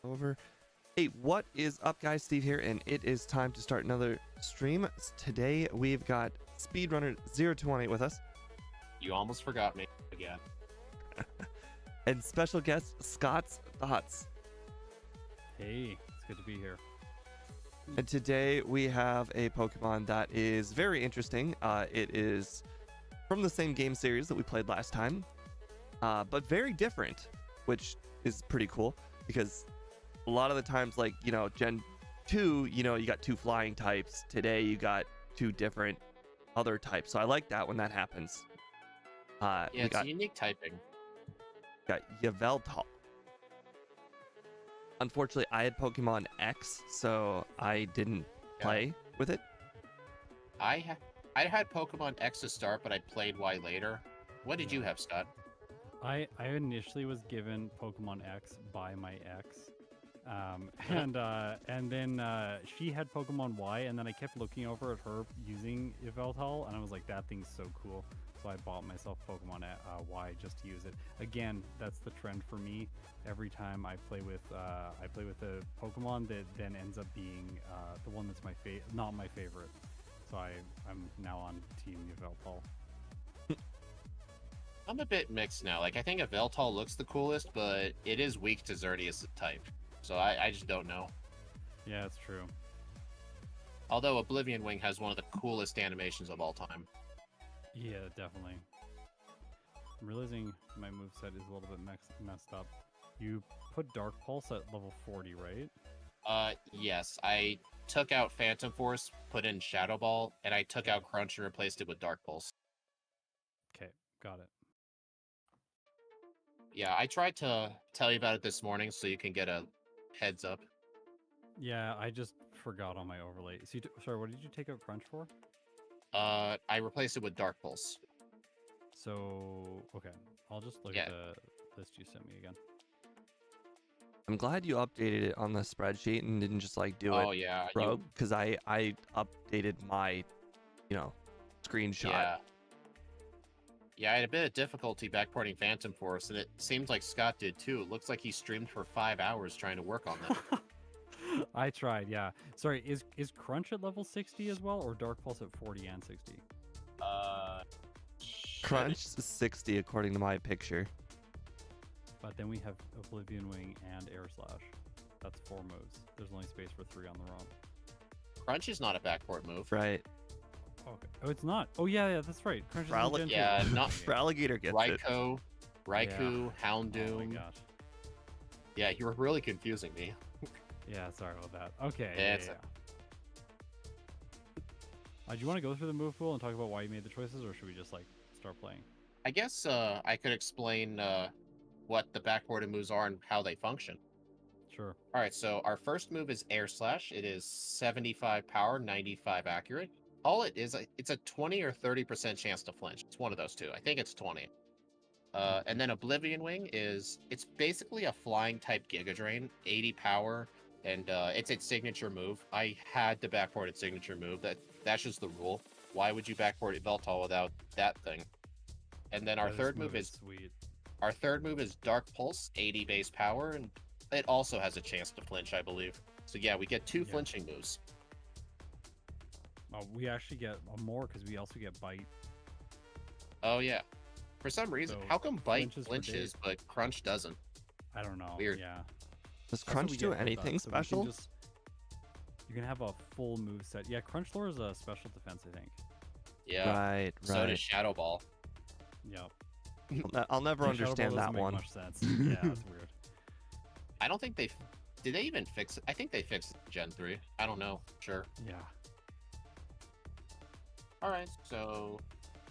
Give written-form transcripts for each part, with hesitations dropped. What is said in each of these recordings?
over. Hey, what is up, guys? Steve here, and it is time to start another stream. Today we've got speedrunner 0218 with us, You almost forgot me again. and special guest Scott's Thoughts. Hey, it's good to be here. And today we have a Pokemon that is very interesting. It is from the same game series that we played last time, but very different, which is pretty cool because a lot of the times, like, you know, Gen 2, you know, you got two flying types. Today you got two different other types. So I like that when that happens. Yeah, it's unique typing. Got Yveltal. Unfortunately, I had Pokemon X, so I didn't play with it. I had Pokemon X to start, but I played Y later. What did you have, Scott? I initially was given Pokemon X by my ex, and then she had Pokemon Y, and then I kept looking over at her using Yveltal, and I was like, that thing's so cool. So I bought myself Pokemon Y just to use it. Again, that's the trend for me. Every time I play with a Pokemon that then ends up being the one that's not my favorite. So I'm now on Team Yveltal. I'm a bit mixed now. Like, I think Yveltal looks the coolest, but it is weak to Xerneas type. So I just don't know. Yeah, it's true. Although Oblivion Wing has one of the coolest animations of all time. Yeah, definitely. I'm realizing my moveset is a little bit messed up. You put Dark Pulse at level 40, right? Yes. I took out Phantom Force, put in Shadow Ball, and I took out Crunch and replaced it with Dark Pulse. Okay, got it. Yeah, I tried to tell you about it this morning so you can get a heads up. Yeah, I just forgot on my overlay. So sorry, what did you take out Crunch for? I replaced it with Dark Pulse. So, okay. I'll just look at the list you sent me again. I'm glad you updated it on the spreadsheet and didn't just like do it rogue, because I updated my, screenshot. Yeah, I had a bit of difficulty backporting Phantom Force, and it seems like Scott did too. It looks like he streamed for 5 hours trying to work on that. I tried, yeah. Sorry, is Crunch at level 60 as well, or Dark Pulse at 40 and 60? Crunch is 60 according to my picture. But then we have Oblivion Wing and Air Slash. That's 4 moves. There's only space for 3 on the ROM. Crunch is not a backport move. Right. Okay. Oh, it's not. Oh, yeah, that's right. Crunch is not for Alligator gets Raikou, Yeah. Houndoom. Oh my gosh. Yeah, you were really confusing me. Yeah, sorry about that. Okay. Yeah. Do you want to go through the move pool and talk about why you made the choices, or should we just start playing? I guess I could explain what the backported moves are and how they function. Sure. All right, so our first move is Air Slash. It is 75 power, 95 accurate. All it is, it's a 20 or 30% chance to flinch. It's one of those two. I think it's 20. And then Oblivion Wing it's basically a flying type Giga Drain, 80 power, and it's its signature move. I had to backport its signature move. That's just the rule. Why would you backport Yveltal without that thing? And then our third move is sweet. Our third move is Dark Pulse, 80 base power, and it also has a chance to flinch, I believe. So yeah, we get 2 flinching moves. Oh, we actually get more because we also get Bite. Oh yeah. For some reason, So how come Bite flinches for flinches, days. but Crunch doesn't? I don't know. Weird. Yeah. Does Crunch do anything special? You can have a full move set. Yeah, Crunch Lore is a special defense, I think. Yeah. Right. So does Shadow Ball. Yep. I'll never understand that one. Much sense. Yeah, that's weird. I don't think did they even fix it? I think they fixed it in Gen 3. I don't know. Sure. Yeah. All right, so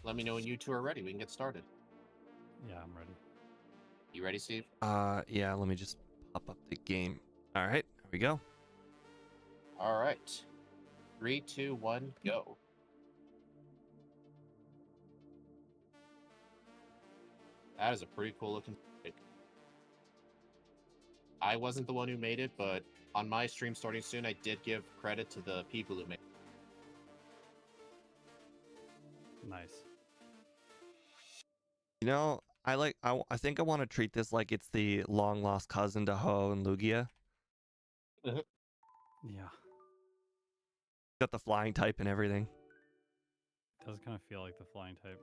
let me know when you two are ready. We can get started. Yeah, I'm ready. You ready, Steve? Yeah, let me just pop up the game. All right, here we go. All right. 3, 2, 1, go. That is a pretty cool looking pick. I wasn't the one who made it, but on my stream starting soon, I did give credit to the people who made it. Nice. You know, I think I want to treat this like it's the long lost cousin to Ho and Lugia. Yeah, Got the flying type and everything. it does kind of feel like the flying type.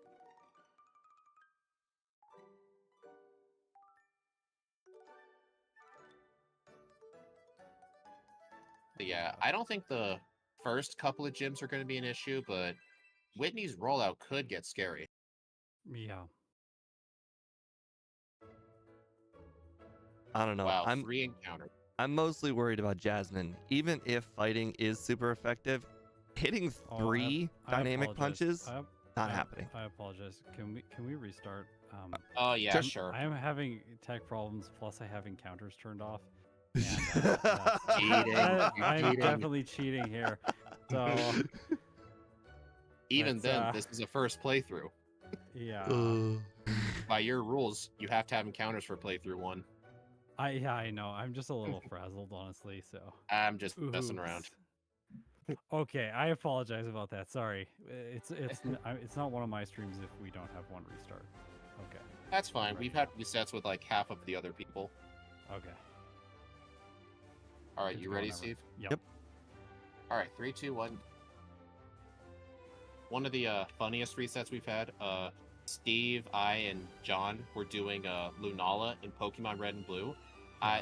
But yeah, I don't think the first couple of gyms are going to be an issue, but Whitney's rollout could get scary. Yeah. I don't know. Wow, free encounter. I'm mostly worried about Jasmine. Even if fighting is super effective, hitting three dynamic punches, not happening. I apologize. Can we restart? Oh yeah, sure. I am having tech problems. Plus, I have encounters turned off. And, Cheating. I'm definitely cheating here. So even then, this is a first playthrough. Yeah. By your rules, you have to have encounters for playthrough 1. I know. I'm just a little frazzled, honestly. So I'm just messing around. Okay, I apologize about that. Sorry. It's not one of my streams if we don't have one restart. Okay. That's fine. We've had resets with like half of the other people. Okay. All right, you ready, Steve? Yep. All right, 3, 2, 1. One of the funniest resets we've had. Steve, I, and John were doing Lunala in Pokemon Red and Blue.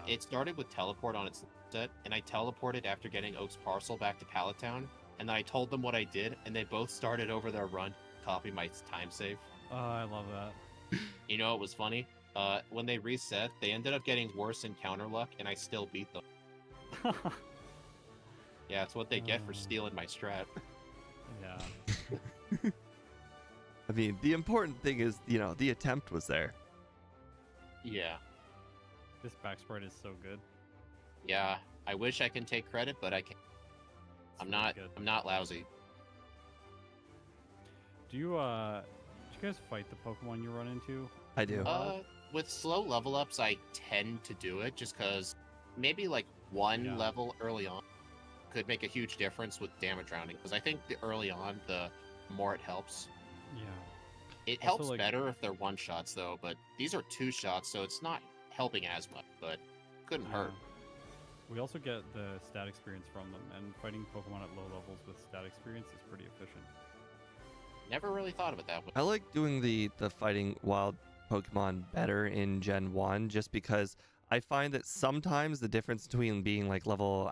It started with teleport on its set, and I teleported after getting Oak's parcel back to Pallet Town, and then I told them what I did, and they both started over their run, copy my time save. Oh, I love that. You know what was funny? When they reset, they ended up getting worse encounter luck, and I still beat them. Yeah, it's what they get for stealing my strat. Yeah. I mean, the important thing is, the attempt was there. Yeah. This back sprite is so good. Yeah, I wish I can take credit, but I can't. I'm not lousy. Do you guys fight the Pokemon you run into? I do. With slow level ups, I tend to do it just because maybe like one level early on could make a huge difference with damage rounding. Because I think early on, the more it helps. Yeah. It helps better if they're one shots though, but these are 2 shots, so it's not helping as much, but couldn't hurt. We also get the stat experience from them, and fighting Pokemon at low levels with stat experience is pretty efficient. Never really thought of it that way. I like doing the fighting wild Pokemon better in Gen 1 just because I find that sometimes the difference between being like level,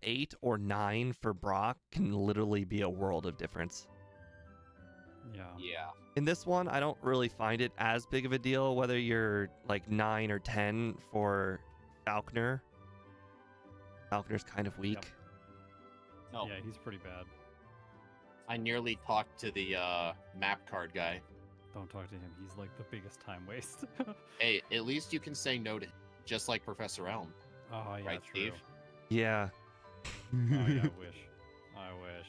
8 or 9 for Brock can literally be a world of difference. Yeah. In this one, I don't really find it as big of a deal whether you're like 9 or 10 for Falconer. Falconer's kind of weak. Yep. No. Yeah, he's pretty bad. I nearly talked to the map card guy. Don't talk to him. He's like the biggest time waste. Hey, at least you can say no to him, just like Professor Elm. Oh, yeah, right, true. Steve? Yeah. Oh, yeah, I wish.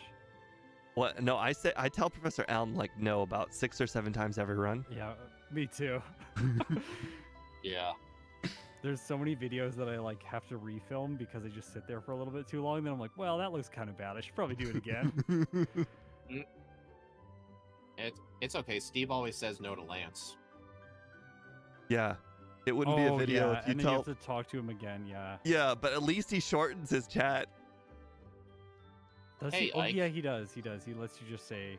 What? No, I tell Professor Elm like no about 6 or 7 times every run. Yeah, me too. Yeah. There's so many videos that I like have to refilm because they just sit there for a little bit too long. Then I'm like, well, that looks kind of bad. I should probably do it again. It's okay. Steve always says no to Lance. Yeah. It wouldn't be a video if you and then you have to talk to him again. Yeah. Yeah, but at least he shortens his chat. Does Hey, he? Oh, Ike. yeah, he does. He does. He lets you just say.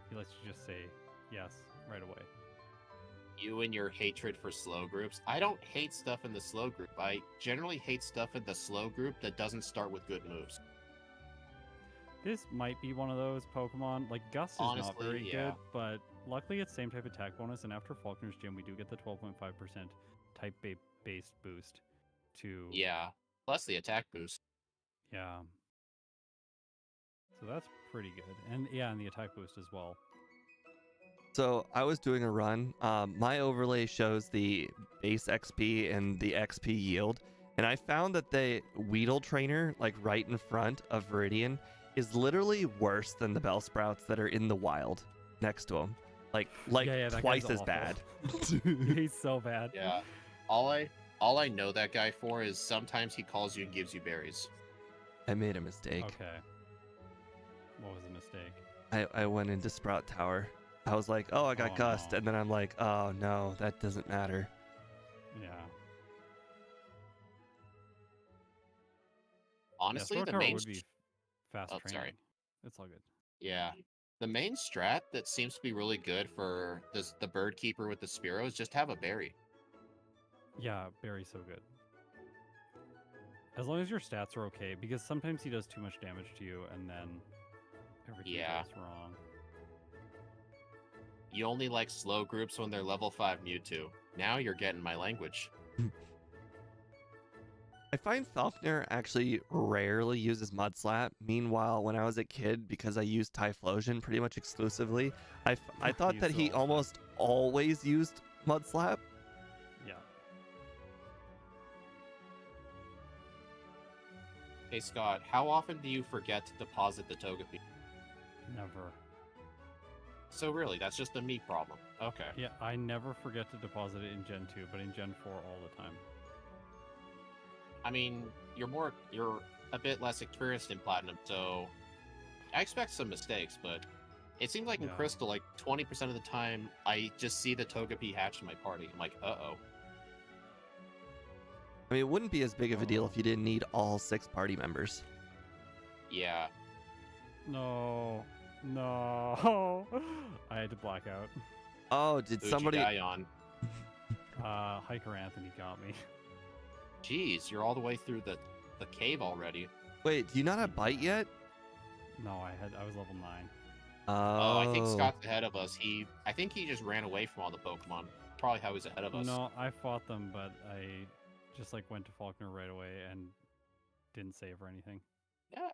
He lets you just say yes right away. You and your hatred for slow groups. I don't hate stuff in the slow group. I generally hate stuff in the slow group that doesn't start with good moves. This might be one of those Pokemon. Like Gus is not Honestly, very yeah. good, but luckily it's same type attack bonus, and after Faulkner's Gym, we do get the 12.5% type based boost to. Yeah. Plus the attack boost. Yeah. So that's pretty good, and yeah, and the attack boost as well. So I was doing a run. My overlay shows the base XP and the XP yield, and I found that the Weedle trainer, like right in front of Viridian, is literally worse than the Bellsprouts that are in the wild next to him. Like Yeah, that twice guy's as awful. bad. He's so bad. Yeah. All I know that guy for is sometimes he calls you and gives you berries. I made a mistake. Okay. What was the mistake? I went into Sprout Tower. I was like, oh, I got Gust, no. and then I'm like, oh no, that doesn't matter. Yeah. Honestly, Sword the Tower main would be fast Oh, training. sorry. It's all good. Yeah. The main strat that seems to be really good for the bird keeper with the Spearow is just have a berry. Yeah, Barry's so good. As long as your stats are okay, because sometimes he does too much damage to you, and then everything Yeah. goes wrong. You only like slow groups when they're level 5 Mewtwo. Now you're getting my language. I find Falkner actually rarely uses Mud Slap. Meanwhile, when I was a kid, because I used Typhlosion pretty much exclusively, I thought He that used it he all the time. almost always used Mud Slap. Yeah. Hey Scott, how often do you forget to deposit the Togepi? Never. So really, that's just a me problem. Okay. Yeah, I never forget to deposit it in Gen 2, but in Gen 4 all the time. I mean, you're a bit less experienced in Platinum, so I expect some mistakes, but it seems like in Yeah. Crystal, like 20% of the time, I just see the Togepi hatch in my party. I'm like, uh-oh. I mean, it wouldn't be as big of a deal Oh. if you didn't need all 6 party members. Yeah. No. No. I had to Blackout. Oh, did Who'd somebody? you die on? Hiker Anthony got me. Jeez, you're all the way through the cave already. Wait, do you not have Bite yet? No, I was level 9. Oh, I think Scott's ahead of us. I think he just ran away from all the Pokemon. Probably how he's ahead of us. No, I fought them, but I just like went to Faulkner right away and didn't save or anything. Yeah,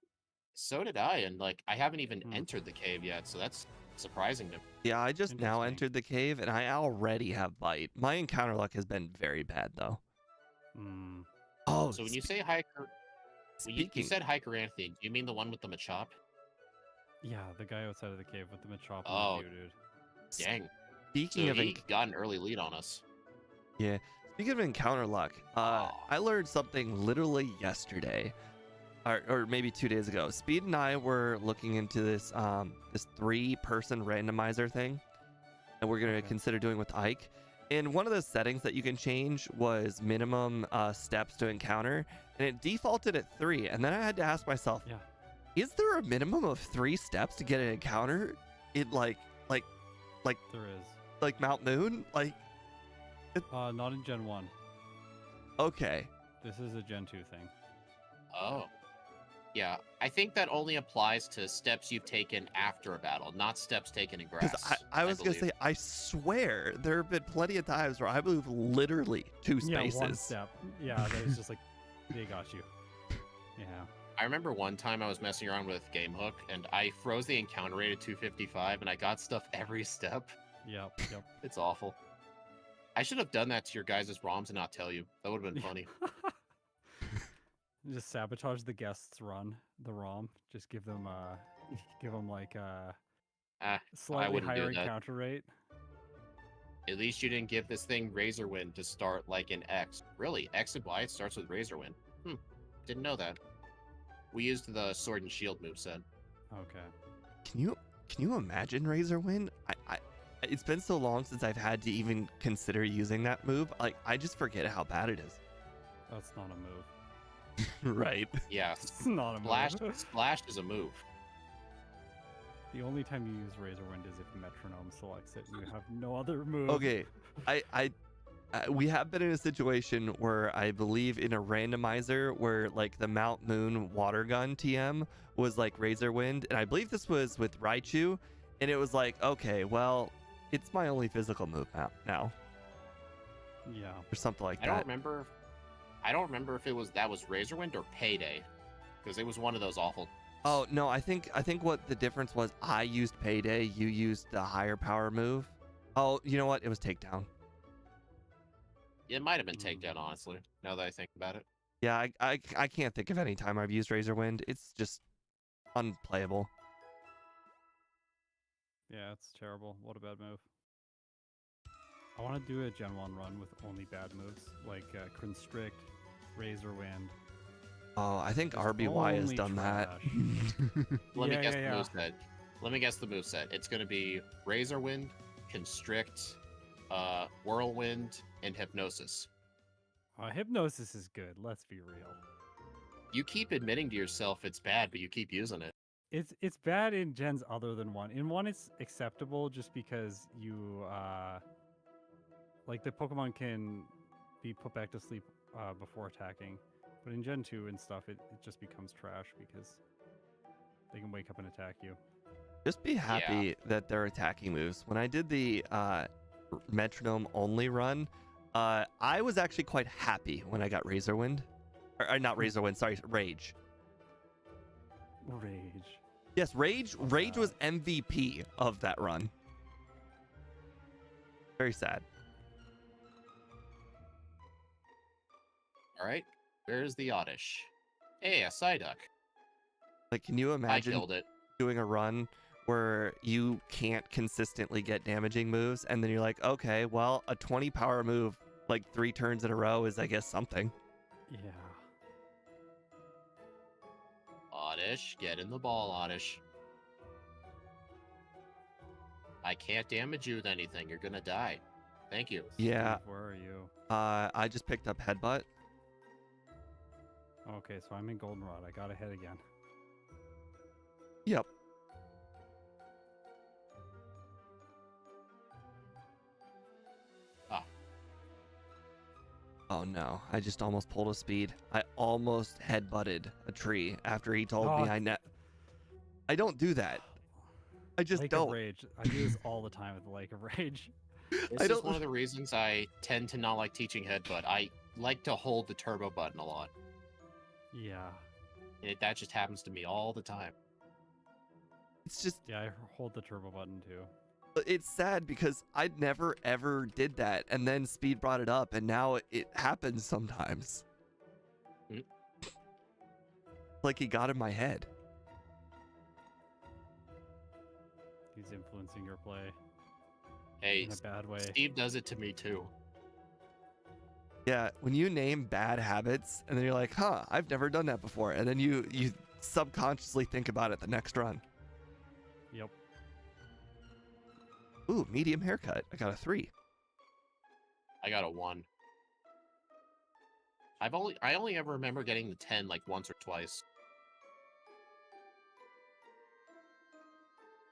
so did I, and like I haven't even Hmm. entered the cave yet, so that's surprising to me. Yeah, I just now Interesting. entered the cave and I already have Bite. My encounter luck has been very bad though. Hmm. Oh, So when you say hiker, when you speaking. said hiker Anthony, do you mean the one with the Machop? Yeah, the guy outside of the cave with the Machop Oh. and the Geodude. Dang. Speaking So of he got an early lead on us. yeah, speaking of encounter luck, I learned something literally yesterday, or maybe 2 days ago. Speed and I were looking into this 3-person randomizer thing, and we're gonna Okay. consider doing with Ike. And one of the settings that you can change was minimum steps to encounter, and it defaulted at 3. And then I had to ask myself, Yeah. is there a minimum of 3 steps to get an encounter in There is. like Mount Moon? Like, Not in Gen 1. okay. This is a Gen 2 thing. Oh. Yeah, I think that only applies to steps you've taken after a battle, not steps taken in grass. Because I was going to believe. say, I swear there have been plenty of times where I move literally 2 spaces. Yeah, one step. Yeah, that was just like, they got you. Yeah. I remember one time I was messing around with GameHook, and I froze the encounter rate at 255, and I got stuff every step. Yep. It's awful. I should have done that to your guys' ROMs and not tell you. That would have been funny. Just sabotage the guests' run, the ROM. Just give them like slightly wouldn't do higher that. encounter rate. At least you didn't give this thing Razorwind to start like in X. Really? X and Y, it starts with Razorwind. Didn't know that. We used the Sword and Shield moveset. Okay. Can you imagine Razorwind? It's been so long since I've had to even consider using that move. Like, I just forget how bad it is. That's not a move. Right. Yeah, It's not a move. Splash is a move. The only time you use Razorwind is if Metronome selects it. You have no other move. Okay. We have been in a situation where I believe in a randomizer where like the Mount Moon water gun TM was like Razorwind, and I believe this was with Raichu, and it was like, okay, well, it's my only physical move now, Yeah. or something like I that. don't remember if that was Razorwind or Payday, because it was one of those awful. Oh no, I think what the difference was, I used Payday, you used the higher power move. Oh, you know what? It was Takedown. It might have been Takedown, honestly. Now that I think about it. Yeah, I can't think of any time I've used Razorwind. It's just unplayable. Yeah, it's terrible. What a bad move. I want to do a Gen 1 run with only bad moves, like Constrict, Razorwind. Oh, I think Just RBY has only done that. Let me Yeah, guess yeah, the yeah. moveset. Let me guess the moveset. It's going to be Razorwind, Constrict, Whirlwind, and Hypnosis. Hypnosis is good, let's be real. You keep admitting to yourself it's bad, but you keep using it. It's bad in gens other than 1. In 1, it's acceptable just because you like the Pokemon can be put back to sleep before attacking, but in Gen 2 and stuff, it just becomes trash because they can wake up and attack you. Just be happy that they're attacking moves. When I did the metronome only run, I was actually quite happy when I got Razor Wind. Or not Razor Wind, sorry, Rage. Rage. Yes, Rage was MVP of that run. Very sad. All right, where's the Oddish? Hey, a Psyduck. Like, can you I imagine killed it. doing a run where you can't consistently get damaging moves, and then you're like, okay, well, a 20 power move like 3 turns in a row is, I guess, something. Yeah. Oddish, get in the ball, Oddish. I can't damage you with anything. You're gonna die. Thank you. Yeah. Steve, where are you? I just picked up Headbutt. Okay, so I'm in Goldenrod. I got ahead again. Yep. Ah. Oh no, I just almost pulled a speed. I almost headbutted a tree after he told me I don't do that. I just Lake don't. of Rage. I do this all the time with the Lake of Rage. This is one of the reasons I tend to not like teaching Headbutt. I like to hold the turbo button a lot. Yeah. That just happens to me all the time. It's just, Yeah, I hold the turbo button too. it's sad because I never ever did that, and then Speed brought it up, and now it happens sometimes. Hmm. Like he got in my head. He's influencing your play Hey, in a bad way. Steve does it to me too. Yeah, when you name bad habits, and then you're like, huh, I've never done that before, and then you subconsciously think about it the next run. Yep. Ooh, medium haircut. I got a 3. I got a 1. I only ever remember getting the 10 like once or twice.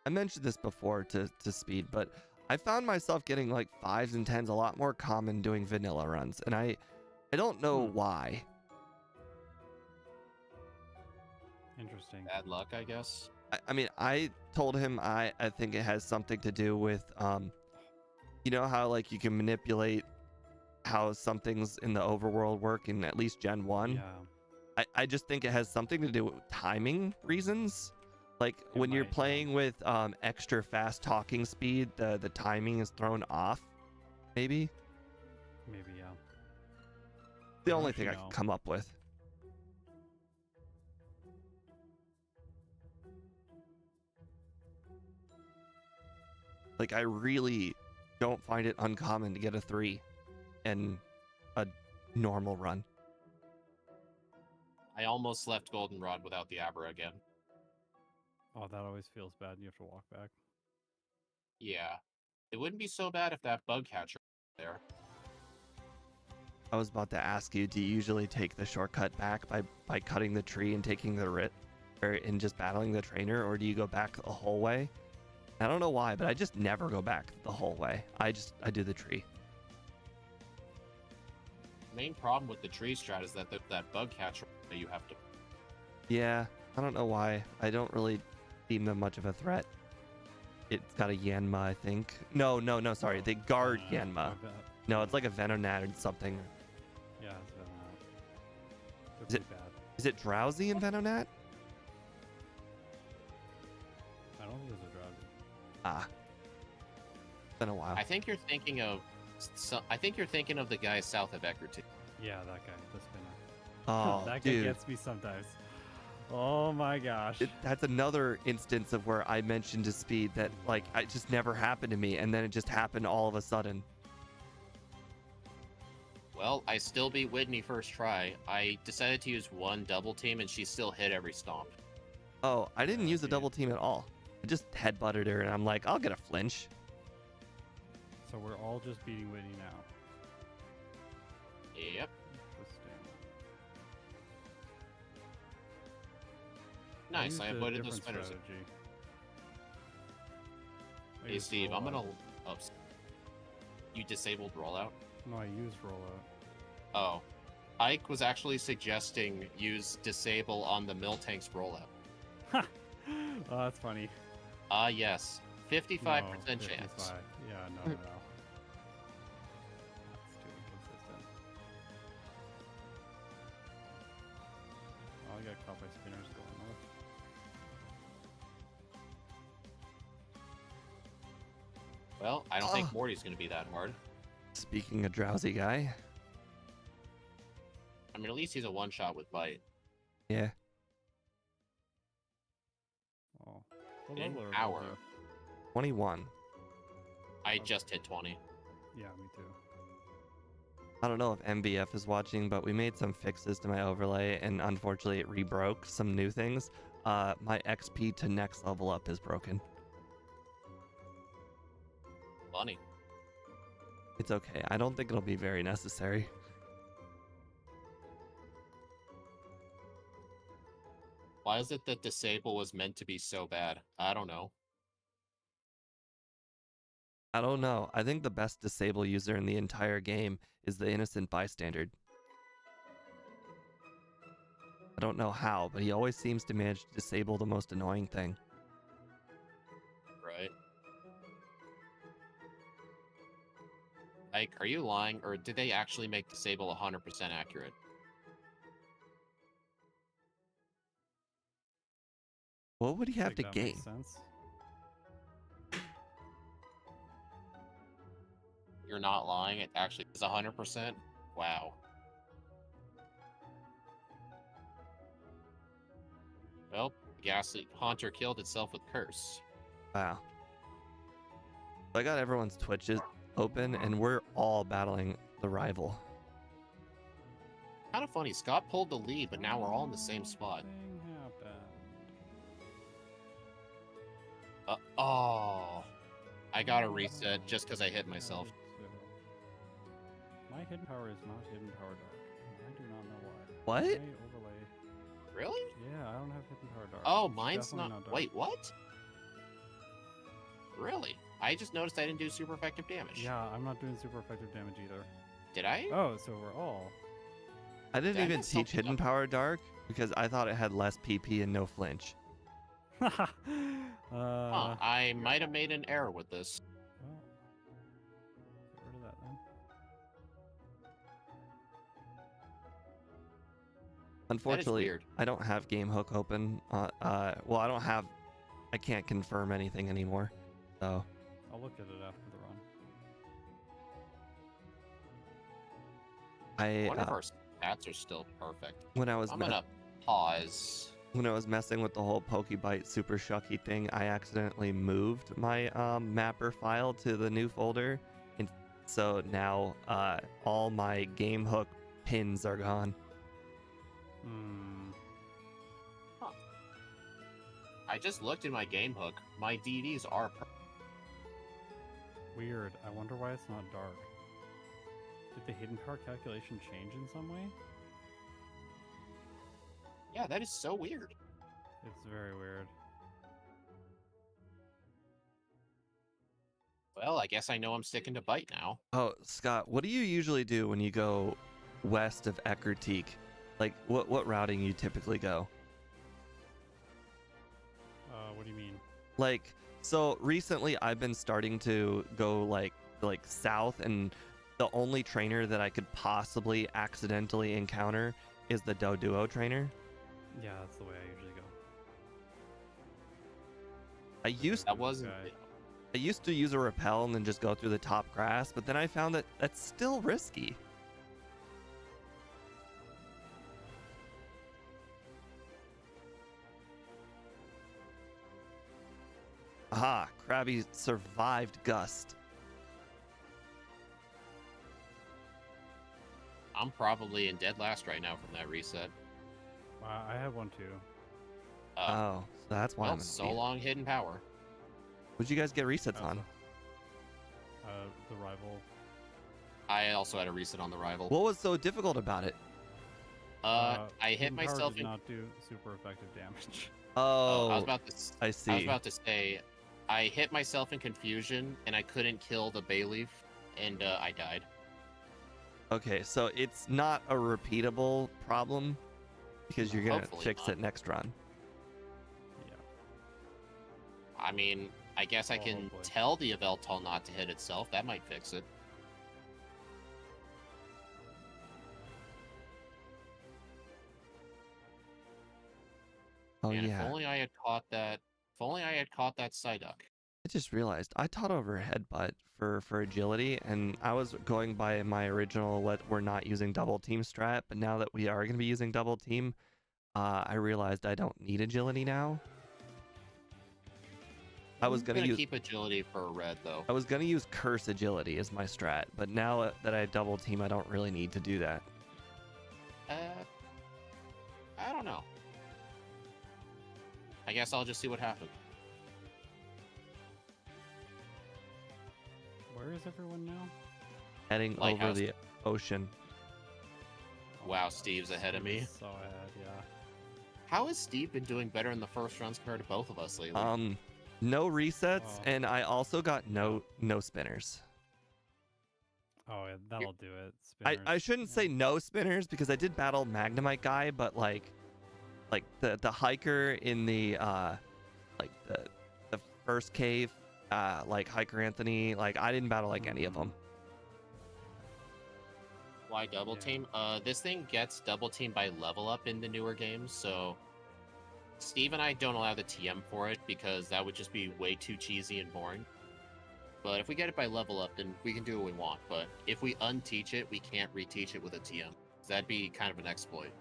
I mentioned this before to Speed, but I found myself getting like 5s and 10s a lot more common doing vanilla runs, and I don't know why. Interesting. Bad luck, I guess. I mean, I told him I think it has something to do with, you know how like you can manipulate how some things in the overworld work in at least Gen 1? Yeah. I just think it has something to do with timing reasons. Like when you're might, yeah. playing with extra fast talking speed, the timing is thrown off, maybe. Maybe, yeah. The I don't only thing I actually can know. come up with. Like, I really don't find it uncommon to get a 3 in a normal run. I almost left Goldenrod without the Abra again. Oh, that always feels bad. You have to walk back. Yeah. It wouldn't be so bad if that bug catcher was there. I was about to ask you, do you usually take the shortcut back by cutting the tree and taking the writ, or in just battling the trainer, or do you go back the whole way? I don't know why, but I just never go back the whole way. I do the tree. The main problem with the tree strat is that that bug catcher that you have to... Yeah, I don't know why. I don't really deem them much of a threat. It's got a Yanma, I think. No, sorry. They guard Yanma. No, it's like a Venonat or something. Yeah, it's Venonat. They're Is it- pretty bad. Is it Drowsy in Venonat? I don't think there's a drowsy. Ah. Been a while. I think you're thinking of... I think you're thinking of the guy south of Eckerton. Yeah, that guy, the spinner. Oh, that guy dude. gets me sometimes. Oh my gosh. That's another instance of where I mentioned to Speed that, like, it just never happened to me, and then it just happened all of a sudden. Well, I still beat Whitney first try. I decided to use one double team, and she still hit every stomp. Oh, I didn't Yeah, use a dude. double team at all. I just headbutted her, and I'm like, I'll get a flinch. So we're all just beating Whitney now. Yep. Interesting. Nice, used I a avoided those different spinners. strategy. I Hey used Steve, I'm gonna. rollout. Oh, you disabled rollout? No, I used rollout. Oh. Ike was actually suggesting use disable on the Miltank's rollout. Oh, that's funny. Yes. 55% No, chance. 55. Yeah, no. That's too inconsistent. Oh, I got caught by spinners going north. Well, I don't think Morty's gonna be that hard. Speaking of drowsy guy. I mean, at least he's a one-shot with bite. Yeah. Oh. What In level are power. you? 21. I just hit 20. Yeah, me too. I don't know if MBF is watching, but we made some fixes to my overlay, and unfortunately it rebroke some new things. My XP to next level up is broken. Funny. It's okay. I don't think it'll be very necessary. Why is it that disable was meant to be so bad? I don't know. I don't know. I think the best disable user in the entire game is the innocent bystander. I don't know how, but he always seems to manage to disable the most annoying thing. Right. Ike, are you lying, or did they actually make disable 100% accurate? What would he have Think to that gain? makes sense. You're not lying. It actually is 100%. Wow. Well, Ghastly Haunter killed itself with Curse. Wow. I got everyone's Twitches open, and we're all battling the rival. Kind of funny. Scott pulled the lead, but now we're all in the same spot. Something happened. Oh. I got to reset just because I hit myself. My hidden power is not hidden power dark. I do not know why. What? My overlay. Really? Yeah, I don't have hidden power dark. Oh, It's mine's definitely not. dark. Wait, what? Really? I just noticed I didn't do super effective damage. Yeah, I'm not doing super effective damage either. Did I? Oh, so we're all. I didn't That even is teach something Hidden up. Power Dark because I thought it had less PP and no flinch. Huh, I might have made an error with this. Well, get rid of that then. Unfortunately, weird. I don't have Game Hook open. Well, I can't confirm anything anymore. So I'll look at it after the run. I, One of our stats are still perfect. when I was I'm gonna pause. when I was messing with the whole Pokebite Super Shucky thing, I accidentally moved my mapper file to the new folder, and so now all my Game Hook pins are gone. Hmm. I just looked in my game hook. My DDs are Weird. I wonder why it's not dark. Did the hidden power calculation change in some way? Yeah, that is so weird. It's very weird. Well, I guess I know I'm sticking to bite now. Oh, Scott, what do you usually do when you go west of Eckerteak? Like, what routing you typically go? What do you mean? Like, so recently I've been starting to go like south, and the only trainer that I could possibly accidentally encounter is the Doduo trainer. Yeah, that's the way I usually go. That wasn't. Okay. I used to use a repel and then just go through the top grass, but then I found that that's still risky. Aha, Krabby survived Gust. I'm probably in dead last right now from that reset. I have one too. Oh, so that's why Well, I'm so long hidden power. What'd you guys get resets on? The rival. I also had a reset on the rival. What was so difficult about it? I hit Hidden Power myself did in. not do super effective damage. Oh, I was about to. I I was see. about to say, I hit myself in confusion, and I couldn't kill the Bayleaf, and I died. Okay, so it's not a repeatable problem because you're gonna Hopefully fix not. it next run. Yeah. I mean, I guess I Well, can hopefully. tell the Yveltal not to hit itself. That might fix it. Oh And yeah. if only I had caught that. If only I had caught that Psyduck. I just realized I taught over headbutt for agility, and I was going by my original we're not using double team strat, but now that we are going to be using double team, I realized I don't need agility now. I was I'm gonna use keep agility for red though. I was gonna use curse agility as my strat, but now that I double team, I don't really need to do that. I don't know. I guess I'll just see what happens. Where is everyone now? Heading over Lighthouse. the ocean. Wow, Steve's ahead of me. So ahead, yeah. How has Steve been doing better in the first runs compared to both of us lately? No resets, Oh. and I also got no spinners. Oh, yeah, that'll do it. I Spinners, shouldn't yeah. say no spinners because I did battle Magnemite guy, but like the hiker in the like the first cave, like Hiker Anthony, like I didn't battle like any of them. Why double Yeah. team? This thing gets double team by level up in the newer games, so Steve and I don't allow the TM for it because that would just be way too cheesy and boring. But if we get it by level up, then we can do what we want. But if we unteach it, we can't reteach it with a TM. So that'd be kind of an exploit.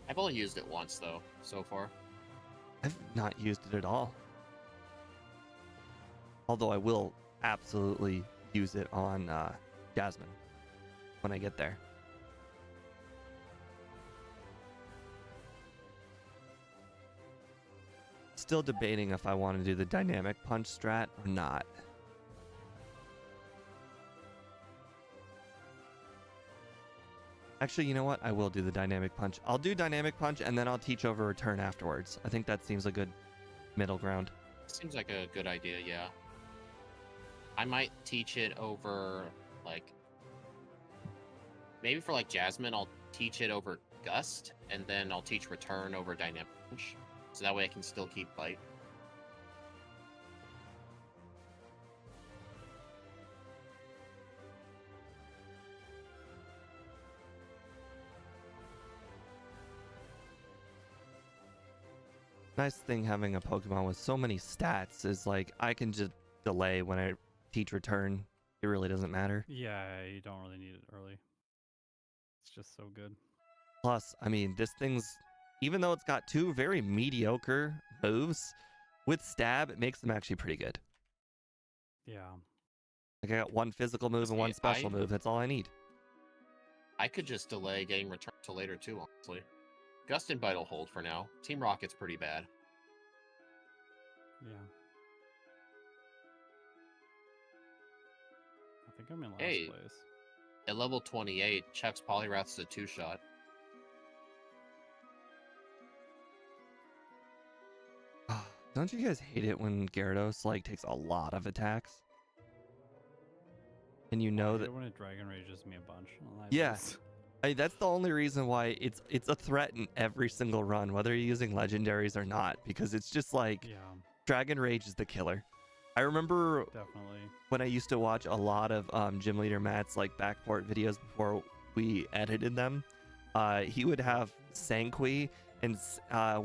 I've only used it once though, so far. I've not used it at all. Although I will absolutely use it on Jasmine when I get there. Still debating if I want to do the dynamic punch strat or not. Actually, you know what? I will do the dynamic punch. I'll do dynamic punch and then I'll teach over return afterwards. I think that seems a good middle ground. Seems like a good idea, yeah. I might teach it over, like, maybe for like Jasmine, I'll teach it over Gust, and then I'll teach Return over Dynamic Punch, so that way I can still keep Bite. Nice thing having a Pokemon with so many stats is like I can just delay when I teach return. It really doesn't matter. Yeah, you don't really need it early. It's just so good. Plus, I mean, this thing's, even though it's got two very mediocre moves, with stab, it makes them actually pretty good. Yeah. Like I got one physical move and See, one special move. That's all I need. I could just delay getting Return till later too, honestly. Gust and Bite will hold for now. Team Rocket's pretty bad. Yeah. I think I'm in last Hey. place. At level 28, Chuck's Poliwrath is a 2-shot. Don't you guys hate it when Gyarados like takes a lot of attacks? And you know I that hate it when it Dragon Rages me a bunch. Yeah. That's the only reason why it's a threat in every single run, whether you're using legendaries or not, because it's just like Yeah, Dragon Rage is the killer. I remember definitely. when I used to watch a lot of Gym Leader Matt's like backport videos before we edited them. He would have Sanqui, and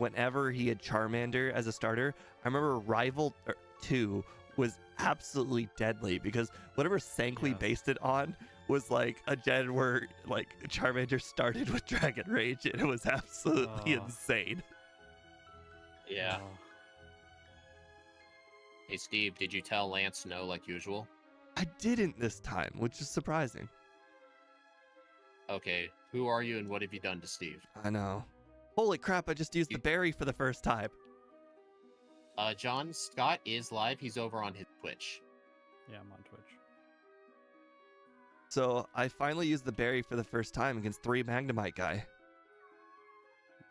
whenever he had Charmander as a starter, I remember Rival 2 was absolutely deadly because whatever Sanqui Yes. based it on was like a gen where like Charmander started with Dragon Rage, and it was absolutely insane. Yeah. Oh. Hey, Steve, did you tell Lance no like usual? I didn't this time, which is surprising. Okay, who are you and what have you done to Steve? I know. Holy crap, I just used the berry for the first time. John, Scott is live. He's over on his Twitch. Yeah, I'm on Twitch. So I finally used the berry for the first time against 3 Magnemite guy.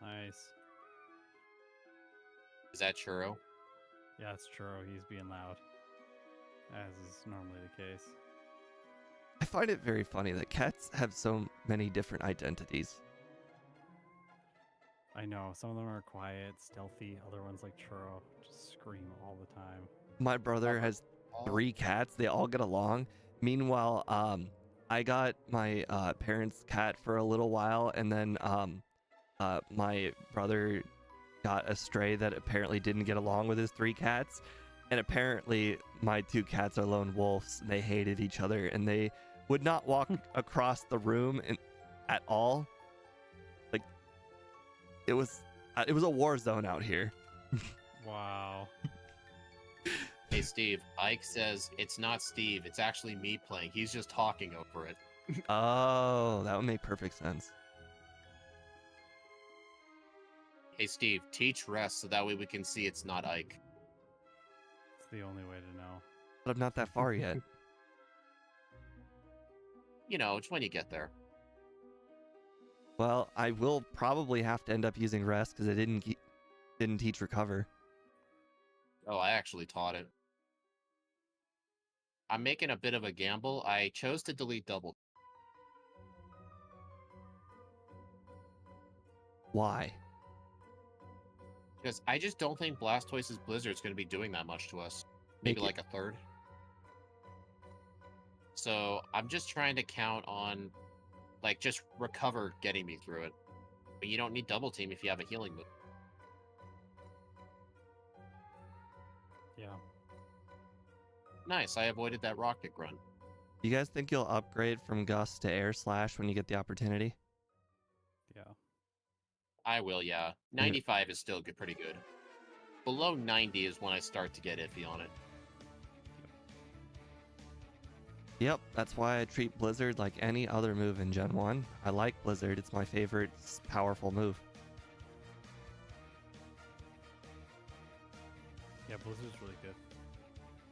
Nice. Is that churro? Yeah, it's true. He's being loud, as is normally the case. I find it very funny that cats have so many different identities. I know. Some of them are quiet, stealthy. Other ones, like Churro, just scream all the time. My brother has 3 cats. They all get along. Meanwhile, I got my parents' cat for a little while, and then my brother got a stray that apparently didn't get along with his 3 cats. And apparently my 2 cats are lone wolves, and they hated each other, and they would not walk across the room at all. Like, it was a war zone out here. Wow. Hey, Steve. Ike says it's not Steve. It's actually me playing. He's just talking over it. Oh, that would make perfect sense. Hey, Steve. Teach rest so that way we can see it's not Ike. It's the only way to know. But I'm not that far yet. You know, it's when you get there. Well, I will probably have to end up using rest because I didn't teach recover. Oh, I actually taught it. I'm making a bit of a gamble. I chose to delete double. Why? Because I just don't think Blastoise's Blizzard is going to be doing that much to us. Maybe like a third. So I'm just trying to count on, like, just recover getting me through it. But you don't need double team if you have a healing move. Yeah. Nice, I avoided that rocket grunt. You guys think you'll upgrade from Gust to Air Slash when you get the opportunity? Yeah. I will, yeah. 95 is still good, pretty good. Below 90 is when I start to get iffy on it. Yep, that's why I treat Blizzard like any other move in Gen 1. I like Blizzard, it's my favorite powerful move. Yeah, Blizzard's really good.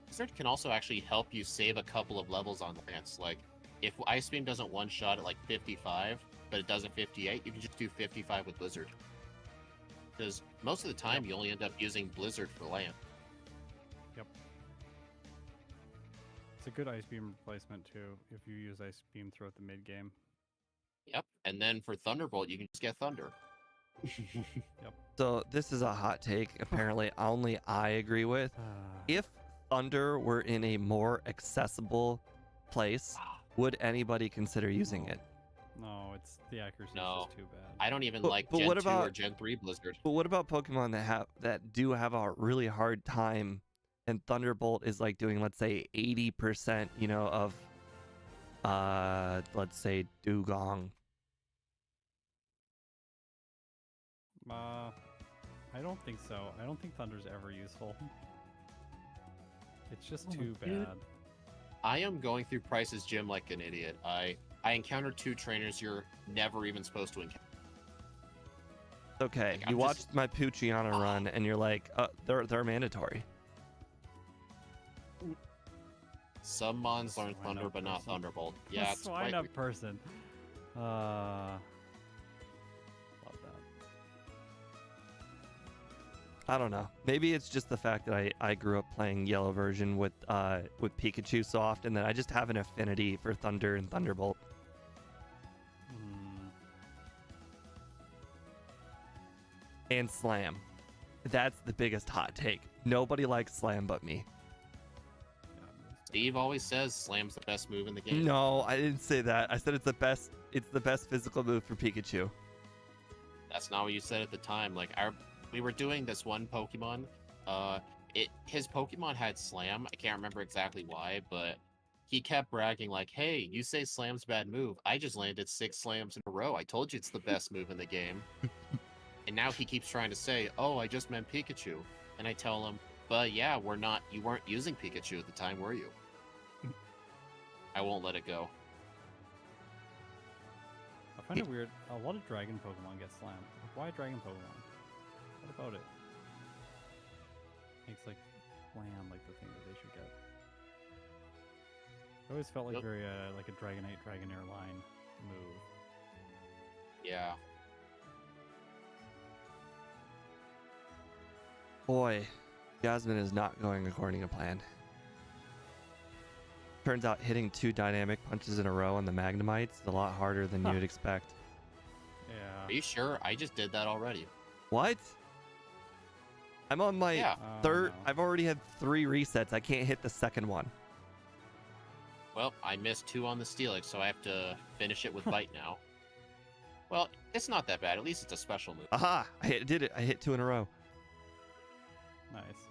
Blizzard can also actually help you save a couple of levels on Lance. Like, if Ice Beam doesn't one-shot at like 55, but it does at 58, you can just do 55 with Blizzard. Because most of the time, you only end up using Blizzard for Lance. Yep. It's a good Ice Beam replacement, too, if you use Ice Beam throughout the mid-game. Yep, and then for Thunderbolt, you can just get Thunder. Yep. So this is a hot take, apparently only I agree with. If Thunder were in a more accessible place, would anybody consider using it? No, it's the accuracy No. is just too bad. I don't even But- like but Gen what 2 or about- Gen 3 Blizzard. But what about Pokemon that do have a really hard time, and Thunderbolt is like doing, let's say, 80%, of let's say Dugong. I don't think so. I don't think Thunder's ever useful. It's just too dude. bad. I am going through Price's Gym like an idiot. I encountered 2 trainers you're never even supposed to encounter. Okay, Like, you I'm watched just- my Poochiana run, and you're like, they're mandatory. Some Mons learn Swine Thunder, up but not person. Thunderbolt. Yeah, it's Swine quite up weird. person. Love that. I don't know. Maybe it's just the fact that I grew up playing Yellow version with Pikachu so often that I just have an affinity for Thunder and Thunderbolt. And Slam. That's the biggest hot take. Nobody likes Slam but me. Steve always says Slam's the best move in the game. No, I didn't say that. I said it's the best physical move for Pikachu. That's not what you said at the time. Like, we were doing this one Pokemon. His Pokemon had Slam. I can't remember exactly why, but he kept bragging like, "Hey, you say Slam's bad move. I just landed 6 Slams in a row. I told you it's the best move in the game." And now he keeps trying to say, "Oh, I just meant Pikachu." And I tell him, "But yeah, you weren't using Pikachu at the time, were you?" I won't let it go. I find it weird. A lot of Dragon Pokemon get slammed. Like, why Dragon Pokemon? What about it? Makes like slam like the thing that they should get. It always felt like Yep. very like a Dragonite Dragonair line move. Yeah. Boy, Jasmine is not going according to plan. Turns out hitting 2 dynamic punches in a row on the Magnemites is a lot harder than Huh. you'd expect. Are Yeah. you sure? I just did that already. What? I'm on my Yeah. Oh, third. no. I've already had 3 resets. I can't hit the second one. Well, I missed 2 on the Steelix, so I have to finish it with Bite now. Well, it's not that bad. At least it's a special move. Aha! Did it. I hit 2 in a row. Nice.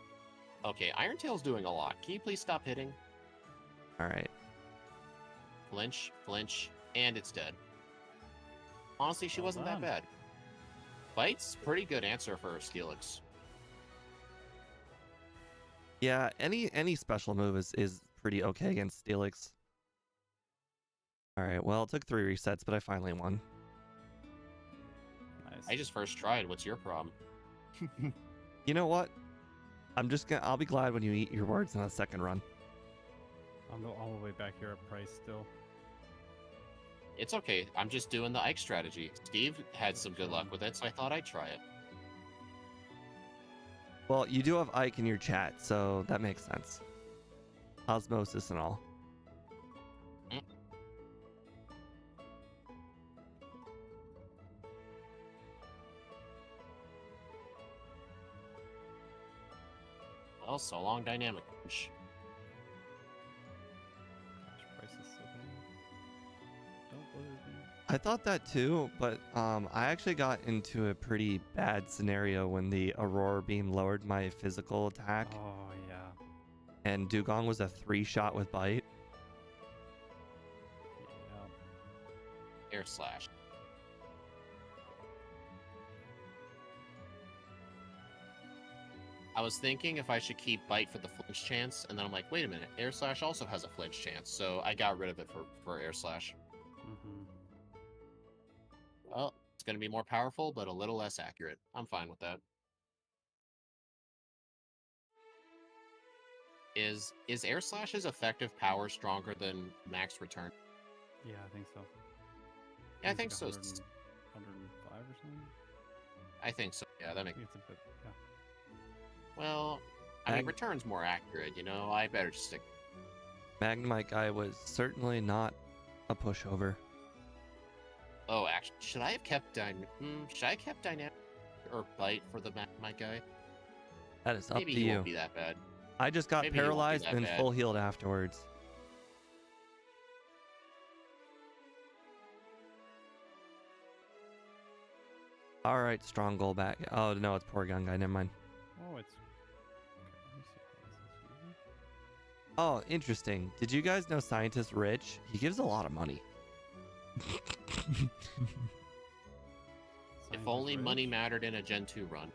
Okay, Iron Tail's doing a lot. Can you please stop hitting? All right. Flinch, flinch, and it's dead. Honestly, she Well wasn't done. that bad. Bite's pretty good answer for Steelix. Yeah, any special move is pretty okay against Steelix. All right. Well, it took 3 resets, but I finally won. Nice. I just first tried. What's your problem? You know what? I'll be glad when you eat your words on the second run. I'm all the way back here at price still. It's okay. I'm just doing the Ike strategy. Steve had some good luck with it, so I thought I'd try it. Well, you do have Ike in your chat, so that makes sense. Osmosis and all. Mm. Well, so long, Dynamic Punch. Gosh, price is so bad. Don't bother me. I thought that too, but I actually got into a pretty bad scenario when the Aurora Beam lowered my physical attack, Oh yeah. and Dugong was a 3-shot with bite. Yeah. Air Slash. I was thinking if I should keep Bite for the flinch chance, and then I'm like, wait a minute, Air Slash also has a flinch chance, so I got rid of it for Air Slash. Mm-hmm. Well, it's going to be more powerful, but a little less accurate. I'm fine with that. Is Air Slash's effective power stronger than Max Return? Yeah, I think so. Yeah, I It's think like so. 105 or something. I think so. Yeah, that I makes. think it's a bit. Yeah. Well, I mean, Mag- Return's more accurate. You know, I better just stick. Magnemite guy was certainly not a pushover. Oh, actually, should I have kept Dynamic or Bite for the Magnemite guy? That is up Maybe to he you. won't be that bad. I just got Maybe he won't be paralyzed that and bad. full healed afterwards. All right, strong goal back. Oh no, it's poor gun guy. Never mind. Oh, it's. Okay, let me see how this is used. Oh, interesting. Did you guys know Scientist Rich? He gives a lot of money. If Scientist only money Rich? mattered in a Gen 2 run.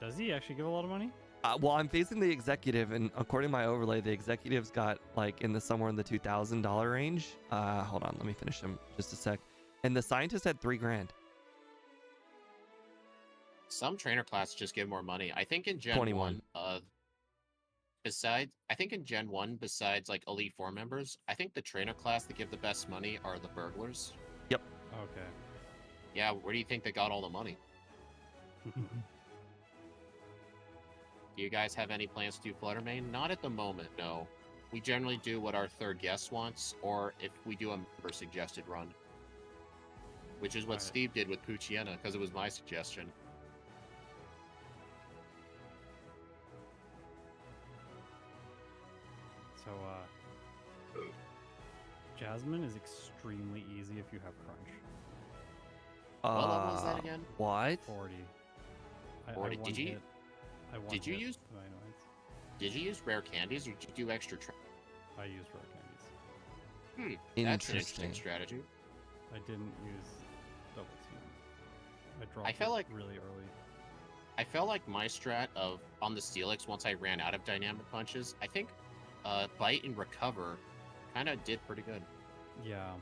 Does he actually give a lot of money? Well, I'm facing the executive, and according to my overlay, the executive's got like somewhere in the $2,000 range. Hold on, let me finish him just a sec. And the scientist had $3,000. Some trainer classes just give more money. I think in Gen 21. 1, besides like Elite Four members, I think the trainer class that give the best money are the burglars. Okay. Yeah, where do you think they got all the money? Do you guys have any plans to do Flutter Main? Not at the moment, no. We generally do what our third guest wants, or if we do a member suggested run. Which is what Alright. Steve did with Puchiena, because it was my suggestion. So, Jasmine is extremely easy if you have crunch. What level is that again? What? 40. 40. Did you- did you hit use- Dynamites. Did you use rare candies, or did you do extra I used rare candies. That's an Interesting. interesting strategy. I didn't use double team. I dropped I felt it like- really early. I felt like my strat on the Steelix, once I ran out of dynamic punches, I think Bite and Recover kind of did pretty good. Yeah.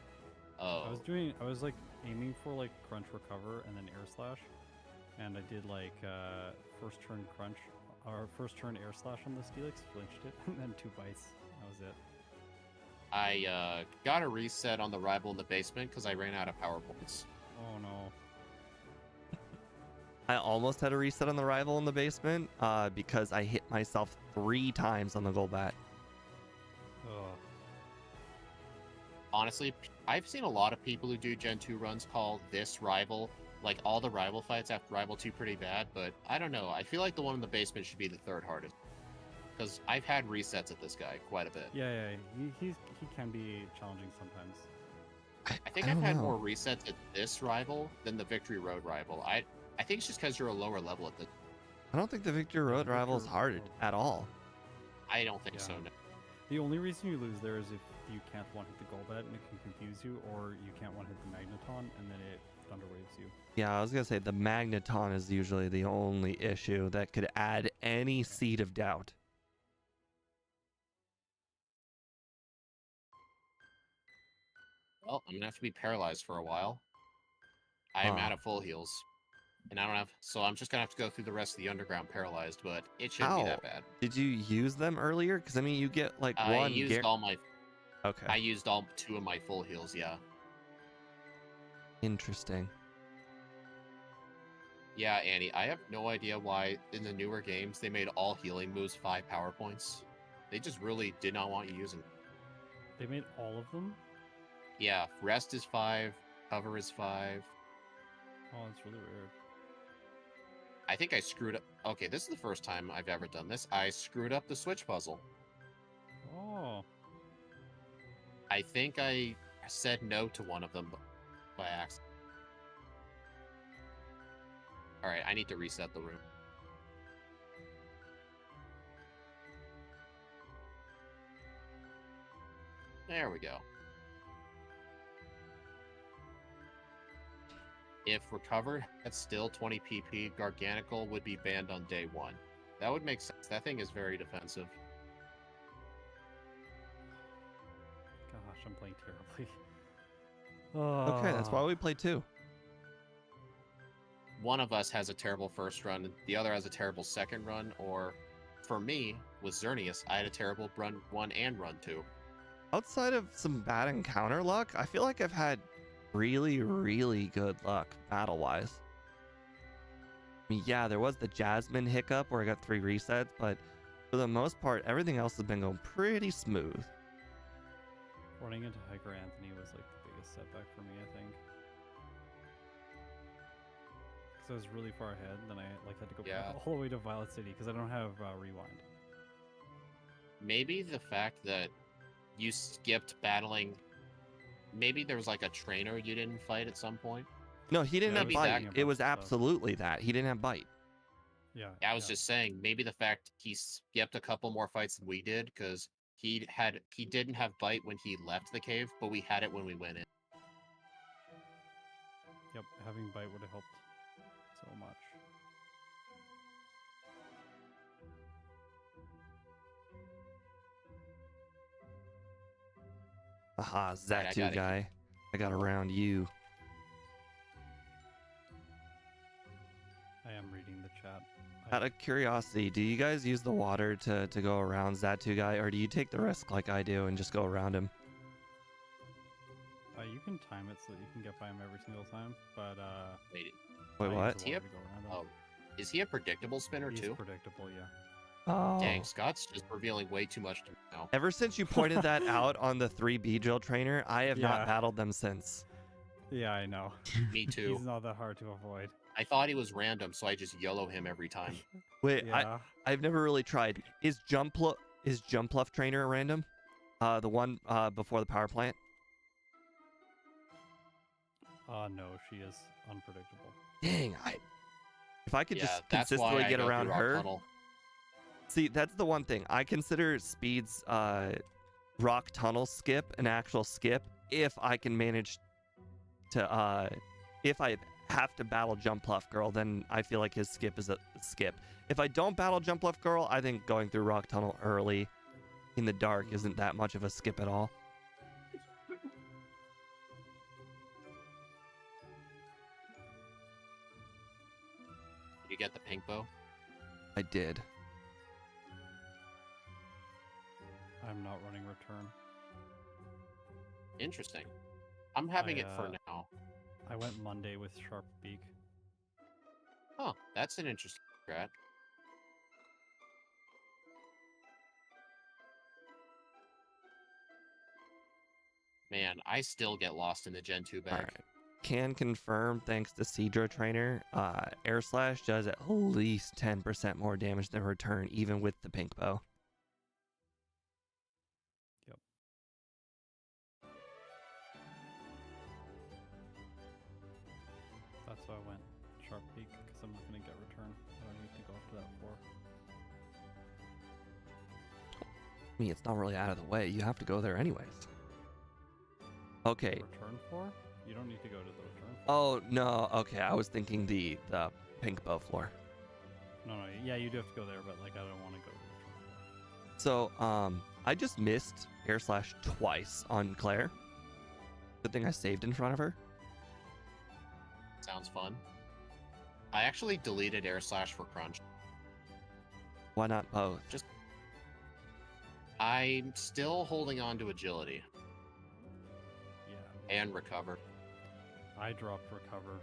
Oh, I was like aiming for like crunch recover and then air slash. And I did like first turn crunch or first turn air slash on the Steelix, flinched it, and then 2 bites. That was it. I got a reset on the rival in the basement because I ran out of power points. Oh no. I almost had a reset on the rival in the basement because I hit myself 3 times on the goal bat. Ugh. Honestly, I've seen a lot of people who do Gen 2 runs call this rival, like all the rival fights after Rival 2 pretty bad, but I don't know. I feel like the one in the basement should be the third hardest. Because I've had resets at this guy quite a bit. Yeah, he can be challenging sometimes. I think I I've don't had know. more resets at this rival than the Victory Road rival. I think it's just because you're a lower level at the... I don't think the Victory Yeah, Road the rival is Victory hard Road. at all. I don't think so, Yeah. no. The only reason you lose there is if you can't one-hit the Golbat and it can confuse you, or you can't one-hit the Magneton and then it Thunder Waves you. Yeah, I was gonna say the Magneton is usually the only issue that could add any seed of doubt. Well, I'm going to have to be paralyzed for a while. I am Huh. out of full heals. And I don't have... So I'm just going to have to go through the rest of the underground paralyzed, but it shouldn't be that bad. Did you use them earlier? Because I mean, you get like I one. used all my... Okay. I used all 2 of my full heals, yeah. Interesting. Yeah, Annie, I have no idea why in the newer games they made all healing moves 5 power points. They just really did not want you using. They made all of them? Yeah, rest is 5, cover is 5. Oh, that's really weird. I think I screwed up. Okay, this is the first time I've ever done this. I screwed up the switch puzzle. Oh. I think I said no to one of them by accident. Alright, I need to reset the room. There we go. If recovered at still 20 PP, Garganical would be banned on day 1. That would make sense. That thing is very defensive. Gosh, I'm playing terribly. Okay, that's why Oh. we play 2. One of us has a terrible first run, the other has a terrible second run, or for me, with Xerneas, I had a terrible run 1 and run 2. Outside of some bad encounter luck, I feel like I've had really, really good luck battle-wise. I mean, yeah, there was the Jasmine hiccup where I got 3 resets, but for the most part, everything else has been going pretty smooth. Running into Hyper Anthony was like the biggest setback for me, I think. Because I was really far ahead, and then I like had to go Yeah. all the way to Violet City because I don't have rewind. Maybe the fact that you skipped battling... Maybe there was like a trainer you didn't fight at some point. No, he didn't Yeah, have maybe bite. that- It was stuff. absolutely that. He didn't have bite. Yeah. I was just saying, maybe the fact he skipped a couple more fights than we did, because he didn't have bite when he left the cave, but we had it when we went in. Yep, having bite would have helped so much. Aha, I Zatu got it. guy. I got around you. I am reading the chat. Out of curiosity, do you guys use the water to go around Zatu guy, or do you take the risk like I do and just go around him? You can time it so that you can get by him every single time, but Wait, Wait, I use what? the He water have- to go around him. oh, is he a predictable spinner He's too? predictable, yeah. Oh. Dang, Scott's just revealing way too much to me now. Ever since you pointed that out on the 3B drill trainer, I have Yeah. not battled them since. Yeah, I know. Me He's too. not that hard to avoid. I thought he was random, so I just YOLO him every time. Wait, Yeah. I've never really tried. Is Jumpluff trainer random? The one before the power plant? No, she is unpredictable. Dang, if I could Yeah, just that's why consistently I get go through around Rock her. Tunnel. See, that's the one thing. I consider Speed's rock tunnel skip an actual skip if I can manage to if I have to battle Jumpluff Girl, then I feel like his skip is a skip. If I don't battle Jumpluff Girl, I think going through rock tunnel early in the dark isn't that much of a skip at all. You get the pink bow? I did. I'm not running return. Interesting. I'm having it for I, now. I went Monday with Sharp Beak. Huh, that's an interesting strat. Man, I still get lost in the Gen 2 bag. All right. Can confirm, thanks to Seadra Trainer, Air Slash does at least 10% more damage than return, even with the pink bow. Yep. That's why I went Sharp Beak, because I'm not going to get return. I don't need to go up to that 4. I mean, it's not really out of the way. You have to go there anyways. Okay. Return 4? You don't need to go to the return 4. Oh, no. Okay, I was thinking the pink bow floor. No, yeah, you do have to go there, but like I don't want to go to the return 4. So, I just missed Air Slash twice on Claire. Good thing I saved in front of her. Sounds fun. I actually deleted Air Slash for Crunch. Why not both? I'm still holding on to Agility Yeah. and Recover. I dropped Recover.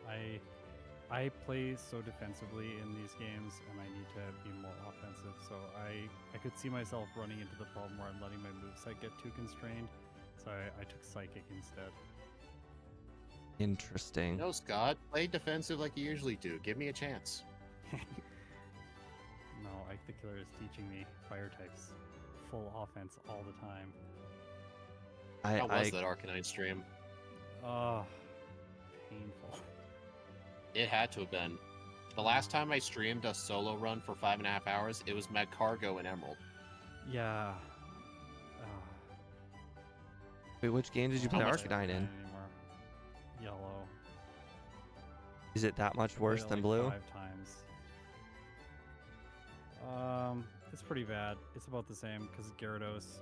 I play so defensively in these games, and I need to be more offensive. So I could see myself running into the problem where I'm letting my moveset get too constrained. So I took Psychic instead. Interesting. No, Scott, play defensive like you usually do. Give me a chance. No, Ike the Killer is teaching me fire types. Full offense all the time. How was that Arcanine stream? Oh, painful. It had to have been. The last time I streamed a solo run for 5.5 hours, it was Magcargo and Emerald. Yeah. Wait, which game did you play How much Arcanine in? Anymore. Yellow. Is it that much worse Played it than like blue? 5 times. It's pretty bad. It's about the same because Gyarados.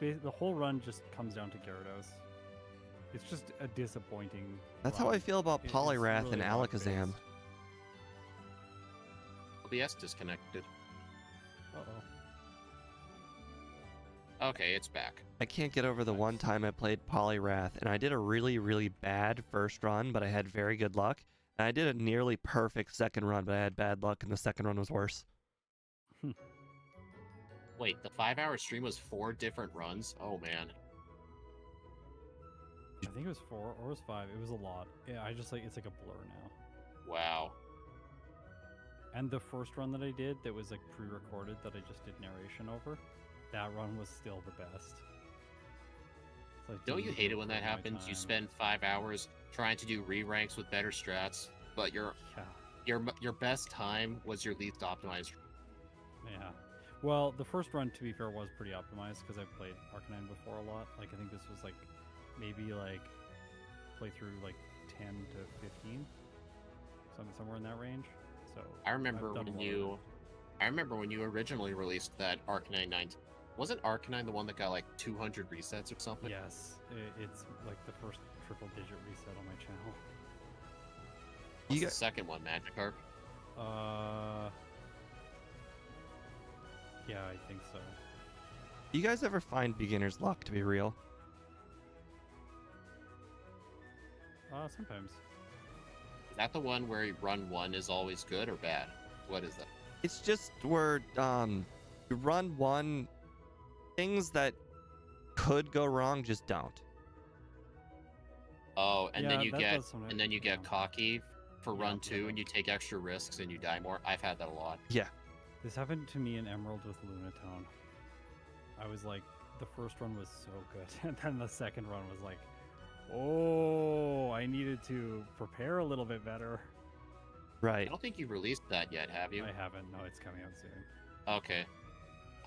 The whole run just comes down to Gyarados. It's just a disappointing. That's how I run. feel about It's Poliwrath really and luck-based. Alakazam. OBS disconnected. Uh-oh. Okay, it's back. I can't get over the one time I played Poliwrath, and I did a really, really bad first run, but I had very good luck. And I did a nearly perfect second run, but I had bad luck, and the second run was worse. Wait, the 5-hour stream was 4 different runs? Oh, man. I think it was 4 or it was 5. It was a lot. Yeah, it's like a blur now. Wow. And the first run that I did that was like pre-recorded that I just did narration over, that run was still the best. So Don't you hate it when that happens? You spend 5 hours trying to do re-ranks with better strats, but your best time was your least optimized. Yeah. Well, the first run, to be fair, was pretty optimized because I've played Arcanine before a lot. Like, I think this was like maybe like playthrough like 10 to 15, somewhere in that range. So I remember I've done a when lot of you, it. I remember when you originally released that Arcanine 9. Wasn't Arcanine the one that got like 200 resets or something? Yes, it's like the first triple-digit reset on my channel. What's You the second one, Magikarp? Yeah, I think so. You guys ever find beginner's luck to be real? Sometimes. Is that the one where run 1 is always good or bad? What is that? It's just where you run one, things that could go wrong just don't. Oh, and then Yeah, you that get does sometimes, and then you get yeah. cocky for Yeah, run 2 yeah. and you take extra risks and you die more. I've had that a lot. Yeah. This happened to me in Emerald with Lunatone. I was like, the first run was so good, and then the second run was like, oh, I needed to prepare a little bit better. I Right. don't think you've released that yet, have you? I haven't. No, it's coming out soon. Okay.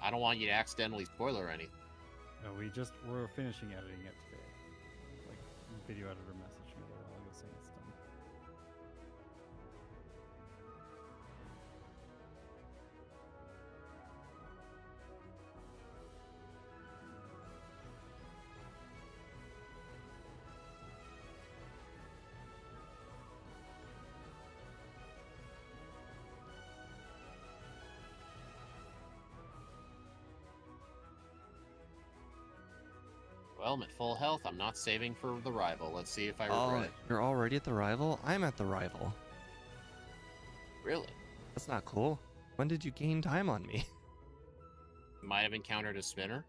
I don't want you to accidentally spoiler anything. No, we're finishing editing it today. Like, video editor messaged me a while ago saying it's done. Well, I'm at full health. I'm not saving for the rival. Let's see if I regret Oh, it. you're already at the rival? I'm at the rival. Really? That's not cool. When did you gain time on me? Might have encountered a spinner.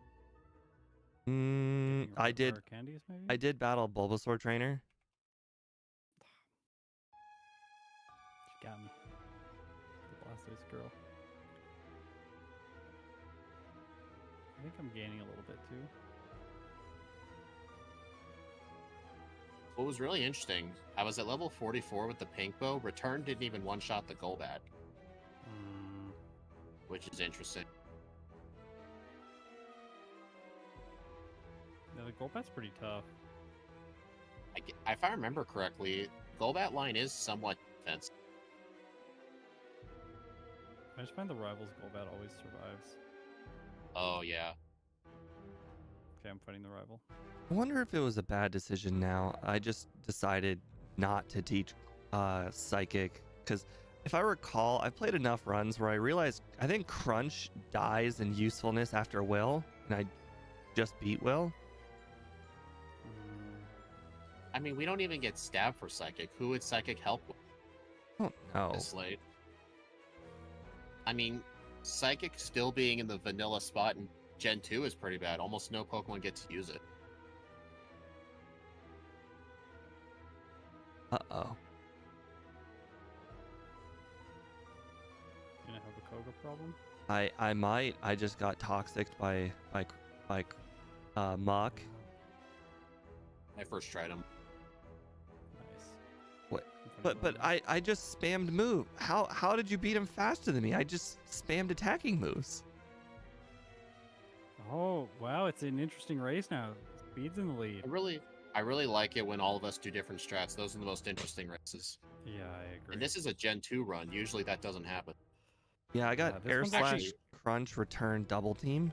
I did. Rare candies, maybe? I did battle Bulbasaur trainer. She got me. The Blastoise girl. I think I'm gaining a little bit too. What was really interesting, I was at level 44 with the pink bow. Return didn't even one-shot the Golbat, which is interesting. Yeah, the Golbat's pretty tough. If I remember correctly, Golbat line is somewhat defensive. I just find the rival's Golbat always survives. Oh, yeah. Okay, I'm fighting the rival. I wonder if it was a bad decision now. I just decided not to teach Psychic because if I recall, I played enough runs where I realized I think Crunch dies in usefulness after Will, and I just beat Will. I mean, we don't even get stabbed for Psychic. Who would Psychic help with I don't know. this late? I mean, Psychic still being in the vanilla spot in Gen 2 is pretty bad. Almost no Pokemon get to use it. Uh-oh. You gonna have a Koga problem? I might. I just got toxicked by Mach. I first tried him. Nice. What? I'm fighting But the rival. I just spammed move. How did you beat him faster than me? I just spammed attacking moves. Oh, wow, it's an interesting race now. Speed's in the lead. I really like it when all of us do different strats. Those are the most interesting races. Yeah, I agree. And this is a Gen 2 run. Usually that doesn't happen. Yeah, I got this air one's slash actually- crunch return double team.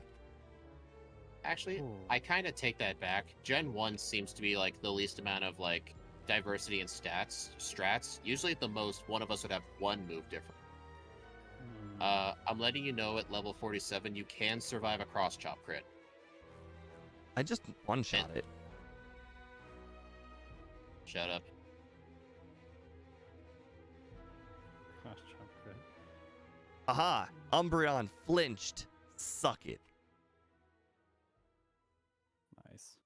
Actually, Ooh. I kind of take that back. Gen 1 seems to be like the least amount of like diversity in strats. Usually at the most, one of us would have one move different. I'm letting you know at level 47, you can survive a cross chop crit. I just one shot it. Shut up. Cross chop crit. Aha! Umbreon flinched. Suck it. Nice.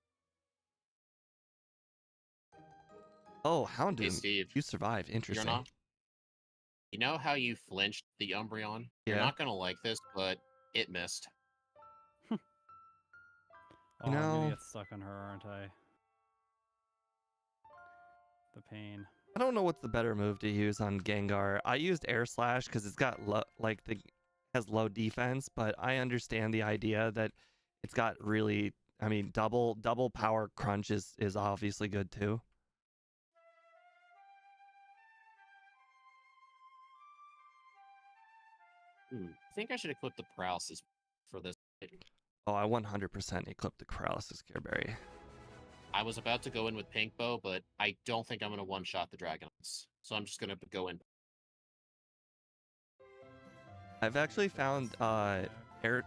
Oh, Hey, Houndoom, Steve, you survived. Interesting. you're not. You know how you flinched the Umbreon? You're Yeah. not gonna like this, but it missed. Oh, You I'm know- gonna get stuck on her, aren't I? The pain. I don't know what's the better move to use on Gengar. I used Air Slash because it's got has low defense, but I understand the idea that it's got really. I mean, double power crunch is obviously good too. I think I should equip the paralysis for this. Oh, I 100% equipped the paralysis Careberry. I was about to go in with Pink Bow, but I don't think I'm going to one-shot the Dragons. So I'm just going to go in. I've actually found air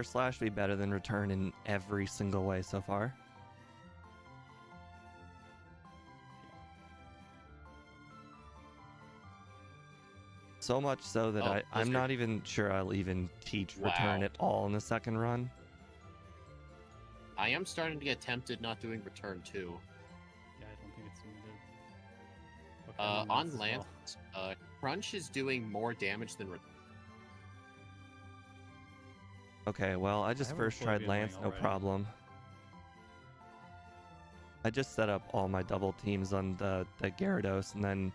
slash to be better than return in every single way so far. So much so that Oh, I'm Blizzard. not even sure I'll even teach return Wow. at all in the second run. I am starting to get tempted not doing Return 2. Yeah, I don't think it's needed. Okay, On as Lance, well. Crunch is doing more damage than Return. Okay, well, I just have a first tried Flavian Lance, Wing no already. problem. I just set up all my double teams on the Gyarados, and then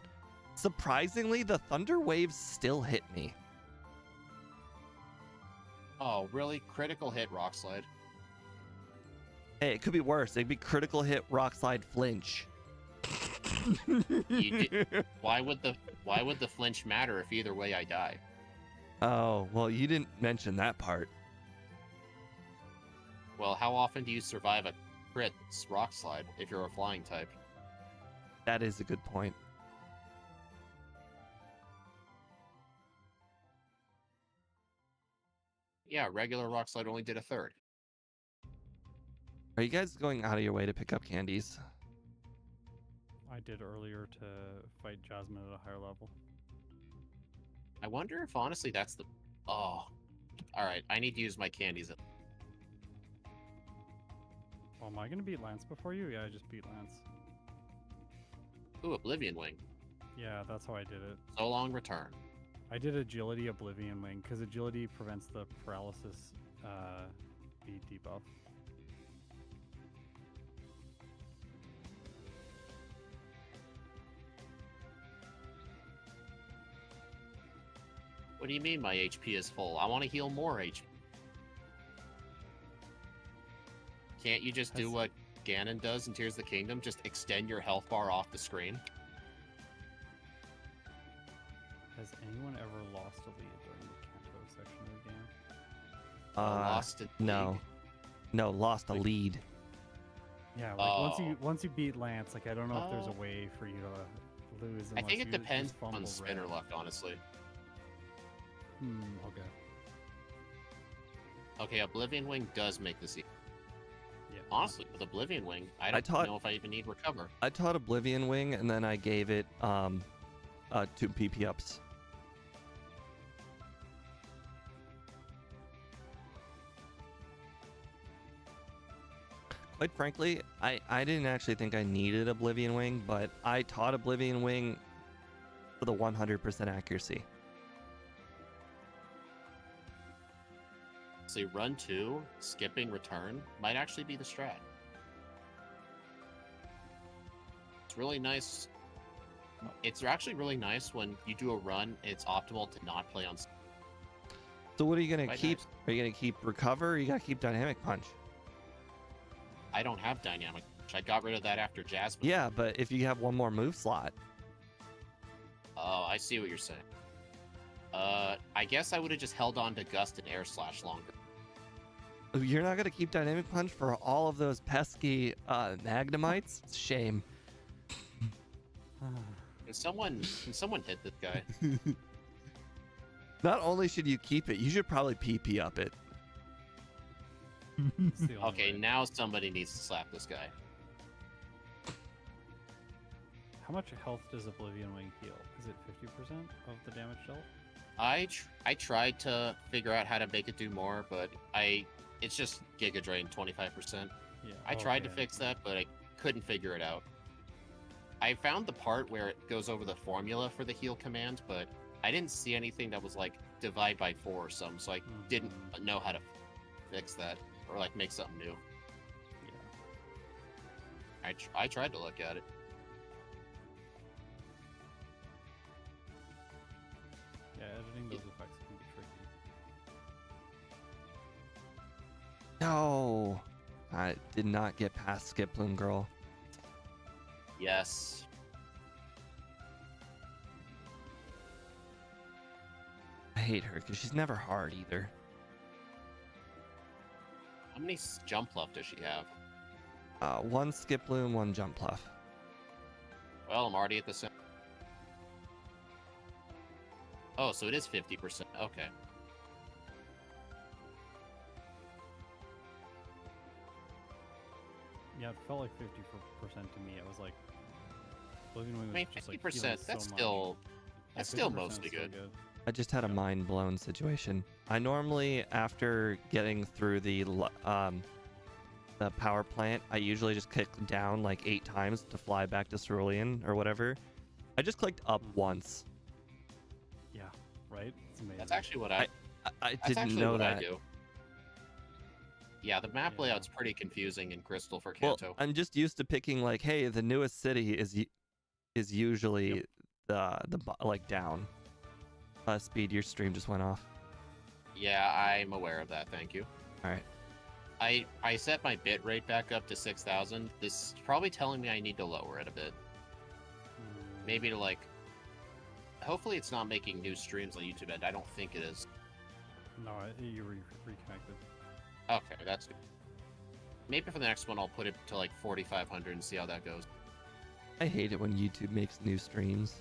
surprisingly, the Thunder Waves still hit me. Oh, really? Critical hit Rock Slide. Hey, it could be worse. It'd be critical hit Rock Slide flinch. Why would the flinch matter if either way I die? Oh, well, you didn't mention that part. Well, how often do you survive a crit Rock Slide if you're a flying type? That is a good point. Yeah, regular Rock Slide only did a third. Are you guys going out of your way to pick up candies? I did earlier to fight Jasmine at a higher level. I wonder if honestly that's the. Oh, all right. I need to use my candies. Oh, am I gonna beat Lance before you? Yeah, I just beat Lance. Ooh, Oblivion Wing. Yeah, that's how I did it. So long return. I did Agility Oblivion Wing because Agility prevents the paralysis beat debuff. What do you mean my HP is full? I want to heal more HP. Can't you just do what Ganon does in Tears of the Kingdom? Just extend your health bar off the screen? Has anyone ever lost a lead during the Kanto section of the game? Lost a No. league? No, lost a lead. Yeah, like Oh. once you beat Lance, like I don't know if there's Oh. a way for you to lose. I think unless it you depends just fumble on spinner red. luck, honestly. Okay. Okay, Oblivion Wing does make this easy. Yeah. Honestly, with Oblivion Wing, I don't know if I even need Recover. I taught Oblivion Wing and then I gave it 2 PP ups. Quite frankly, I didn't actually think I needed Oblivion Wing, but I taught Oblivion Wing for the 100% accuracy. So run 2, skipping return, might actually be the strat. It's really nice. It's actually really nice when you do a run, it's optimal to not play on. So what are you gonna Quite keep? nice. Are you gonna keep Recover? Or you gotta keep Dynamic Punch. I don't have Dynamic. I got rid of that after Jasmine. Yeah, but if you have one more move slot, Oh, I see what you're saying. I guess I would have just held on to Gust and Air Slash longer. you're not gonna keep Dynamic Punch for all of those pesky Magnemites. It's a shame. Can someone hit this guy? Not only should you keep it, you should probably PP up it. It's the only Okay, way. now somebody needs to slap this guy. How much health does Oblivion Wing heal? Is it 50% of the damage dealt? I tried to figure out how to make it do more, but it's just Giga Drain 25%. Yeah. I tried to okay. fix that, but I couldn't figure it out. I found the part where it goes over the formula for the heal command, but I didn't see anything that was like divide by 4 or something, so I didn't know how to fix that or like make something new. Yeah. I tried to look at it. Yeah, editing those effects can be tricky. No, I did not get past Skip Bloom Girl. Yes. I hate her because she's never hard either. How many jump left does she have? 1 Skip Bloom, 1 Jump Pluff. Well, I'm already at the center. Oh, so it is 50%. Okay. Yeah, it felt like 50% to me. It was like Oblivion Wing I was mean, just like 50%, healing that's so much. still Yeah, that's still 50% mostly is still good. I just had a mind blown situation. I normally, after getting through the power plant, I usually just click down like 8 times to fly back to Cerulean or whatever. I just clicked up once. Yeah, right? It's amazing. That's actually what I I that's didn't actually know what that. I do. Yeah, the map Yeah. layout's pretty confusing in Crystal for Well, Kanto. I'm just used to picking like, hey, the newest city is usually like down. Speed, your stream just went off. Yeah, I'm aware of that. Thank you. All right. I set my bit rate back up to 6,000. This is probably telling me I need to lower it a bit. Maybe to like. Hopefully, it's not making new streams on YouTube, and I don't think it is. No, you reconnected. Okay, that's good. Maybe for the next one, I'll put it to like 4,500 and see how that goes. I hate it when YouTube makes new streams.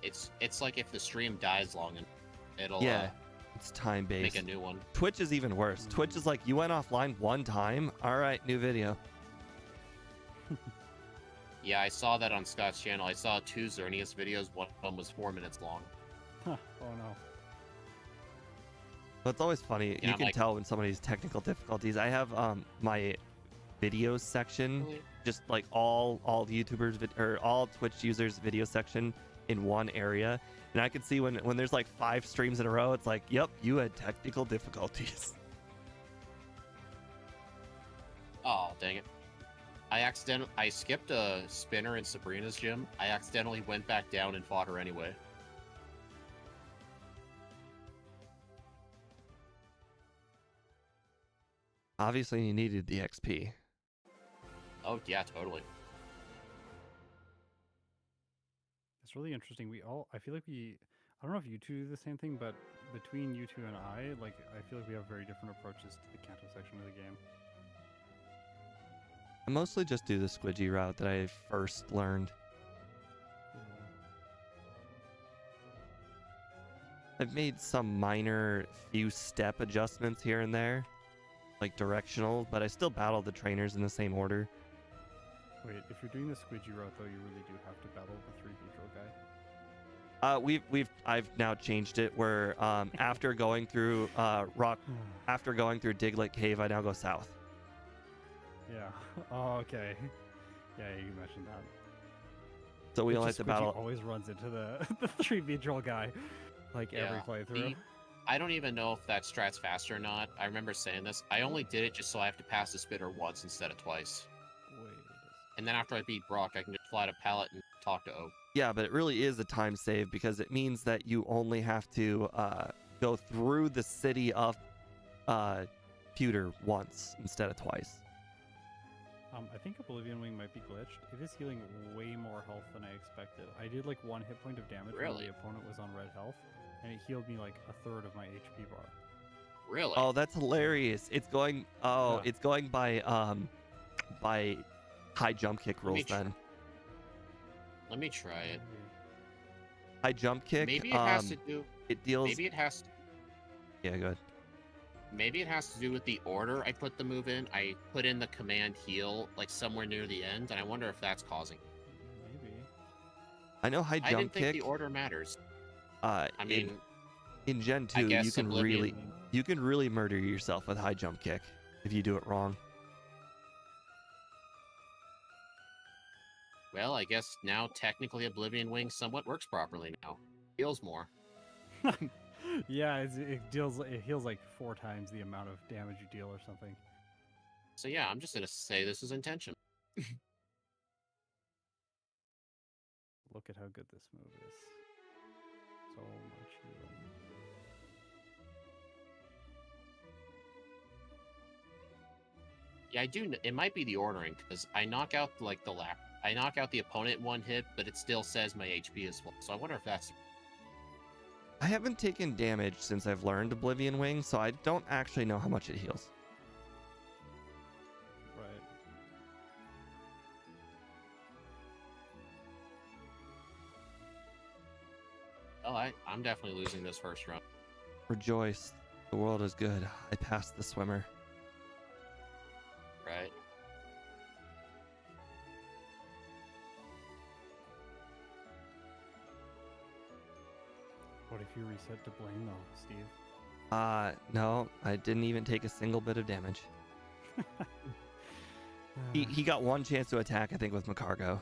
It's like if the stream dies long, and it'll Yeah. It's time Make based. a new one. Twitch is even worse. Twitch is like, you went offline one time. All right, new video. Yeah, I saw that on Scott's channel. I saw 2 Xerneas videos. One of them was 4 minutes long. Huh. Oh no. But it's always funny. Yeah, You I'm can like- tell when somebody's technical difficulties. I have my videos section, Really? just like all YouTubers or all Twitch users video section in one area, and I can see when there's like 5 streams in a row, it's like, yep, you had technical difficulties. Oh, dang it. I skipped a spinner in Sabrina's gym. I accidentally went back down and fought her anyway. Obviously, you needed the XP. Oh, yeah, totally. It's really interesting. I feel like I don't know if you two do the same thing, but between you two and I feel like we have very different approaches to the Kanto section of the game. I mostly just do the squidgy route that I first learned. I've made some minor few step adjustments here and there, like directional, but I still battle the trainers in the same order. Wait, if you're doing the squidgy route though, you really do have to battle the 3 Beedrill guy. I've now changed it where after going through after going through Diglet Cave, I now go south. Yeah. Oh, okay. Yeah, you mentioned that. So we It's only have just to Squidgy battle. always runs into the 3 Beedrill guy, like every Yeah, playthrough. I don't even know if that strat's faster or not. I remember saying this. I only did it just so I have to pass the spinner once instead of twice. Wait. And then after I beat Brock, I can just fly to Pallet and talk to Oak. Yeah, but it really is a time save because it means that you only have to go through the city of Pewter once instead of twice. I think Oblivion Wing might be glitched. It is healing way more health than I expected. I did like 1 hit point of damage when Really? the opponent was on red health, and it healed me like a third of my HP bar. Really? Oh, that's hilarious! It's going. Oh, Yeah. it's going by high jump kick Let me rules. Then Let me try it. high jump kick. Maybe it has to do. It deals. Maybe it has. Yeah, good. Maybe it has to do with the order I put the move in. I put in the command heal like somewhere near the end, and I wonder if that's causing. Maybe. I know high I jump didn't think kick. the order matters. I mean, in Gen I 2, guess you can Oblivion- really murder yourself with high jump kick if you do it wrong. Well, I guess now technically Oblivion Wing somewhat works properly now. Heals more. Yeah, it heals like 4 times the amount of damage you deal or something. So yeah, I'm just gonna say this is intentional. Look at how good this move is. So much healing. Yeah, I do. It might be the ordering because I knock out like I knock out the opponent in 1 hit, but it still says my HP is full. So I wonder if that's. I haven't taken damage since I've learned Oblivion Wing, so I don't actually know how much it heals. Right. Oh, I'm definitely losing this first round. Rejoice, the world is good. I passed the swimmer. Right. What if you reset to Blaine though, Steve? No, I didn't even take a single bit of damage. He got 1 chance to attack, I think, with Macargo.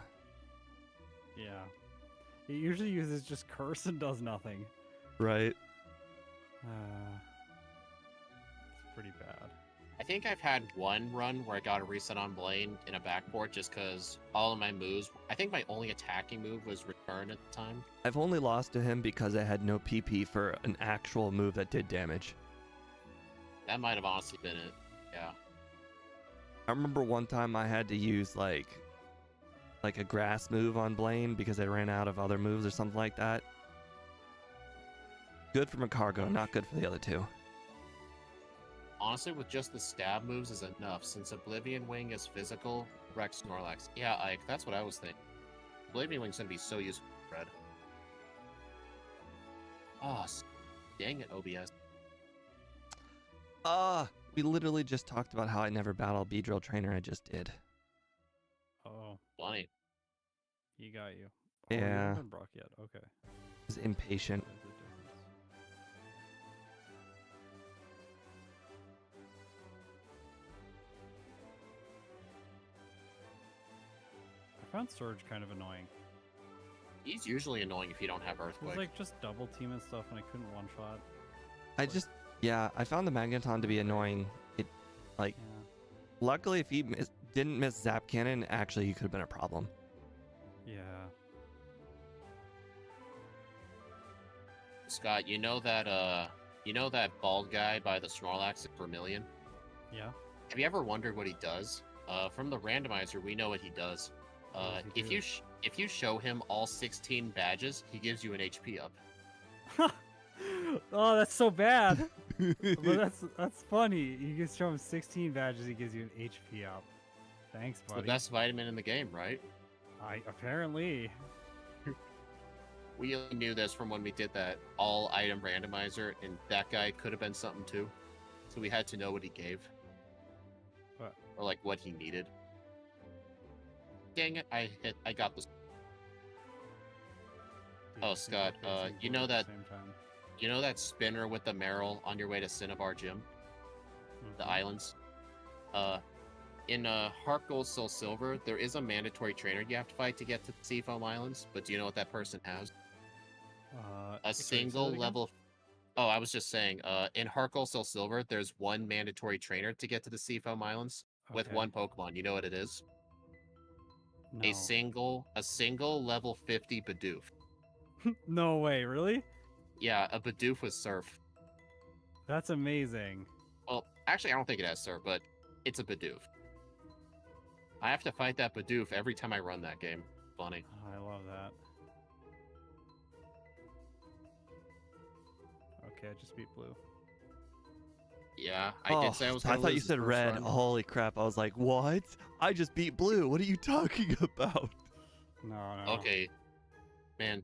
Yeah. He usually uses just curse and does nothing. Right. It's pretty bad. I think I've had 1 run where I got a reset on Blaine in a backport just because all of my moves. I think my only attacking move was return at the time. I've only lost to him because I had no PP for an actual move that did damage. That might have honestly been it. Yeah. I remember one time I had to use like a grass move on Blaine because I ran out of other moves or something like that. Good for Macargo, not good for the other 2. Honestly, with just the stab moves is enough, since Oblivion Wing is physical, Rex Snorlax. Yeah, Ike, that's what I was thinking. Oblivion Wing's gonna be so useful, Fred. Oh, dang it, OBS. We literally just talked about how I never battled Beedrill Trainer. I just did. Oh, Funny. he got you. Oh, you Yeah. haven't been Brock yet. Okay. I was impatient. There's a difference. I found Surge kind of annoying. He's usually annoying if you don't have It was Earthquake. like just double team and stuff, and I couldn't one shot. Yeah, I found the Magneton to be annoying. It, like, Yeah. luckily, if he didn't miss Zap Cannon, actually, he could have been a problem. Yeah. Scott, you know that bald guy by the Snorlax at Vermilion? Yeah. Have you ever wondered what he does? From the randomizer, we know what he does. What does he do? If you show him all 16 badges, he gives you an HP up. Oh, that's so bad. But that's funny. You can show him 16 badges, he gives you an HP up. Thanks, It's the buddy. best vitamin in the game, right? Apparently. We only knew this from when we did that all item randomizer, and that guy could have been something too. So we had to know what he gave. What? Or like what he needed. Dang it, I got this. Dude, Oh, I think Scott, we're facing you blue know at the that- same time. You know that spinner with the Meryl on your way to Cinnabar Gym? The Mhm. islands? In Heart Gold Soul Silver, there is a mandatory trainer you have to fight to get to the Seafoam Islands, but do you know what that person has? Sorry, A say single that again? level. Oh, I was just saying, in Heart Gold Soul Silver, there's one mandatory trainer to get to the Seafoam Islands with Okay. one Pokemon. You know what it is? No. A single level 50 Bidoof. No way, really? Yeah, a Bidoof with Surf. That's amazing. Well, actually, I don't think it has Surf, but it's a Bidoof. I have to fight that Bidoof every time I run that game. Funny. Oh, I love that. Okay, I just beat blue. Yeah, I did say I was I gonna thought you lose the said first red. run. Holy crap. I was like, what? I just beat blue. What are you talking about? No. Okay. Man,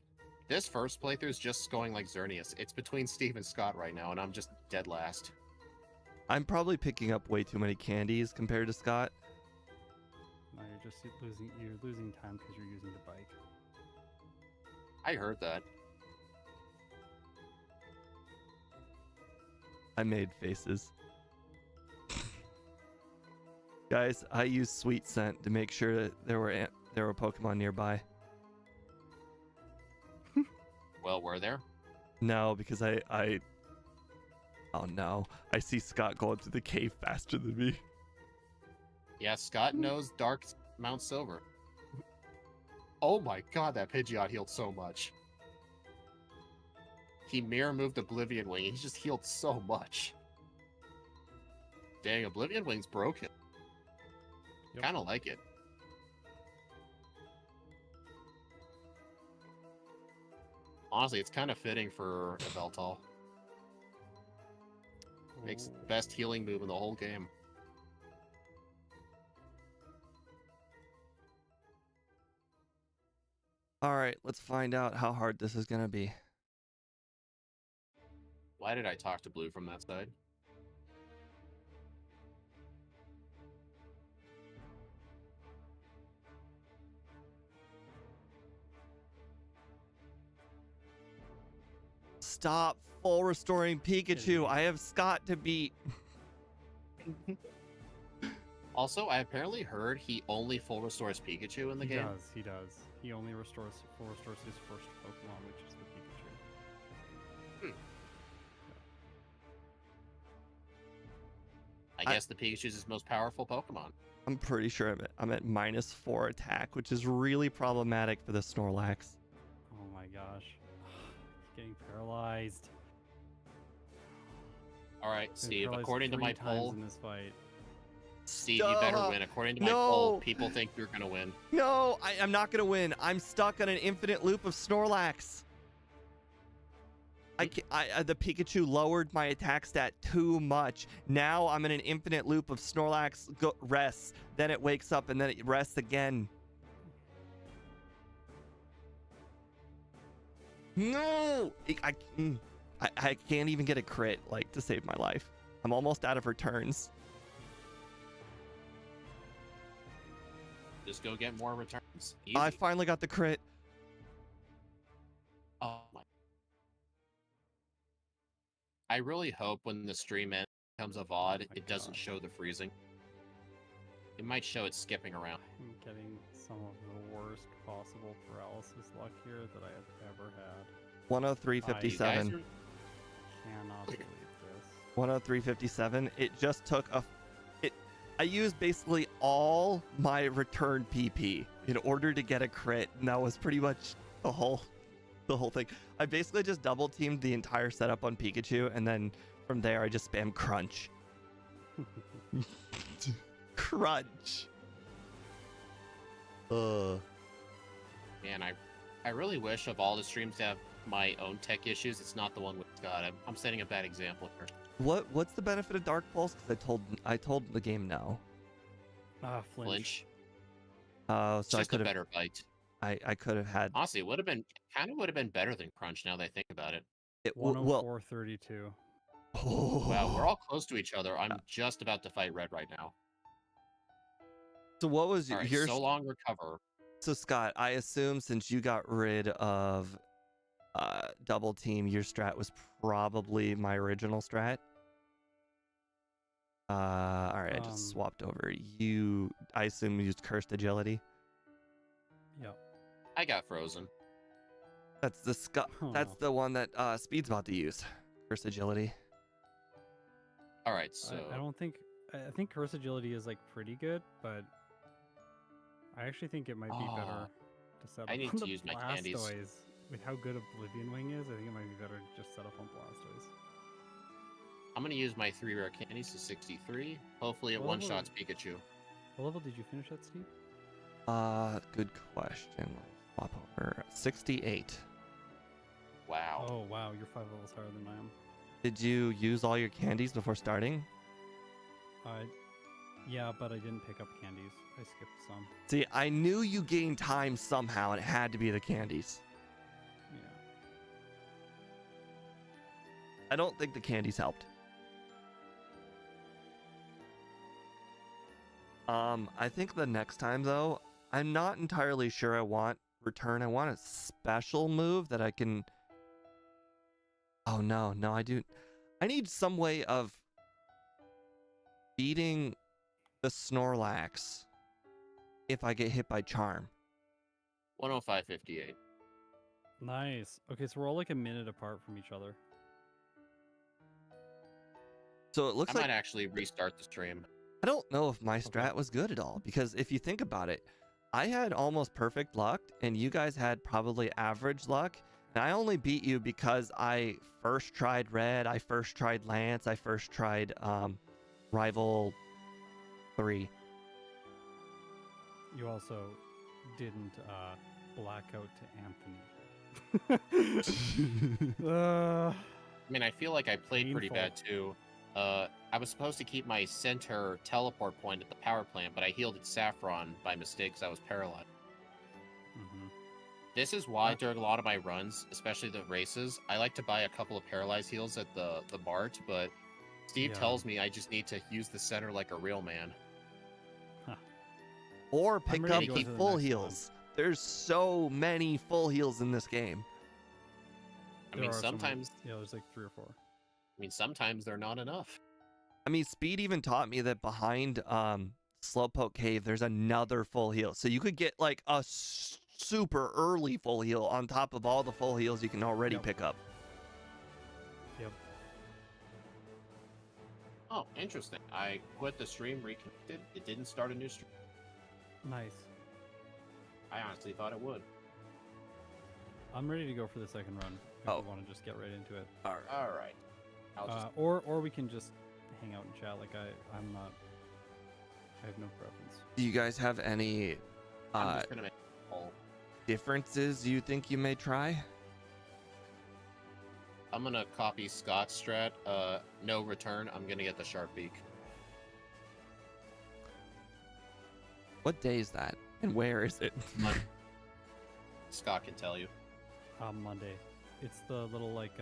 this first playthrough is just going like Xerneas. It's between Steve and Scott right now, and I'm just dead last. I'm probably picking up way too many candies compared to Scott. No, you're just losing time because you're using the bike. I heard that. I made faces. Guys, I used Sweet Scent to make sure that there were Pokemon nearby. Well, were there? No, because I oh no, I see Scott going through the cave faster than me. Yeah, Scott knows Dark Mount Silver. Oh my god, that Pidgeot healed so much. He mirror moved Oblivion Wing, and he just healed so much. Dang, Oblivion Wing's broken. Yep. Kinda like it. Honestly, it's kind of fitting for Yveltal. Makes the Ooh. best healing move in the whole game. All right, let's find out how hard this is gonna be. Why did I talk to Blue from that side? Stop full restoring Pikachu. I have Scott to beat. Also, I apparently heard he only full restores Pikachu in the game. He does. He only restores his first Pokemon, which is the Pikachu. I guess the Pikachu's his most powerful Pokemon. I'm pretty sure I'm at -4 attack, which is really problematic for the Snorlax. Oh my gosh. He's getting paralyzed. All right, Been Steve. paralyzed According to 3 my times poll, in this fight. Steve, you better Stop. win. According to my No. poll, people think you're gonna win. No, I'm not gonna win. I'm stuck on an infinite loop of Snorlax. The Pikachu lowered my attack stat too much. Now I'm in an infinite loop of Snorlax rests, then it wakes up, and then it rests again. No, I can't even get a crit like to save my life. I'm almost out of returns. Just go get more returns. Easy. I finally got the crit. Oh my. I really hope when the stream ends becomes a VOD, it doesn't show the freezing. It might show it skipping around. I'm getting some of the worst possible paralysis luck here that I have ever had. 103.57. Cannot believe this. 103.57. It just took I used basically all my return PP in order to get a crit, and that was pretty much the whole thing. I basically just double teamed the entire setup on Pikachu, and then from there I just spam crunch. Crunch. Man, I really wish of all the streams to have my own tech issues. It's not the one with God. I'm setting a bad example here. What's the benefit of Dark Pulse? Because I told the game no. Flinch. So It's I just a could have better bite. I could have had Honestly, it would have been better than Crunch now that I think about it. it. Well, 104.32. oh, Wow, we're all close to each other. I'm just about to fight Red right now. So what was All right, your so long recover. So Scott, I assume since you got rid of double team, your strat was probably my original strat. All right, I just swapped over. I assume you used cursed agility. Yep. I got frozen. That's the That's the one that Speed's about to use. Cursed agility. All right, so I don't think. I think curse agility is like pretty good, but I actually think it might be better to set up I need on to the use my candies. Blastoise. With how good Oblivion Wing is, I think it might be better to just set up on Blastoise. I'm gonna use my 3 rare candies to 63. Hopefully it What level- one-shots Pikachu. What level did you finish at, Steve? Good question. Swap over. 68. Wow. Oh wow, you're 5 levels higher than I am. Did you use all your candies before starting? Yeah, but I didn't pick up candies. I skipped some. See, I knew you gained time somehow, and it had to be the candies. Yeah. I don't think the candies helped. I think the next time though, I'm not entirely sure I want return. I want a special move that I can. Oh no, I do. I need some way of beating the Snorlax if I get hit by Charm. 105.58. Nice. Okay, so we're all like a minute apart from each other. So it looks I like might actually restart the stream. I don't know if my strat was good at all, because if you think about it, I had almost perfect luck and you guys had probably average luck, and I only beat you because I first tried Red, I first tried Lance, I first tried Rival 3. You also didn't Blackout to Anthony. I mean, I feel like I played pretty Painful. bad too. I was supposed to keep my center teleport point at the power plant, but I healed at Saffron by mistake because I was paralyzed. Mm-hmm. This is why during a lot of my runs, especially the races, I like to buy a couple of paralyzed heals at the Mart, but Steve Yeah. tells me I just need to use the center like a real man. Or pick ready up to go the to the full next heals. There's so many full heals in this game. I mean, sometimes there's like 3 or 4. sometimes they're not enough. I mean, Speed even taught me that behind Slowpoke Cave, there's another full heal. So you could get like a super early full heal on top of all the full heals you can already Yep. pick up. Yep. Oh, interesting. I quit the stream, reconnected. It didn't start a new stream. Nice. I honestly thought it would. I'm ready to go for the second run. If Oh. we want to just get right into it. All right. I'll just Or we can just hang out and chat. Like I have no preference. Do you guys have any I'm just gonna make a poll. differences you think you may try? I'm gonna copy Scott's strat. No return. I'm gonna get the sharp beak. What day is that? And where is it? Scott can tell you. Monday. It's the little like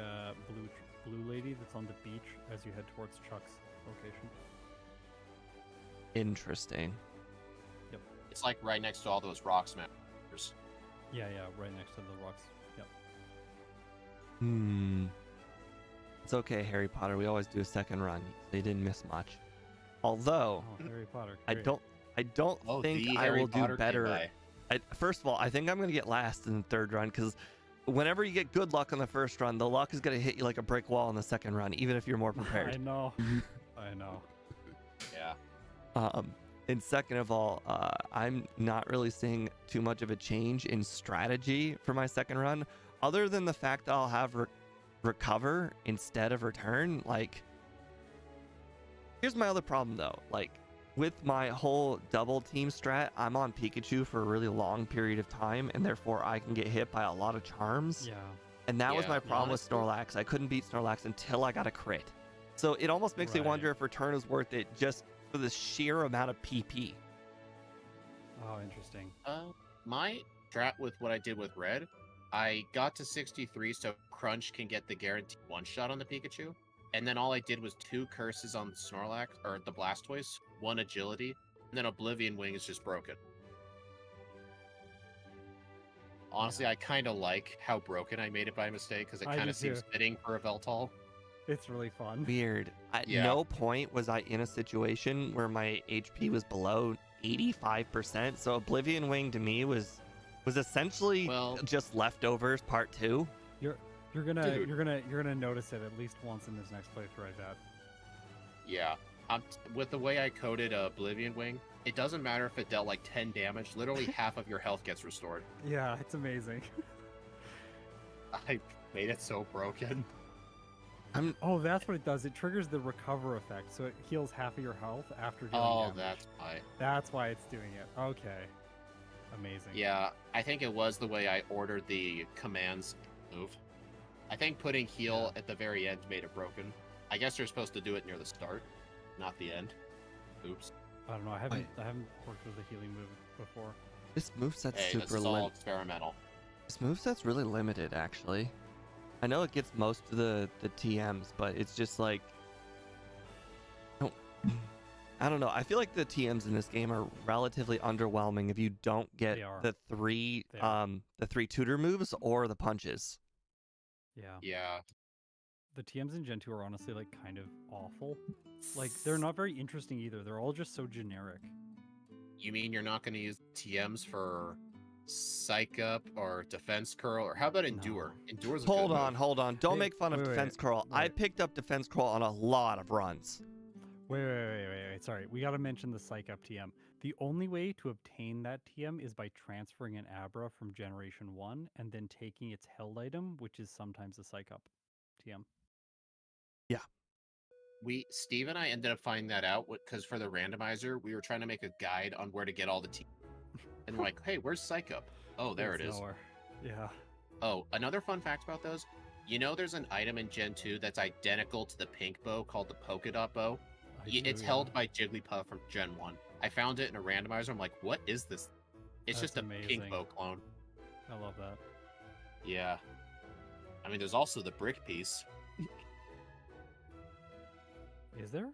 blue lady that's on the beach as you head towards Chuck's location. Interesting. It's like right next to all those rock smackers. Yeah, right next to the rocks. Yep. It's okay, Harry Potter. We always do a second run, so you didn't miss much. Although Harry Potter. I Great. don't Oh, think the I Harry will Potter do came better. by. First of all, I think I'm gonna get last in the third run because whenever you get good luck on the first run, the luck is gonna hit you like a brick wall in the second run, even if you're more prepared. I know. I know. Yeah. And second of all, I'm not really seeing too much of a change in strategy for my second run, other than the fact that I'll have recover instead of return. Like, here's my other problem though. Like, with my whole double team strat, I'm on Pikachu for a really long period of time, and therefore I can get hit by a lot of charms. Yeah. And that was Yeah, my problem with honestly. Snorlax. I couldn't beat Snorlax until I got a crit. So it almost makes me Right. wonder if return is worth it just for the sheer amount of PP. Oh, interesting. My strat with what I did with Red, I got to 63 so Crunch can get the guaranteed one-shot on the Pikachu. And then all I did was 2 curses on the Snorlax, or the Blastoise, 1 agility, and then Oblivion Wing is just broken. Honestly, I kind of like how broken I made it by mistake, because it I kind do of seems too. fitting for Yveltal. It's really fun. Weird. At Yeah. no point was I in a situation where my HP was below 85%. So Oblivion Wing to me was essentially Well- just leftovers part 2. You're gonna Dude. you're gonna notice it at least once in this next playthrough, I bet. Yeah. With the way I coded Oblivion Wing, it doesn't matter if it dealt like 10 damage, literally half of your health gets restored. Yeah, it's amazing. I made it so broken. Oh, that's what it does. It triggers the recover effect, so it heals half of your health after doing Oh, damage. that's why. That's why it's doing it. Okay. Amazing. Yeah, I think it was the way I ordered the commands move. I think putting heal at the very end made it broken. I guess you're supposed to do it near the start, not the end. Oops. I don't know. I haven't worked with a healing move before. This moveset's Hey, this super is all limited. experimental. This moveset's really limited, actually. I know it gets most of the TMs, but it's just like... I don't know. I feel like the TMs in this game are relatively underwhelming if you don't get They are. the three They are. the 3 tutor moves or the punches. Yeah. Yeah. The TMs in Gen 2 are honestly like kind of awful. Like they're not very interesting either. They're all just so generic. You mean you're not going to use TMs for Psych Up or Defense Curl? Or how about Endure? No. Endure's a Hold good on, move. hold on. Don't Hey, make fun of wait, defense curl. I wait. picked up defense curl on a lot of runs. Wait. Sorry. We got to mention the Psych Up TM. The only way to obtain that TM is by transferring an Abra from Generation 1 and then taking its held item, which is sometimes a Psych Up TM. Steve and I ended up finding that out because for the randomizer, we were trying to make a guide on where to get all the TMs. And we're like, hey, where's Psych Up? Oh, there It's it is. nowhere. Yeah. Oh, another fun fact about those. You know there's an item in Gen 2 that's identical to the pink bow called the polka dot bow? It's held by Jigglypuff from Gen 1. I found it in a randomizer. I'm like, what is this? It's That's just a amazing. pink bow clone. I love that. Yeah. I mean, there's also the brick piece. Is there?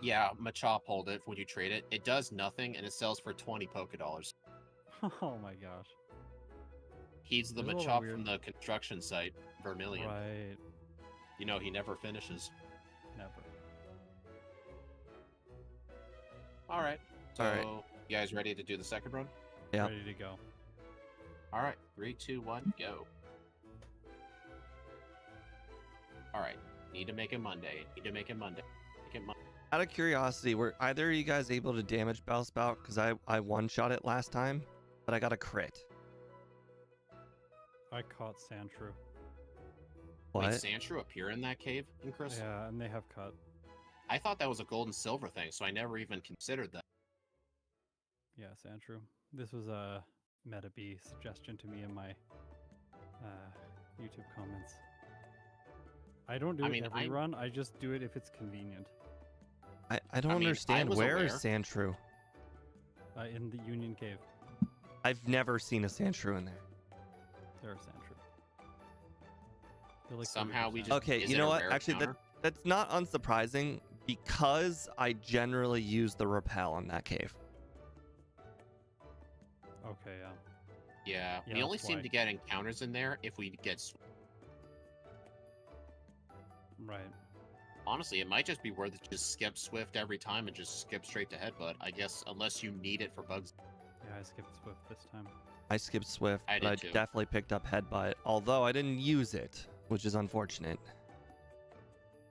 Yeah, Machop hold it when you trade it. It does nothing, and it sells for 20 Poké Dollars. Oh my gosh. He's the There's a lot of Machop weird- from the construction site, Vermilion. Right. You know, he never finishes. Never. All right. So, All right. you guys ready to do the second run? Yeah. Ready to go. All right. 3, 2, 1, go. All right. Need to make it Monday. Need to make it Monday. Make it Monday. Out of curiosity, were either of you guys able to damage Bellspout? Because I one-shot it last time, but I got a crit. I caught Sandshrew. What? Wait, Sandshrew appear in that cave in Chris? Yeah, and they have cut. I thought that was a gold and silver thing, so I never even considered that. Yeah, Sandshrew. This was a Meta B suggestion to me in my YouTube comments. I don't do I it mean, every run. I just do it if it's convenient. I don't I mean, I understand. was Where is aware. Sandshrew? In the Union Cave, I've never seen a Sandshrew in there. there are Sandshrew. They're like Somehow we 30%. just- Okay, Is you it know a what? rare Actually, counter? that's not unsurprising Because I generally use the repel in that cave. Okay, yeah. Yeah, Yeah, we only that's seem why. to get encounters in there if we get. Right. Honestly, it might just be worth it to just skip Swift every time and just skip straight to Headbutt. I guess unless you need it for bugs. Yeah, I skipped Swift this time. I skipped Swift, I but I did too. definitely picked up Headbutt, although I didn't use it, which is unfortunate.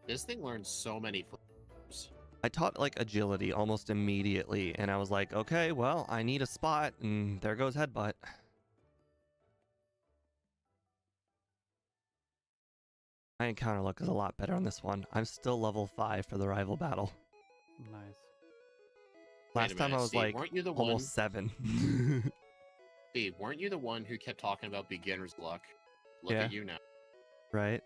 This thing learns so many flavors. I taught like agility almost immediately, and I was like, okay, well, I need a spot, and there goes Headbutt. My encounter luck is a lot better on this one. I'm still level 5 for the rival battle. Nice. Last time I was Steve, like weren't you the almost 7. one? Steve, weren't you the one who kept talking about beginner's luck? Look Yeah. at you now. Right?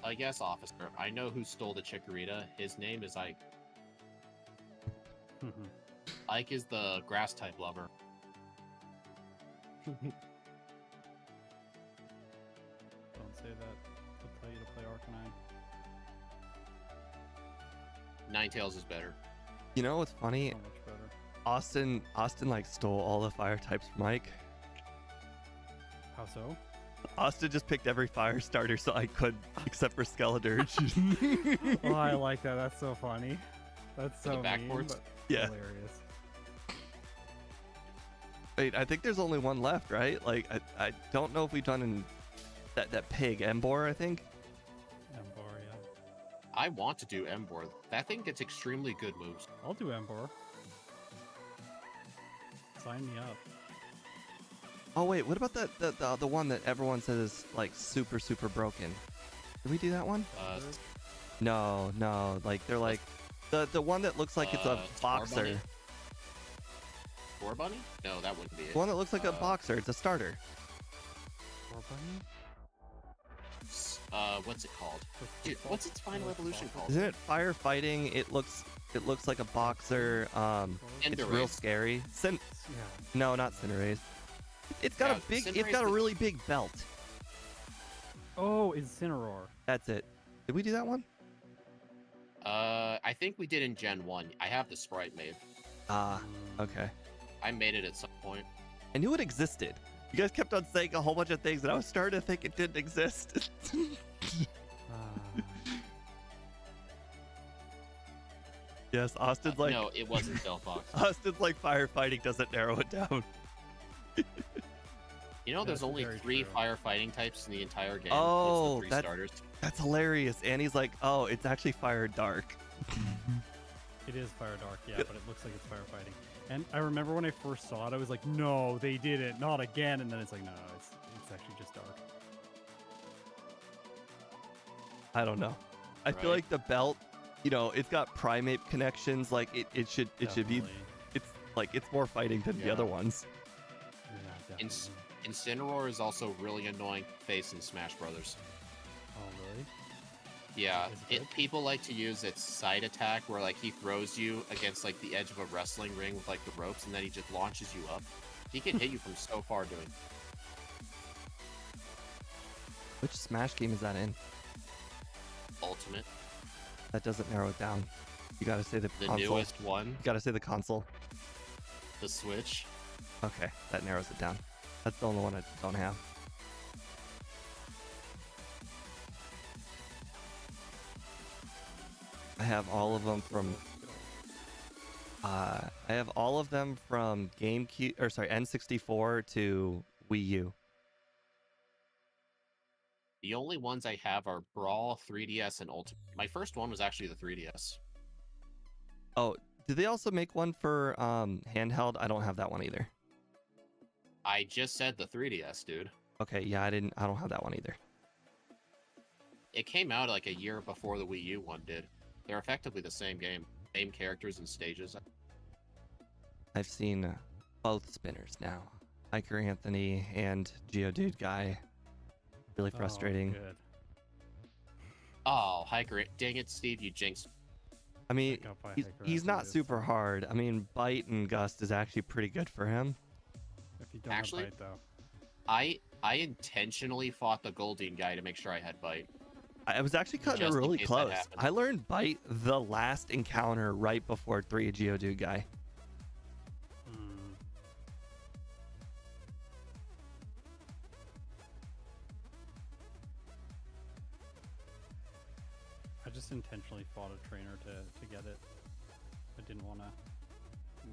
I guess, officer. I know who stole the Chikorita. His name is Ike. Ike is the grass type lover. Don't say that. I'll tell you to play Arcanine. Ninetales is better. You know what's funny? So much better. Austin like stole all the fire types from Mike. How so? Austin just picked every fire starter so I could, except for Skeledirge. Oh, I like that. That's so funny. That's The so mean, backwards? but Yeah. hilarious. Wait, I think there's only one left, right? Like, I don't know if we've done in that pig, Embor, I think. Embar, yeah. I want to do Embor. That thing gets extremely good moves. I'll do Embar. Sign me up. Oh wait, what about the one that everyone says is like super broken? Did we do that one? No, like they're like the one that looks like it's a boxer. Score Bunny? No, that wouldn't be it. The one that looks like a boxer. It's a starter. What's it called? Dude, what's its final evolution called? Isn't it firefighting? It looks like a boxer. It's real Cinderace. scary. Yeah. No, not Cinderace. It's got Yeah, a big. It's Cinderace got a is- really big belt. Oh, Incineroar. That's it. Did we do that one? I think we did in Gen 1. I have the sprite made. Ah, okay. I made it at some point. I knew it existed. You guys kept on saying a whole bunch of things, and I was starting to think it didn't exist. Yes, Austin's like. No, it wasn't Delphox. Austin's like firefighting doesn't narrow it down. You know, there's That's only very 3 true. firefighting types in the entire game. Oh, it's the 3 that's- starters. That's hilarious. And he's like, oh, it's actually fire dark. It is Fire Dark, yeah, but it looks like it's firefighting. And I remember when I first saw it, I was like, no, they did it, not again. And then it's like, no, it's actually just dark. I don't know. I feel Right. like the belt, you know, it's got primate connections. Like it should be. Definitely. It's like it's more fighting than the Yeah. other ones. Yeah, In- definitely. Incineroar is also really annoying to face in Smash Brothers. Oh, really? Yeah, Is it good? people like to use its side attack where like he throws you against like the edge of a wrestling ring with like the ropes and then he just launches you up. He can hit you from so far doing Which Smash game is that in? Ultimate. That doesn't narrow it down. You gotta say the The console. newest one, You gotta say the console. the Switch. Okay, that narrows it down. That's the only one I don't have. I have all of them from. I have all of them from GameCube, or sorry, N64 to Wii U. The only ones I have are Brawl, 3DS, and Ultimate. My first one was actually the 3DS. Oh, did they also make one for handheld? I don't have that one either. I just said the 3DS, dude. Okay, yeah, I don't have that one either. It came out like a year before the Wii U one did. They're effectively the same game, same characters and stages. I've seen both spinners now. Hiker Anthony and Geodude guy. Really frustrating. Oh, good. Oh, Hiker! Dang it, Steve! You jinxed. I mean, Pick up by he's Hiker not Anthony, super hard. I mean, Bite and Gust is actually pretty good for him. If you don't Actually, have bite, though. I intentionally fought the Goldeen guy to make sure I had bite. I was actually cutting it Just in really case that close. happened. I learned bite the last encounter right before 3 Geodude guy. Hmm. I just intentionally fought a trainer to get it. I didn't want to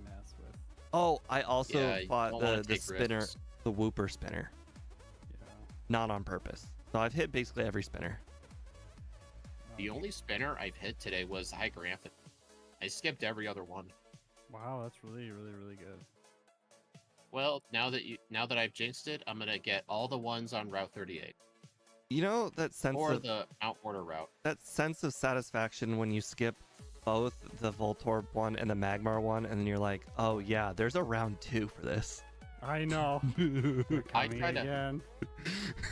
mess with. Oh, I also Yeah, you fought don't wanna the take spinner, risks. the whooper spinner, Yeah. not on purpose. So I've hit basically every spinner. The only spinner I've hit today was Hyperamphid. I skipped every other one. Wow, that's really, really, really good. Well, now that I've jinxed it, I'm gonna get all the ones on Route 38 You know that sense or of the Mount Order route. that sense of satisfaction when you skip both the Voltorb one and the Magmar one, and then you're like, oh yeah, there's a round 2 for this. I know. I Coming tried to- again.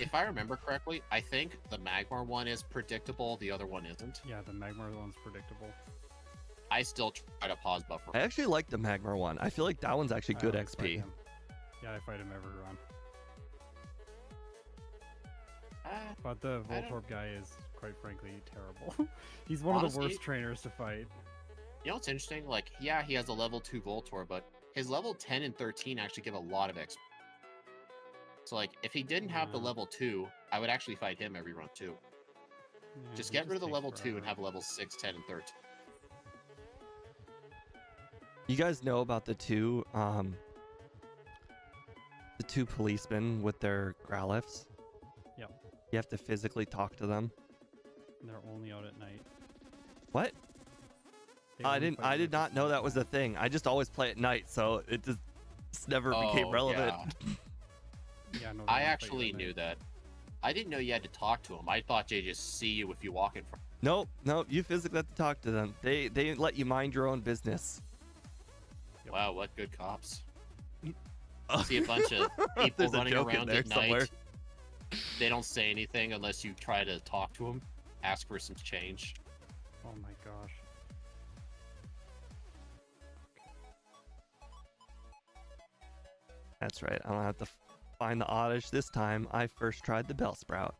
If I remember correctly, I think the Magmar one is predictable, the other one isn't. Yeah, the Magmar one's predictable. I still try to pause buffer. I actually like the Magmar one. I feel like that one's actually I good always fight XP. him. Yeah, I fight him every run. But the I don't- Voltorb guy is, quite frankly, terrible. He's one of the Honestly- worst trainers to fight. You know what's interesting? Like, yeah, he has a level 2 Voltor, but his level 10 and 13 actually give a lot of XP. So, like, if he didn't have the Yeah. level 2, I would actually fight him every run too. Yeah, Just he get rid of the takes level 2 and forever. have level 6, 10, and 13. You guys know about the two policemen with their Growliths? Yep. You have to physically talk to them. They're only out at night. What? They I only didn't. fight I when did it's not know night that was a time. thing. I just always play at night, so it just never became Oh, relevant. Yeah, no, they I only fight actually at knew night. that. I didn't know you had to talk to him. I thought they just see you if you walk in front. Nope, nope. You physically have to talk to them. They let you mind your own business. Yep. Wow, what good cops. Oh. See a bunch of people There's a running joke in around there at somewhere. night. They don't say anything unless you try to talk to them, ask for some change. Oh my gosh. That's right. I don't have to find the Oddish this time. I first tried the Bellsprout.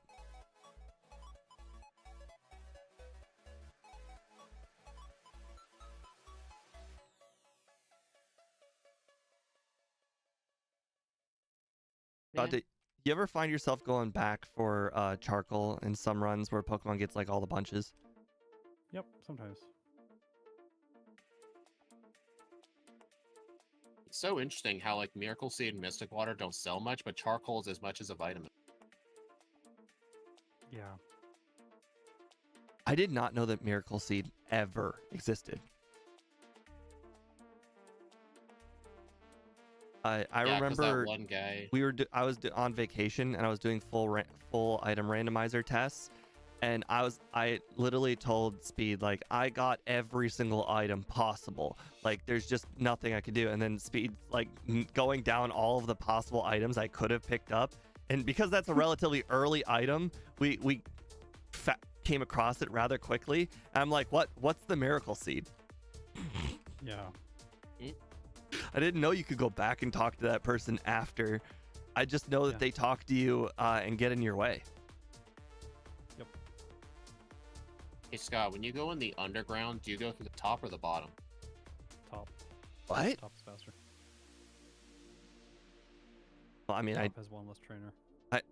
Yeah. Did you ever find yourself going back for charcoal in some runs where Pokemon gets like all the bunches? Yep, sometimes. It's so interesting how like Miracle Seed and Mystic Water don't sell much, but charcoal is as much as a vitamin. Yeah. I did not know that Miracle Seed ever existed. I Yeah, 'cause remember that one guy. I was on vacation and I was doing full item randomizer tests, and I literally told Speed, like, I got every single item possible, like there's just nothing I could do. And then Speed like going down all of the possible items I could have picked up, and because that's a relatively early item, we came across it rather quickly. And I'm like, what's the Miracle Seed? Yeah. I didn't know you could go back and talk to that person after. I just know that Yeah. they talk to you and get in your way. Hey Scott, when you go in the underground, do you go through the top or the bottom? Top. What? Top's faster. Well, I mean, Top has one less trainer.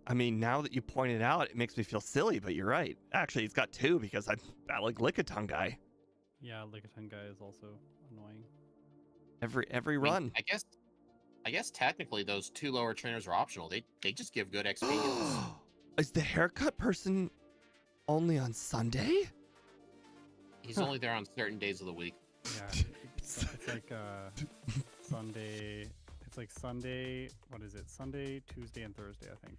I mean, now that you pointed out, it makes me feel silly, but you're right. Actually, it's got 2 because I'm battling Lickitung guy Yeah, Lickitung guy is also annoying. every I mean, run. I guess technically those 2 lower trainers are optional. They just give good XP. heals. Is the haircut person only on Sunday? He's only there on certain days of the week. Yeah, it's like Sunday. It's like Sunday. What is it? Sunday, Tuesday, and Thursday, I think.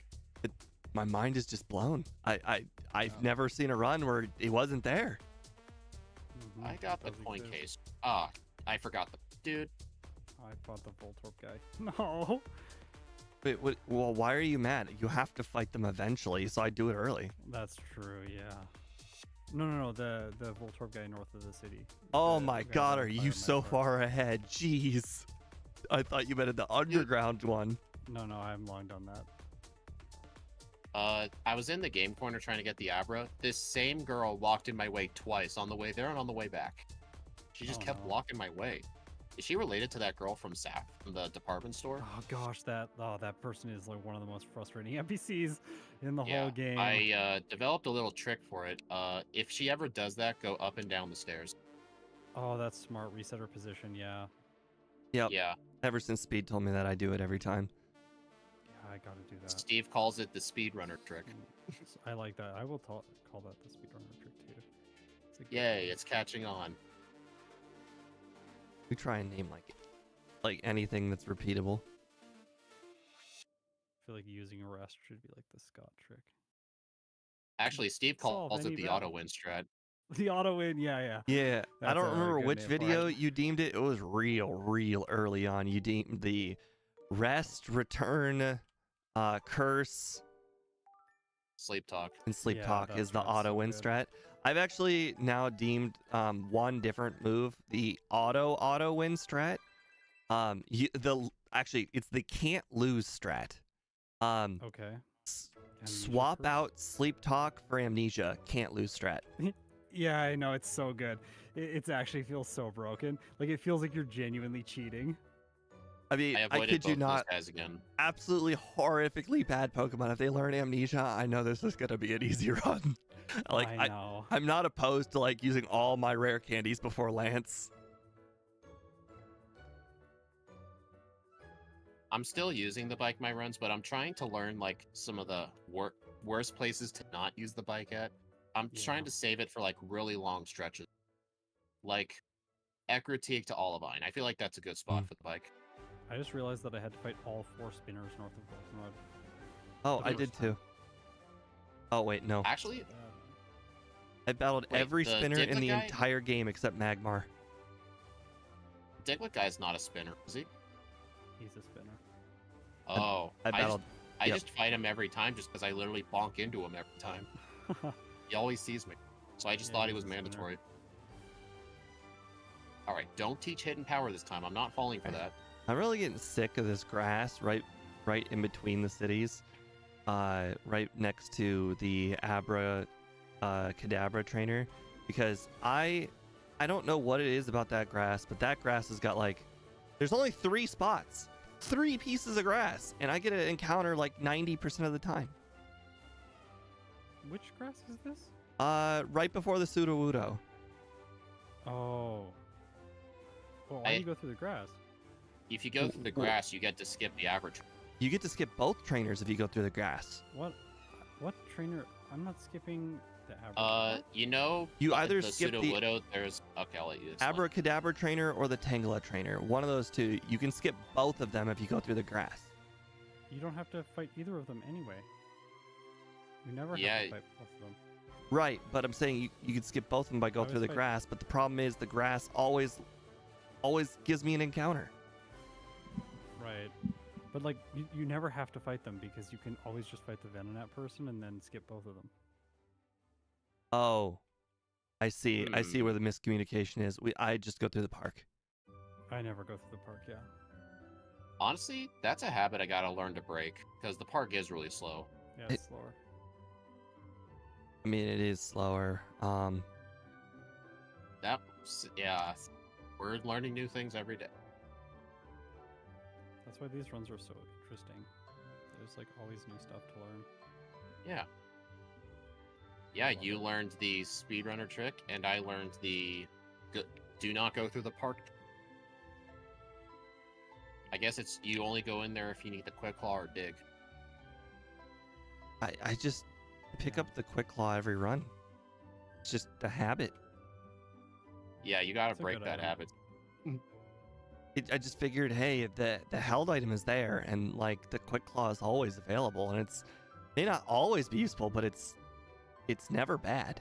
My mind is just blown. I've Yeah. never seen a run where he wasn't there. Mhm, I got it the does coin exist. case. Ah, I forgot the dude. I fought the Voltorb guy. No. Wait, well, why are you mad? You have to fight them eventually, so I do it early. That's true. Yeah. No. The Voltorb guy north of the city. Oh The my guy god, on are fire you so Magmar. far ahead? Jeez. I thought you meant the underground one. No, I haven't long done that. I was in the game corner trying to get the Abra. This same girl walked in my way twice, on the way there and on the way back. She just kept blocking my way. Is she related to that girl from SAP, from the department store? Oh gosh, that person is like one of the most frustrating NPCs in the whole game. I developed a little trick for it. If she ever does that, go up and down the stairs. Oh, that's smart. Reset her position. Yeah. Yep. Yeah. Ever since Speed told me that, I do it every time. Yeah, I gotta do that. Steve calls it the speedrunner trick. I like that. I will call that the speedrunner trick too. Yay, it's catching on. We try and name like anything that's repeatable. I feel like using a rest should be like the Scott trick. Actually, Steve calls it the auto win strat. The auto win, yeah. Yeah, I don't remember which name for video it. you deemed it. It was real early on. You deemed the rest, return, curse, Sleep talk. and sleep Yeah, talk that's is the right, auto so win good. strat. I've actually now deemed one different move, the auto win strat. It's the can't lose strat. Okay. Amnesia Swap first? out sleep talk for amnesia. Can't lose strat. Yeah, I know, it's so good. It actually feels so broken. Like it feels like you're genuinely cheating. I mean, I I avoided kid you both those not. guys again. Absolutely horrifically bad Pokemon. If they learn amnesia, I know this is gonna be an easy run. I know. I'm not opposed to like using all my rare candies before Lance. I'm still using the bike my runs, but I'm trying to learn like some of the worst places to not use the bike at. I'm trying to save it for like really long stretches, like Ekritique to Olivine. I feel like that's a good spot for the bike. I just realized that I had to fight all 4 spinners north of Goldenrod. Oh, For I the did first time. too. Oh wait, no. Actually, I battled wait, every the spinner in Diglett the guy? entire game except Magmar. Diglett guy's not a spinner, is he? He's a spinner. Oh, I battled. I yep. just fight him every time just because I literally bonk into him every time. He always sees me, so I just Yeah, thought he he's was a spinner. mandatory. All right, don't teach hidden power this time. I'm not falling for that. I'm really getting sick of this grass right in between the cities, right next to the Abra Kadabra trainer, because I don't know what it is about that grass, but that grass has got like, there's only 3 spots, 3 pieces of grass, and I get to encounter like 90% of the time. Which grass is this? Right before the Sudowoodo. Oh. Well, why do you go through the grass? If you go through the grass, you get to skip the average. You get to skip both trainers if you go through the grass. What trainer? I'm not skipping the average. You know, You either the skip the Sudowoodo, there's... Okay, I'll let you explain. Abracadabra trainer or the Tangela trainer. One of those two. You can skip both of them if you go through the grass. You don't have to fight either of them anyway. You never Yeah. have to fight both of them. Right, but I'm saying you can skip both of them by going I through was the grass, but the problem is the grass always gives me an encounter. Right. But like, you never have to fight them because you can always just fight the Venonat person and then skip both of them. Oh, I see. I see where the miscommunication is. I just go through the park. I never go through the park, yeah. Honestly, that's a habit I gotta learn to break, because the park is really slow. Yeah, it's slower. I mean, it is slower. Yeah, we're learning new things every day. That's why these runs are so interesting. There's like always new stuff to learn. Yeah. Yeah, you learned the speedrunner trick, and I learned the do not go through the park. I guess it's you only go in there if you need the quick claw or dig. I just pick up the quick claw every run. It's just a habit. Yeah, you gotta It's a break good that item. habit. I just figured, hey, the held item is there, and like the quick claw is always available, and it's may not always be useful, but it's never bad.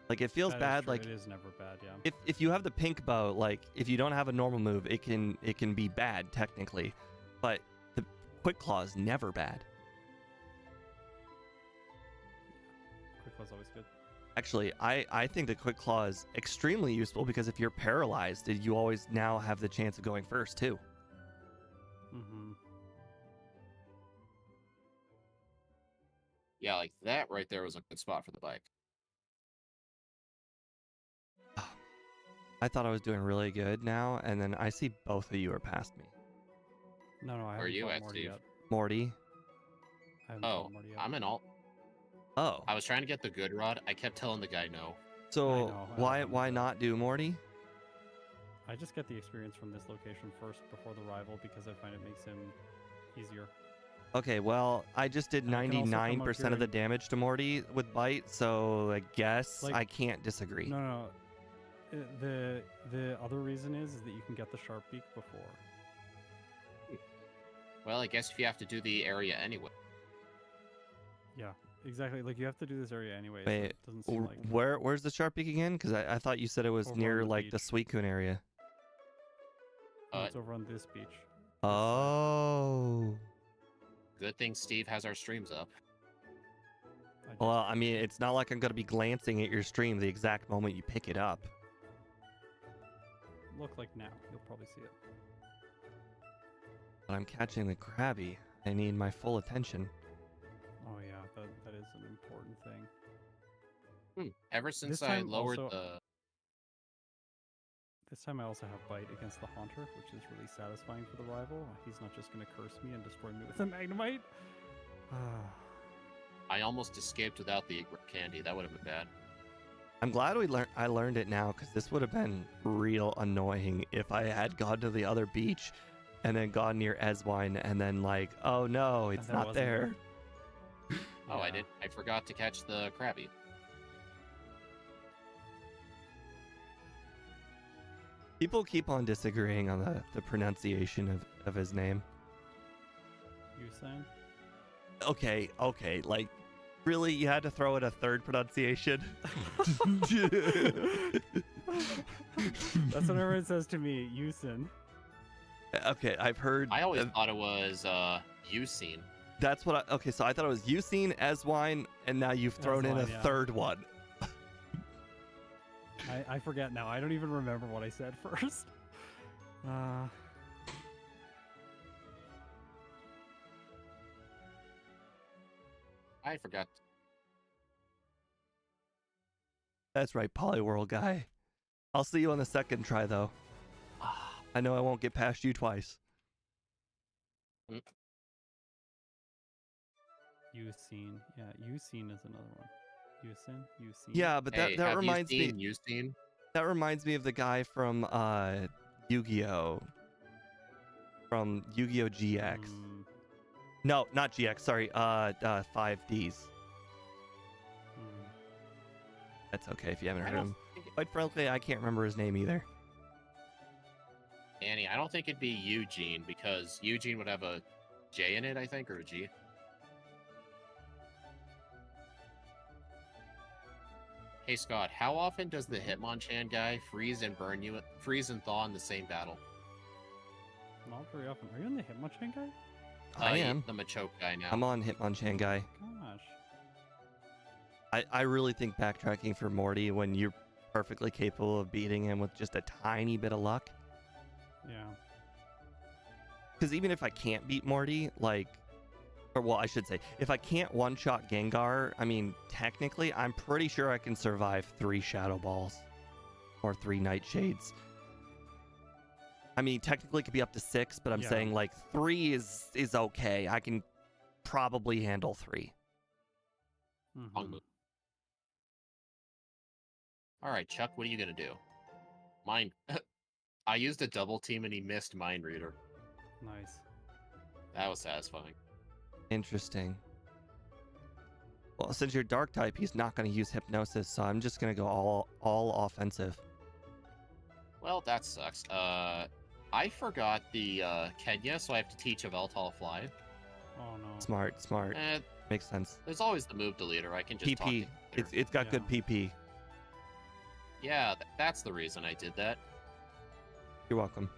Like it feels That is bad. true, Like it is never bad, yeah. if you have the pink bow, like if you don't have a normal move, it can be bad technically, but the quick claw is never bad. Quick claw's always good. Actually, I think the quick claw is extremely useful because if you're paralyzed, you always now have the chance of going first too. Mm-hmm. Yeah, like that right there was a good spot for the bike. I thought I was doing really good now, and then I see both of you are past me. No, I Where are haven't you fought at, Morty Steve? yet. Morty. I haven't Oh, fought Morty yet. I'm in alt. Oh, I was trying to get the good rod. I kept telling the guy no. so know, I why don't why do that. not do Morty? I just get the experience from this location first before the rival because I find it makes him easier. Okay, well, I just did And I can also come up 99% here of the and- damage to Morty with bite, so I guess Like- I can't disagree. No. The other reason is that you can get the sharp beak before. Well, I guess if you have to do the area anyway. Yeah, exactly. Like you have to do this area anyway. So Wait, it doesn't seem like where's the sharp peak again? Because I thought you said it was Over near on the like the beach. Suicune area. no, it's over on this beach. Oh. Good thing Steve has our streams up. I just- Well, I mean, it's not like I'm going to be glancing at your stream the exact moment you pick it up. look like now. You'll probably see it. But I'm catching the Krabby. I need my full attention. Oh yeah, that is an important thing. Ever since This I time lowered also- the... This time I also have bite against the Haunter, which is really satisfying for the rival. He's not just going to curse me and destroy me with a Magnemite. I almost escaped without the candy. That would have been bad. I'm glad I learned it now, because this would have been real annoying if I had gone to the other beach and then gone near Eswine and then like, oh no, it's there not wasn't there. Oh, I Yeah. did. I forgot to catch the Krabby. People keep on disagreeing on the pronunciation of his name. You saying? Okay, like, really, you had to throw in a third pronunciation? That's what everyone says to me, Yusin. Okay, I've heard. I always thought it was Ucine. That's what okay, so I thought it was Ucine, Eswine, and now you've thrown in a Eswine, yeah. third one. I forget now. I don't even remember what I said first. I forgot. That's right, Polyworld guy. I'll see you on the second try, though. I know I won't get past you twice. Yusin. Yeah, Yusin is another one. Yusin? Yusin? Yeah, but Hey, that have reminds you me. seen Ucine? That reminds me of the guy from Yu-Gi-Oh. From Yu-Gi-Oh GX. Mm, No, not GX. Sorry. 5Ds. mm. That's okay if you haven't I heard don't him. think Quite frankly, I can't remember his name either. Annie, I don't think it'd be Eugene because Eugene would have a J in it, I think, or a G. Hey Scott, how often does the Hitmonchan guy freeze and thaw in the same battle? Not very often. Are you in the Hitmonchan guy? I am. The Machoke guy now. I'm on Hitmonchan guy. Gosh. I really think backtracking for Morty when you're perfectly capable of beating him with just a tiny bit of luck. Yeah. Because even if I can't beat Morty, like, or well, I should say, if I can't one-shot Gengar, I mean, technically, I'm pretty sure I can survive 3 Shadow Balls or 3 Nightshades. I mean, technically, it could be up to 6, but I'm Yeah. saying like 3 is okay. I can probably handle 3. Mhm. All right, Chuck, what are you gonna do? Mind. I used a double team and he missed Mind Reader. Nice. That was satisfying. Interesting. Well, since you're Dark type, he's not going to use Hypnosis, so I'm just going to go all offensive. Well, that sucks. I forgot the Kenya, so I have to teach Yveltal fly. Oh no. Smart. Eh, Makes sense. there's always the move deleter. I can just talk PP. to Peter. It's got good Yeah. PP. Yeah, that's the reason I did that. You're welcome.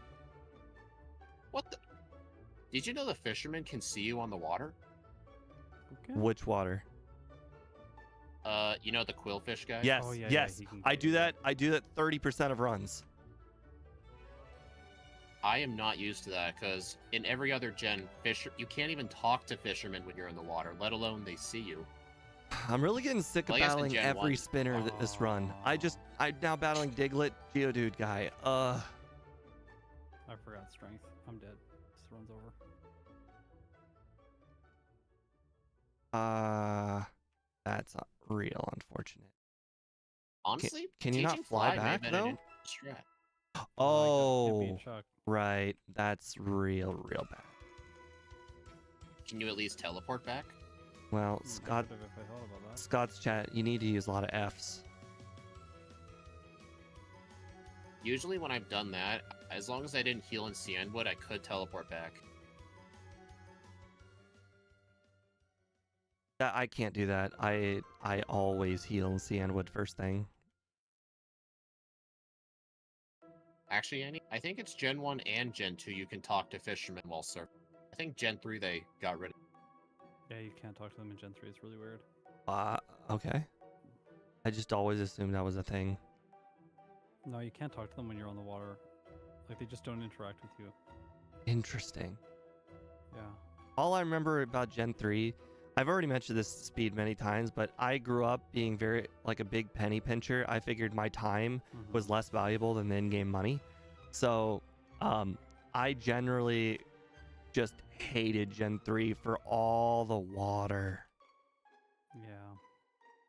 What the? Did you know the fisherman can see you on the water? Okay. Which water? You know the quillfish guy? Yes, Oh, yeah, yes. he can I get do you. that. I do that 30% of runs. I am not used to that because in every other gen, you can't even talk to fishermen when you're in the water, let alone they see you. I'm really getting sick of Well, I guess in battling Gen every 1. spinner this run. I'm now battling Diglett, Geodude guy. I forgot strength. I'm dead. This runs over. That's real unfortunate. Honestly, Can you not teaching fly may have back been though? an interesting strat. Can't Oh, beat Chuck. right. That's real bad. Can you at least teleport back? Well, I Scott, could've if I thought about that. Scott's chat. You need to use a lot of Fs. Usually when I've done that, as long as I didn't heal in Cianwood, I could teleport back. I can't do that. I always heal in Cianwood first thing. Actually, Annie, I think it's Gen 1 and Gen 2 you can talk to fishermen while surfing. I think Gen 3 they got rid of. Yeah, you can't talk to them in Gen 3. It's really weird. Okay. I just always assumed that was a thing. No, you can't talk to them when you're on the water. Like, they just don't interact with you. Interesting. Yeah. All I remember about Gen 3, I've already mentioned this speed many times, but I grew up being very, like, a big penny pincher. I figured my time was less valuable than the in-game money. So, I generally just hated Gen 3 for all the water. Yeah.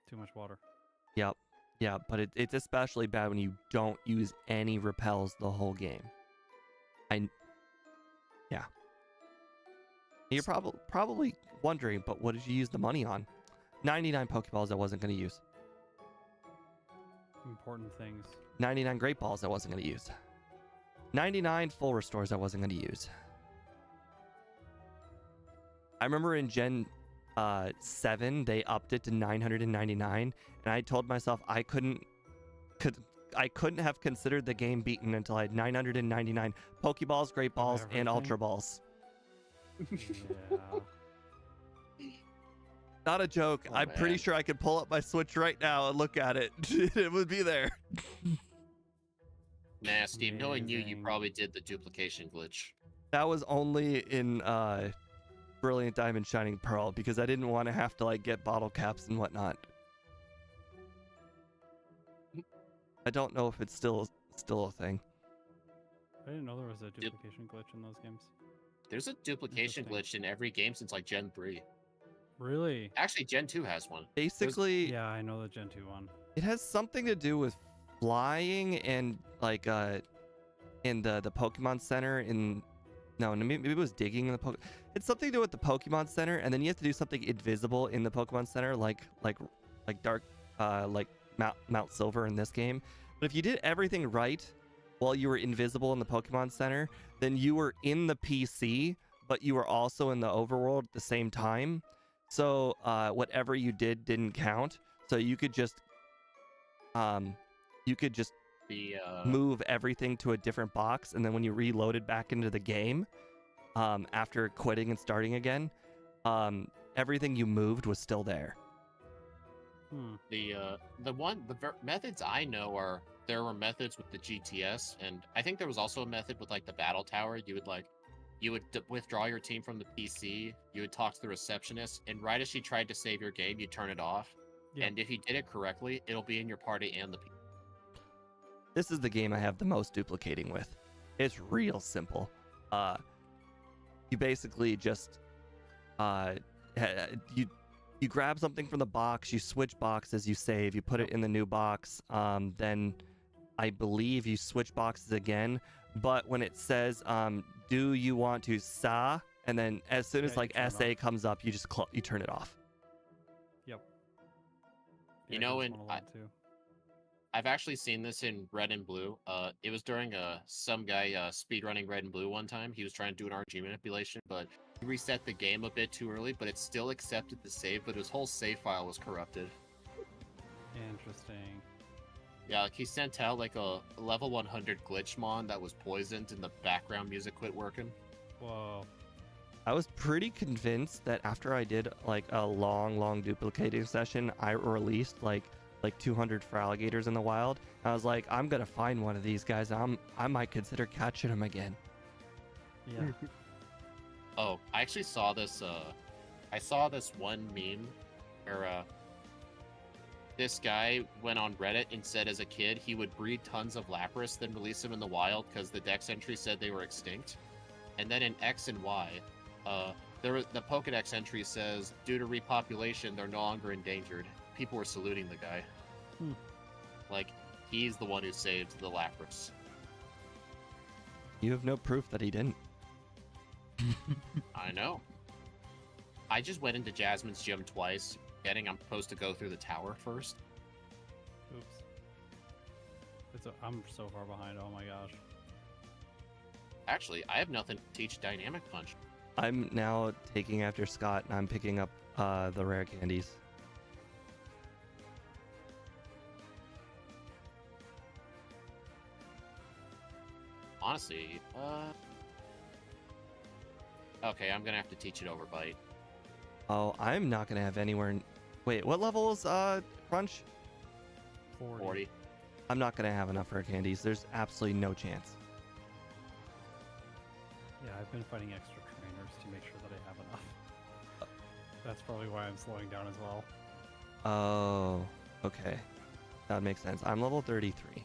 Too much water. Yep. Yeah, but it's especially bad when you don't use any repels the whole game. Yeah. You're probably wondering, but what did you use the money on? 99 Pokeballs I wasn't going to use. Important things. 99 Great Balls I wasn't going to use. 99 Full Restores I wasn't going to use. I remember in Gen 7, they upped it to 999, and I told myself I couldn't have considered the game beaten until I had 999 Pokeballs, Great Balls, and Ultra Balls. Yeah. Not a joke. Oh, I'm pretty man. sure I could pull up my Switch right now and look at it. It would be there. Nah, Steve, knowing you Amazing. probably did the duplication glitch. That was only in Brilliant Diamond Shining Pearl because I didn't want to have to like get bottle caps and whatnot. I don't know if it's still a thing. I didn't know there was a duplication glitch in those games. There's a duplication glitch in every game since like Gen 3. Really? Actually, Gen 2 has one. Basically, Yeah, I know the Gen 2 one. it has something to do with flying and like in the Pokemon Center in maybe it was digging in the it's something to do with the Pokemon Center, and then you have to do something invisible in the Pokemon Center like dark like Mount Silver in this game. But if you did everything right while you were invisible in the Pokemon Center, then you were in the PC, but you were also in the overworld at the same time. So whatever you did didn't count. So you could just move everything to a different box, and then when you reloaded back into the game, after quitting and starting again, everything you moved was still there. The methods I know are there were methods with the GTS, and I think there was also a method with like the battle tower. You would withdraw your team from the PC. You would talk to the receptionist, and right as she tried to save your game, you turn it off. Yep. And if you did it correctly, it'll be in your party and the PC. This is the game I have the most duplicating with. It's real simple. You basically just you grab something from the box, you switch boxes, you save, you put it in the new box, then I believe you switch boxes again. But when it says, do you want to SA? And then as soon as like SA comes up, you just you turn it off. Yep. You know, I've actually seen this in Red and Blue. It was during some guy speedrunning Red and Blue one time. He was trying to do an RNG manipulation, but he reset the game a bit too early, but it still accepted the save, but his whole save file was corrupted. Interesting. Yeah, like he sent out like a level 100 glitch mon that was poisoned and the background music quit working. Whoa. I was pretty convinced that after I did like a long duplicating session, I released like 200 for alligators in the wild. I was like, I'm gonna find one of these guys. I might consider catching them again. Yeah. Oh, I actually saw this. I saw this one meme where this guy went on Reddit and said as a kid he would breed tons of Lapras, then release them in the wild because the Dex entry said they were extinct. And then in X and Y, the Pokedex entry says due to repopulation they're no longer endangered. People were saluting the guy. Like he's the one who saved the Lapras. You have no proof that he didn't. I know. I just went into Jasmine's gym twice, forgetting I'm supposed to go through the tower first. Oops. I'm so far behind. Oh my gosh. Actually, I have nothing to teach Dynamic Punch. I'm now taking after Scott, and I'm picking up the rare candies. Honestly, okay, I'm gonna have to teach it Overbite. Oh, I'm not gonna have anywhere. Wait, what level is Crunch? 40. I'm not gonna have enough rare candies. There's absolutely no chance. Yeah, I've been fighting extra trainers to make sure that I have enough. That's probably why I'm slowing down as well. Oh, okay. That makes sense. I'm level 33.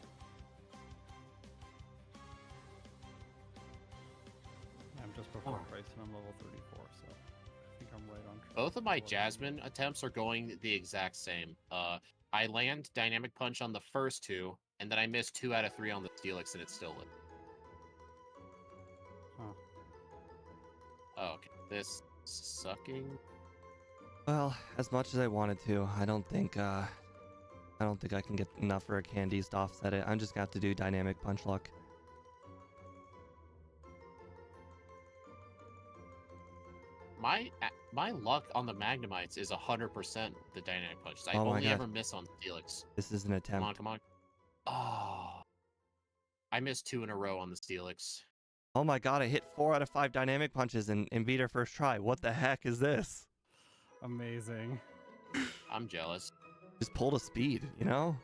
I'm just before Price and I'm level 34, so I think I'm right on track. Both of my Jasmine attempts are going the exact same. I land Dynamic Punch on the first two, and then I miss 2 out of 3 on the Steelix, and it's still lit. Huh. Oh, okay. This sucking. Well, as much as I wanted to, I don't think I can get enough rare candies to offset it. I'm just gonna have to do Dynamic Punch luck. My luck on the Magnemites is 100% the Dynamic Punch. I Oh my only God. ever miss on Steelix. This is an attempt. Come on. Oh. I missed 2 in a row on the Steelix. Oh my God, I hit 4 out of 5 Dynamic Punches and beat her first try. What the heck is this? Amazing. I'm jealous. Just pulled a speed, you know?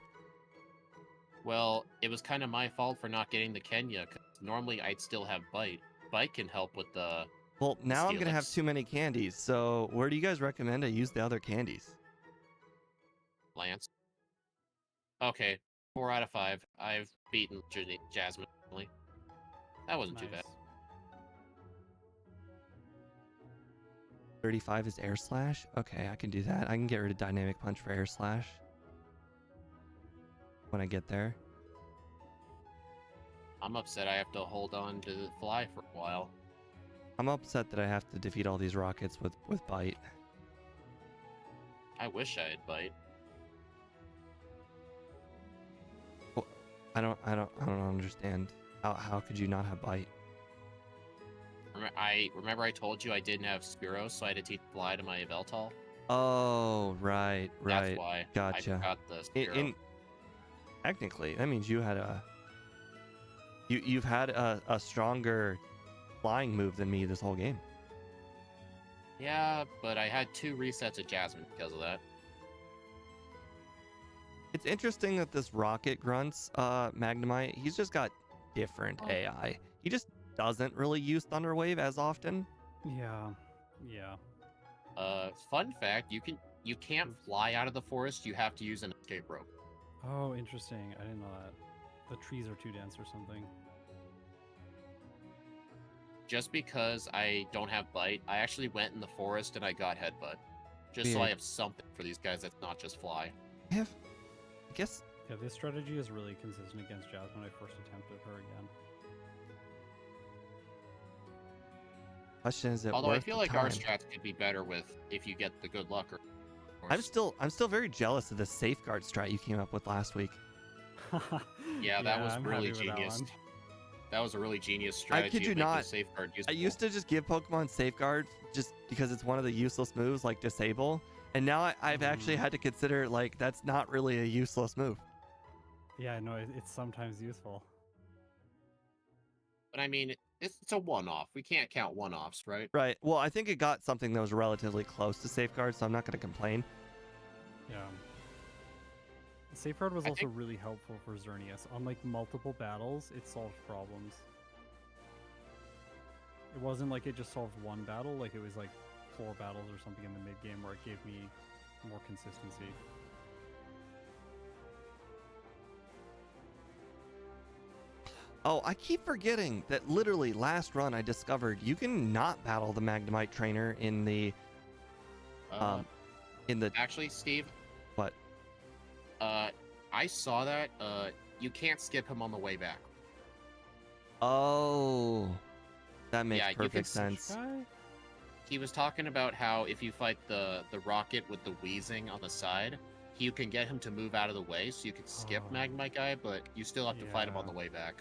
Well, it was kind of my fault for not getting the Kenya, because normally I'd still have Bite. Bite can help with the... Well, now I'm gonna have Steelix. too many candies, so where do you guys recommend I use the other candies? Lance. Okay, 4 out of 5. I've beaten Jasmine. That wasn't too bad. 35 is Air Slash? Okay, I can do that. I can get rid of Dynamic Punch for Air Slash when I get there. I'm upset I have to hold on to the Fly for a while. I'm upset that I have to defeat all these rockets with Bite. I wish I had Bite. Well, I don't understand. How could you not have Bite? Remember I told you I didn't have Spearow, so I had to teach Fly to my Yveltal? Oh, right. That's why Gotcha. I forgot the Spearow. Technically, that means you had you've had a stronger flying move than me this whole game. Yeah, but I had 2 resets of Jasmine because of that. It's interesting that this Rocket Grunts Magnemite, he's just got different AI. He just doesn't really use Thunder Wave as often. Yeah. Fun fact, you can't fly out of the forest, you have to use an escape rope. Oh, interesting. I didn't know that. The trees are too dense or something. Just because I don't have Bite, I actually went in the forest and I got Headbutt. Just so I Weird. have something for these guys that's not just Fly. I guess Yeah, this strategy is really consistent against Jasmine. I first attempted her again. question is it Although worth I feel the like our time? strats could be better with if you get the good luck. I'm still very jealous of the safeguard strat you came up with last week. Yeah, that was I'm really happy with that genius. one. That was a really genius strategy. kid you of making not, Safeguard I useful. used to just give Pokemon Safeguard just because it's one of the useless moves, like Disable. And now I've actually had to consider, like, that's not really a useless move. Yeah, no, it's sometimes useful. But I mean, It's a one-off. We can't count one-offs, right? Right. Well, I think it got something that was relatively close to safeguard, so I'm not going to complain. Yeah. Safeguard was I also think- really helpful for Xerneas. On like multiple battles, it solved problems. It wasn't like it just solved one battle, like it was like 4 battles or something in the mid game where it gave me more consistency. Oh, I keep forgetting that literally last run I discovered you can not battle the Magnemite trainer in the Actually, Steve. What? I saw that. You can't skip him on the way back. Oh, that makes Yeah, you can perfect sense. Guy? He was talking about how if you fight the rocket with the wheezing on the side, you can get him to move out of the way, so you can skip Oh. Magnemite guy, but you still have to fight him on Yeah. the way back.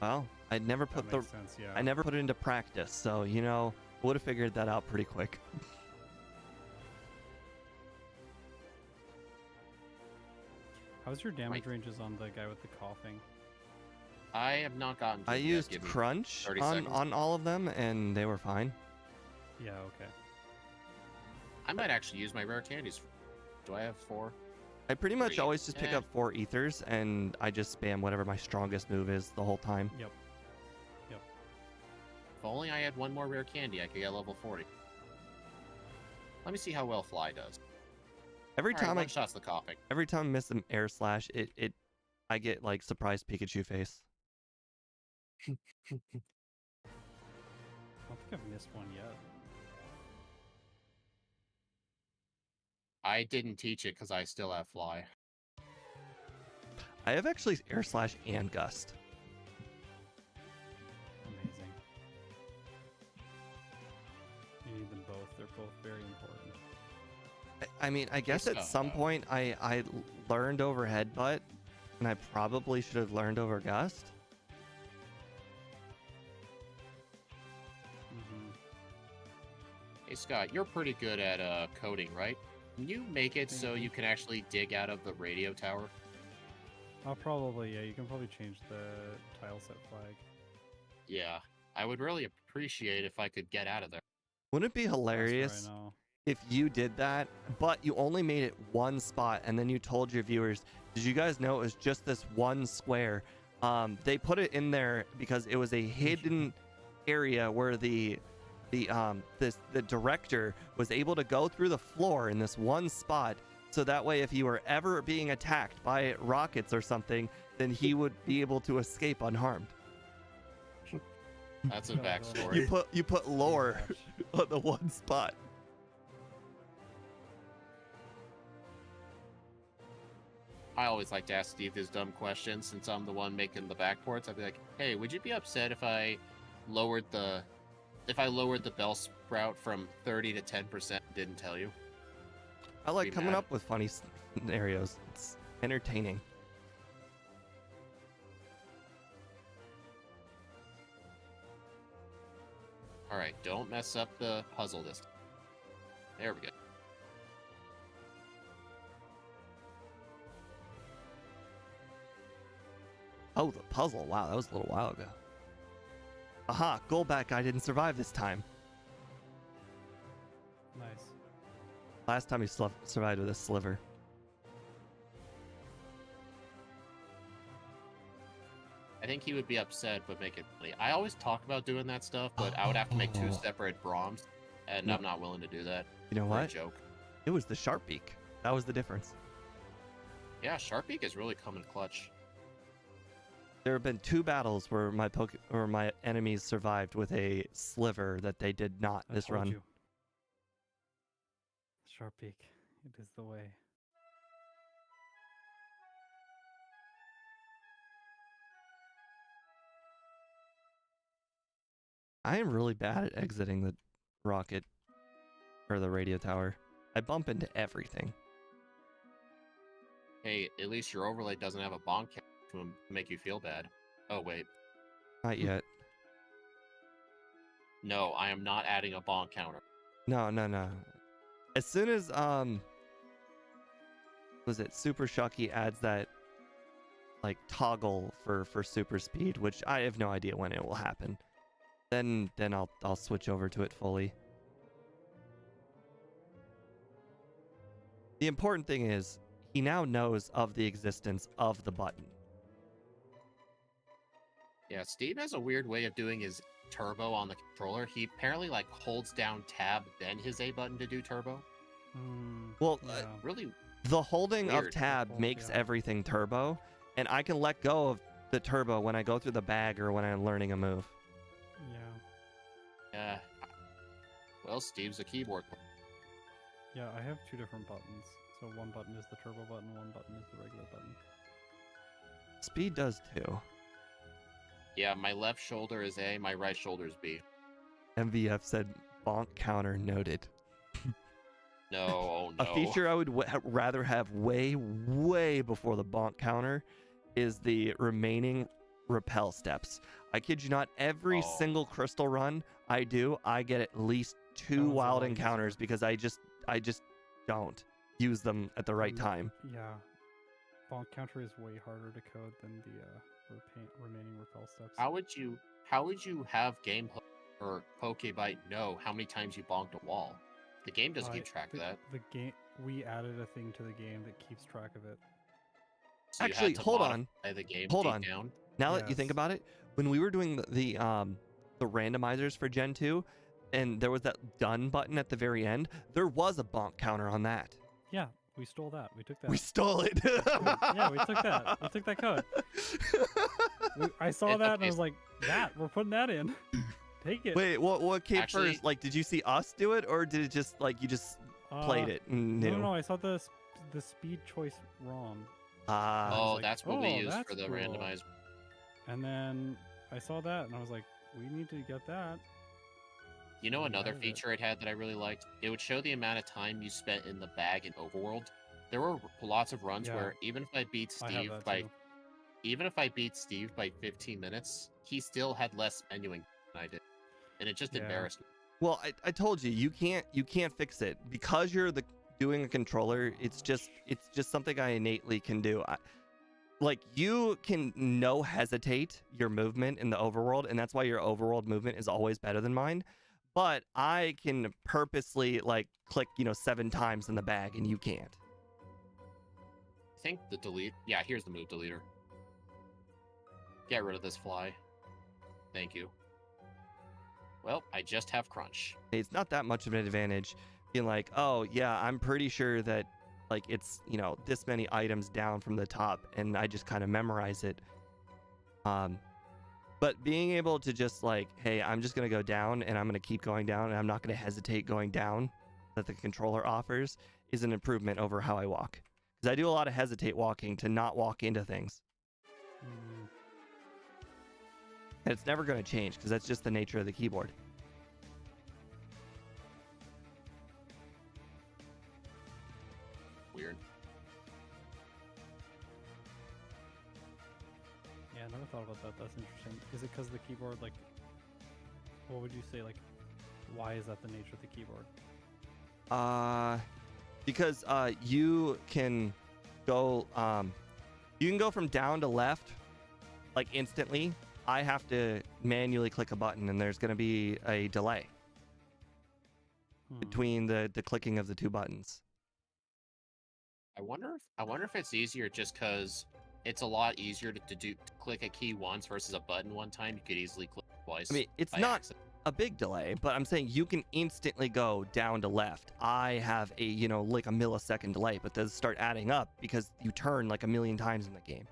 Well, I never That put makes sense, yeah. I never put it into practice, so I would have figured that out pretty quick. How's your damage Right. ranges on the guy with the coughing? I have not gotten to I it yet. used Give me Crunch 30 on seconds. all of them, and they were fine. Yeah, okay. I might actually use my rare candies. Do I have 4? I pretty much 3. always just pick Eh. up 4 ethers, and I just spam whatever my strongest move is the whole time. Yep. If only I had one more rare candy, I could get level 40. Let me see how well Fly does. Every Alright, time one shot's the coughing. I miss an air slash, I get like surprised Pikachu face. I don't think I've missed one yet. I didn't teach it because I still have Fly. I have actually air slash and gust. Amazing. You need them both. They're both very important. I mean, I guess at some point I learned over headbutt, and I probably should have learned over gust. Mm-hmm. Hey Scott, you're pretty good at coding, right? Can you make it so you can actually dig out of the radio tower? I'll probably, yeah, you can probably change the tile set flag. Yeah, I would really appreciate if I could get out of there. Wouldn't it be That's where hilarious I know. if you did that, but you only made it one spot, and then you told your viewers, did you guys know it was just this one square? They put it in there because it was a hidden area where the director was able to go through the floor in this one spot, so that way if you were ever being attacked by rockets or something, then he would be able to escape unharmed. That's a Oh, God. backstory. You put lore on the one spot. I always like to ask Steve this dumb question since I'm the one making the backports. I'd be like, "Hey, would you be upset if I lowered the bell sprout from 30 to 10%? Didn't tell you." I like Be coming mad. up with funny scenarios. It's entertaining. All right, don't mess up the puzzle this time. There we go. Oh, the puzzle. Wow, that was a little while ago. Aha, Goldback guy didn't survive this time. Nice. Last time he survived with a sliver. I think he would be upset, but make it funny. I always talk about doing that stuff, but I would have to make 2 separate Broms, and No. I'm not willing to do that. You know For a what? joke. It was the sharp beak. That was the difference. Yeah, Sharpbeak is really coming clutch. There have been 2 battles where my enemies survived with a sliver that they did not I this told run. you. Sharp peak. It is the way. I am really bad at exiting the rocket or the radio tower. I bump into everything. Hey, at least your overlay doesn't have a bonk count to make you feel bad. Oh, wait. Not yet. No, I am not adding a bonk counter. No. As soon as was it Super Shocky adds that like toggle for super speed, which I have no idea when it will happen. Then I'll switch over to it fully. The important thing is he now knows of the existence of the button. Yeah, Steve has a weird way of doing his turbo on the controller. He apparently like holds down tab, then his A button to do turbo. Well, Yeah. Really the holding of Weird. tab Both, makes yeah. everything turbo, and I can let go of the turbo when I go through the bag or when I'm learning a move. Yeah. Yeah. Well, Steve's a keyboard player. Yeah, I have 2 different buttons. So one button is the turbo button, one button is the regular button. Speed does too. Yeah, my left shoulder is A, my right shoulder is B. MVF said bonk counter noted. No, oh no. A feature I would rather have way before the bonk counter is the remaining repel steps. I kid you not, every Oh. single crystal run I do, I get at least 2 one's a wild lot encounters easier. because I just don't use them at the right time. Yeah. Bonk counter is way harder to code than the remaining repel steps. How would you have gameplay or Pokebite know how many times you bonked a wall? The game doesn't keep track of that. The game, we added a thing to the game that keeps track of it. So you had Actually, to hold on. modify the game Hold deep on. down. Now that you think Yes. about it, when we were doing the randomizers for Gen 2 and there was that done button at the very end, there was a bonk counter on that. Yeah, we stole that. We took that. We stole it. Yeah, we took that. We took that code. I saw It's that and I okay. was like, we're putting that in. Take it. Wait, what came Actually- first? Like, did you see us do it, or did it just like you just played it and knew? No, I saw the speed choice wrong. Ah, was Oh, like, that's what we "Oh, use that's for the cool." randomized. And then I saw that and I was like, we need to get that. You know We another added it. feature it had that I really liked? It would show the amount of time you spent in the bag in Overworld. There were lots of runs Yeah. where even if I beat I have Steve that by too. even if I beat Steve by 15 minutes, he still had less menuing than I did. And it just Yeah. embarrassed me. well, I told you you can't fix it because you're doing a controller. It's just something I innately can do. Like you can no hesitate your movement in the overworld, and that's why your overworld movement is always better than mine. But I can purposely like click 7 times in the bag, and you can't. I think the delete. Yeah, here's the move deleter. Get rid of this fly. Thank you. Well, I just have crunch. It's not that much of an advantage being like, oh yeah, I'm pretty sure that like it's this many items down from the top, and I just kind of memorize it. But being able to just like, hey, I'm just gonna go down and I'm gonna keep going down and I'm not gonna hesitate going down, that the controller offers, is an improvement over how I walk. Because I do a lot of hesitate walking to not walk into things, Mm, and it's never gonna change because that's just the nature of the keyboard. Weird. yeah, I never thought about that. That's interesting. Is it because the keyboard, like, what would you say, like, why is that the nature of the keyboard? Because you can go from down to left like instantly. I have to manually click a button, and there's gonna be a delay between the clicking of the 2 buttons. I wonder if it's easier just because it's a lot easier to click a key once versus a button one time. You could easily click twice. I mean, it's by not accident. a big delay, but I'm saying you can instantly go down to left. I have a like a millisecond delay, but those start adding up because you turn like a million times in the game.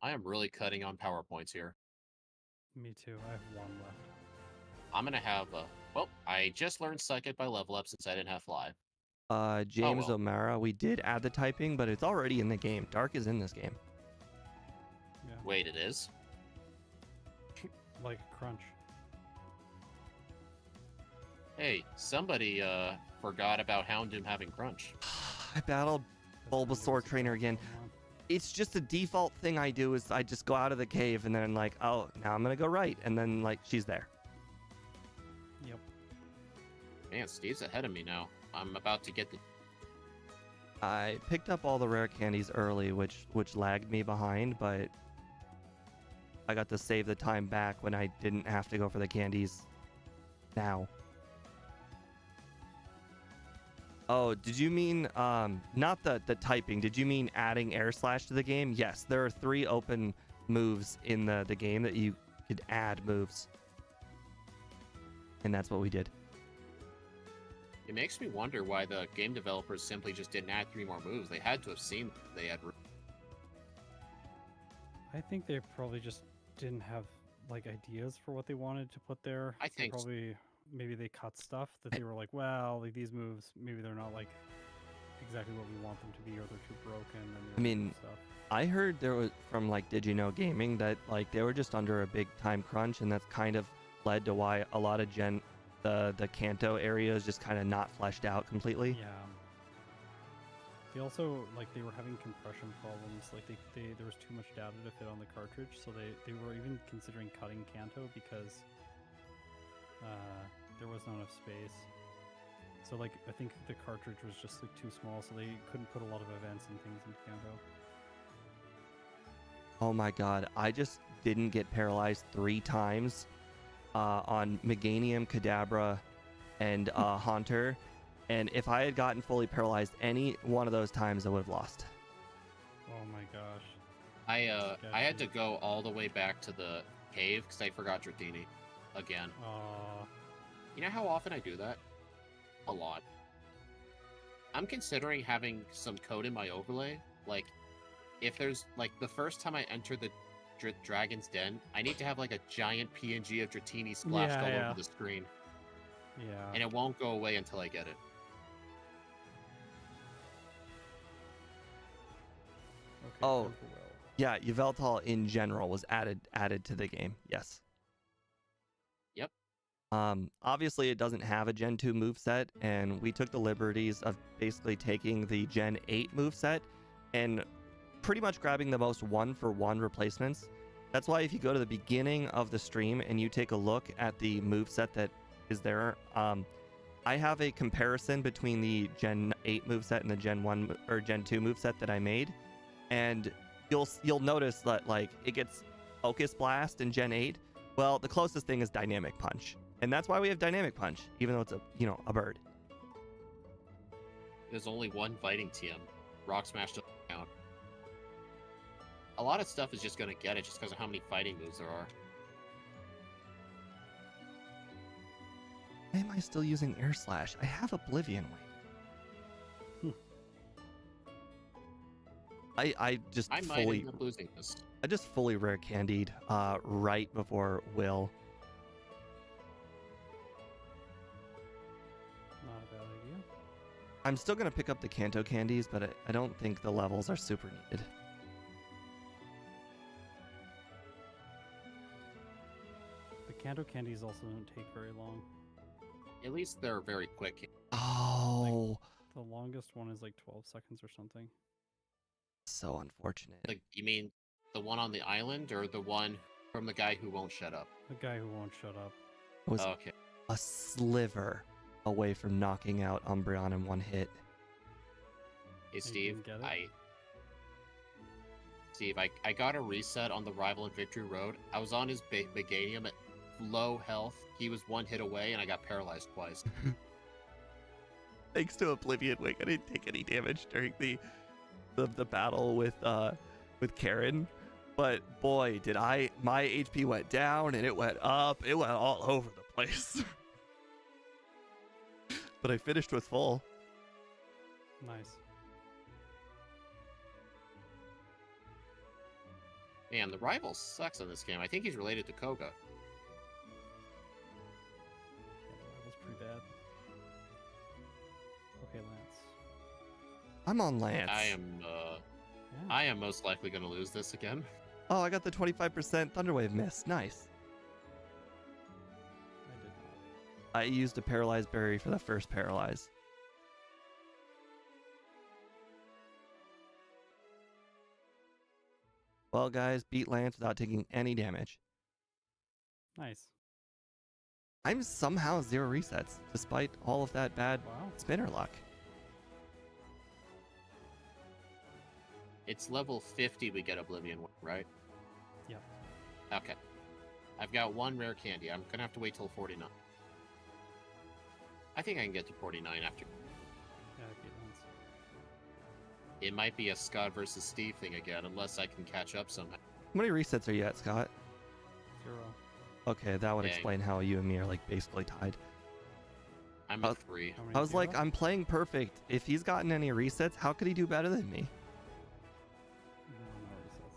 I am really cutting on PowerPoints here. Me too. I have 1 left. I'm gonna have well, I just learned Psychic by level up since I didn't have Fly. James well. O'Mara, we did add the typing, but it's already in the game. Dark is in this game. Yeah. Wait, it is? Like crunch. Hey, somebody forgot about Houndoom having crunch. I battled Bulbasaur trainer again. It's just a default thing I do is I just go out of the cave and then like, oh, now I'm gonna go right, and then like she's there. Yep. Man, Steve's ahead of me now. I'm about to get the I picked up all the rare candies early, which lagged me behind, but I got to save the time back when I didn't have to go for the candies now. Oh, did you mean not the typing? Did you mean adding air slash to the game? Yes, there are 3 open moves in the game that you could add moves. And that's what we did. It makes me wonder why the game developers simply just didn't add 3 more moves. They had to have seen they had. I think they probably just didn't have like ideas for what they wanted to put there. I think probably maybe they cut stuff that they were like, well, like these moves, maybe they're not like exactly what we want them to be, or they're too broken. And I mean, stuff. I heard there was from like Did You Know Gaming that like they were just under a big time crunch, and that's kind of led to why a lot of the Kanto area is just kind of not fleshed out completely. Yeah. They also like they were having compression problems. Like there was too much data to fit on the cartridge, so they were even considering cutting Kanto because there was not enough space. So like I think the cartridge was just like too small, so they couldn't put a lot of events and things into Kanto. Oh my god, I just didn't get paralyzed 3 times on Meganium, Kadabra, and Haunter. And if I had gotten fully paralyzed any one of those times, I would have lost. Oh my gosh. I had to go all the way back to the cave because I forgot Dratini again. You know how often I do that? A lot. I'm considering having some code in my overlay. Like, if there's, like, the first time I enter the Dragon's Den, I need to have, like, a giant PNG of Dratini splashed all over the screen. Yeah. And it won't go away until I get it. Okay, oh, yeah, Yveltal in general was added to the game. Yes. Yep. Obviously, it doesn't have a Gen 2 moveset, and we took the liberties of basically taking the Gen 8 moveset and pretty much grabbing the most 1-for-1 replacements. That's why if you go to the beginning of the stream and you take a look at the moveset that is there, I have a comparison between the Gen 8 moveset and the Gen 1 or Gen 2 moveset that I made, and you'll notice that like it gets Focus Blast in Gen 8. Well, the closest thing is Dynamic Punch, and that's why we have Dynamic Punch, even though it's a bird. There's only one fighting TM. Rock Smash doesn't count. A lot of stuff is just gonna get it just because of how many fighting moves there are. Why am I still using Air Slash? I have Oblivion Wave. I might end up losing this. I just fully rare candied right before Will. Not a bad idea. I'm still gonna pick up the Kanto candies, but I don't think the levels are super needed. The Kanto candies also don't take very long. At least they're very quick. Oh, the longest one is like 12 seconds or something. So unfortunate. Like, you mean the one on the island or the one from the guy who won't shut up? The guy who won't shut up. It was okay. A sliver away from knocking out Umbreon in one hit. Hey Steve, I got a reset on the rival in Victory Road. I was on his Meganium at low health. He was 1 hit away, and I got paralyzed twice. Thanks to Oblivion Wing, I didn't take any damage during the battle with Karen. But boy, did my HP went down and it went up. It went all over the place. But I finished with full. Nice. Man, the rival sucks in this game. I think he's related to Koga. Yeah, the rival's pretty bad. Okay, Lance. I'm on Lance. I am most likely going to lose this again. Oh, I got the 25% Thunderwave miss. Nice. I did not. I used a Paralyzed Berry for the first Paralyze. Well, guys, beat Lance without taking any damage. Nice. I'm somehow 0 resets, despite all of that bad spinner luck. It's level 50 we get Oblivion, right? Yep. Okay. I've got one rare candy. I'm gonna have to wait till 49. I think I can get to 49 after. Yeah, it lands. It might be a Scott versus Steve thing again, unless I can catch up somehow. How many resets are you at, Scott? 0. Okay, that would Dang. explain how you and me are like basically tied. I'm at 3. How many I was do you like, have? I'm playing perfect. If he's gotten any resets, how could he do better than me? No resets.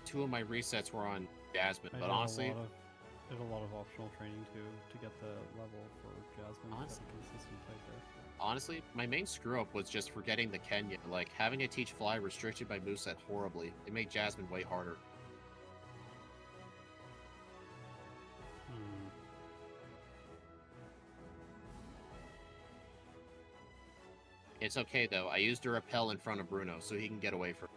2 of my resets were on Jasmine, I but did honestly, did a lot of optional training to get the level for Jasmine. To Honestly. get a consistent fight there. honestly, my main screw up was just forgetting the Kenya. Like having to teach Fly restricted my moveset horribly. It made Jasmine way harder. Hmm. It's okay though. I used a repel in front of Bruno, so he can get away from.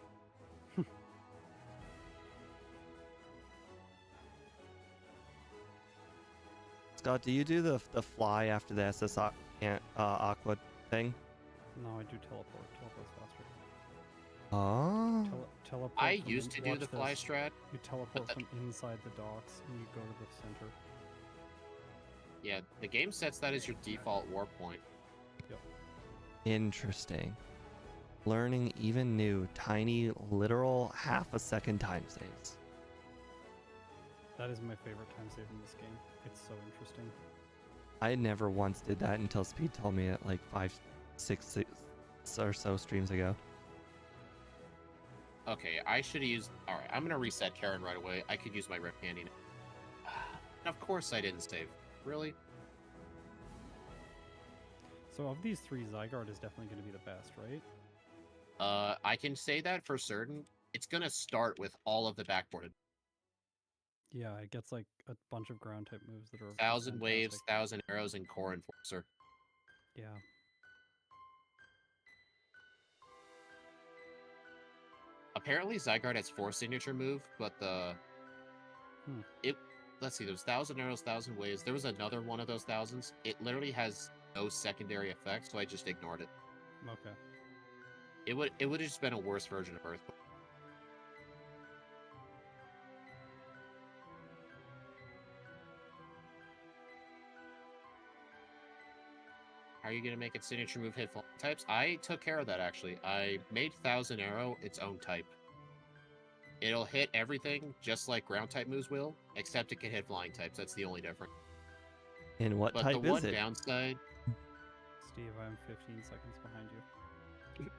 Scott, do you do the fly after the SS Aqua thing? No, I do teleport. Teleport's faster. Oh. Teleport. I from used to do watch the fly this. strat. You teleport the- from inside the docks and you go to the center. Yeah, the game sets that as your default warp point. Interesting. Learning even new, tiny, literal half a second time saves. That is my favorite time save in this game. It's so interesting. I never once did that until Speed told me it like 6 or so streams ago. Okay, I should have used. All right, I'm gonna reset Karen right away. I could use my rip candy. And of course, I didn't save. Really? So of these 3, Zygarde is definitely going to be the best, right? I can say that for certain. It's gonna start with all of the backboarded. Yeah, it gets like a bunch of ground type moves that are 1,000 waves, fantastic. 1,000 arrows, and core enforcer. Yeah. Apparently, Zygarde has 4 signature move, but the let's see. There's 1,000 arrows, 1,000 waves. There was another one of those thousands. It literally has no secondary effect, so I just ignored it. Okay. It would have just been a worse version of Earth. How are you gonna make its signature move hit flying types? I took care of that actually. I made 1,000 arrow its own type. It'll hit everything just like ground type moves will, except it can hit flying types. That's the only difference. And what But type the is one it? downside, Steve, I'm 15 seconds behind you.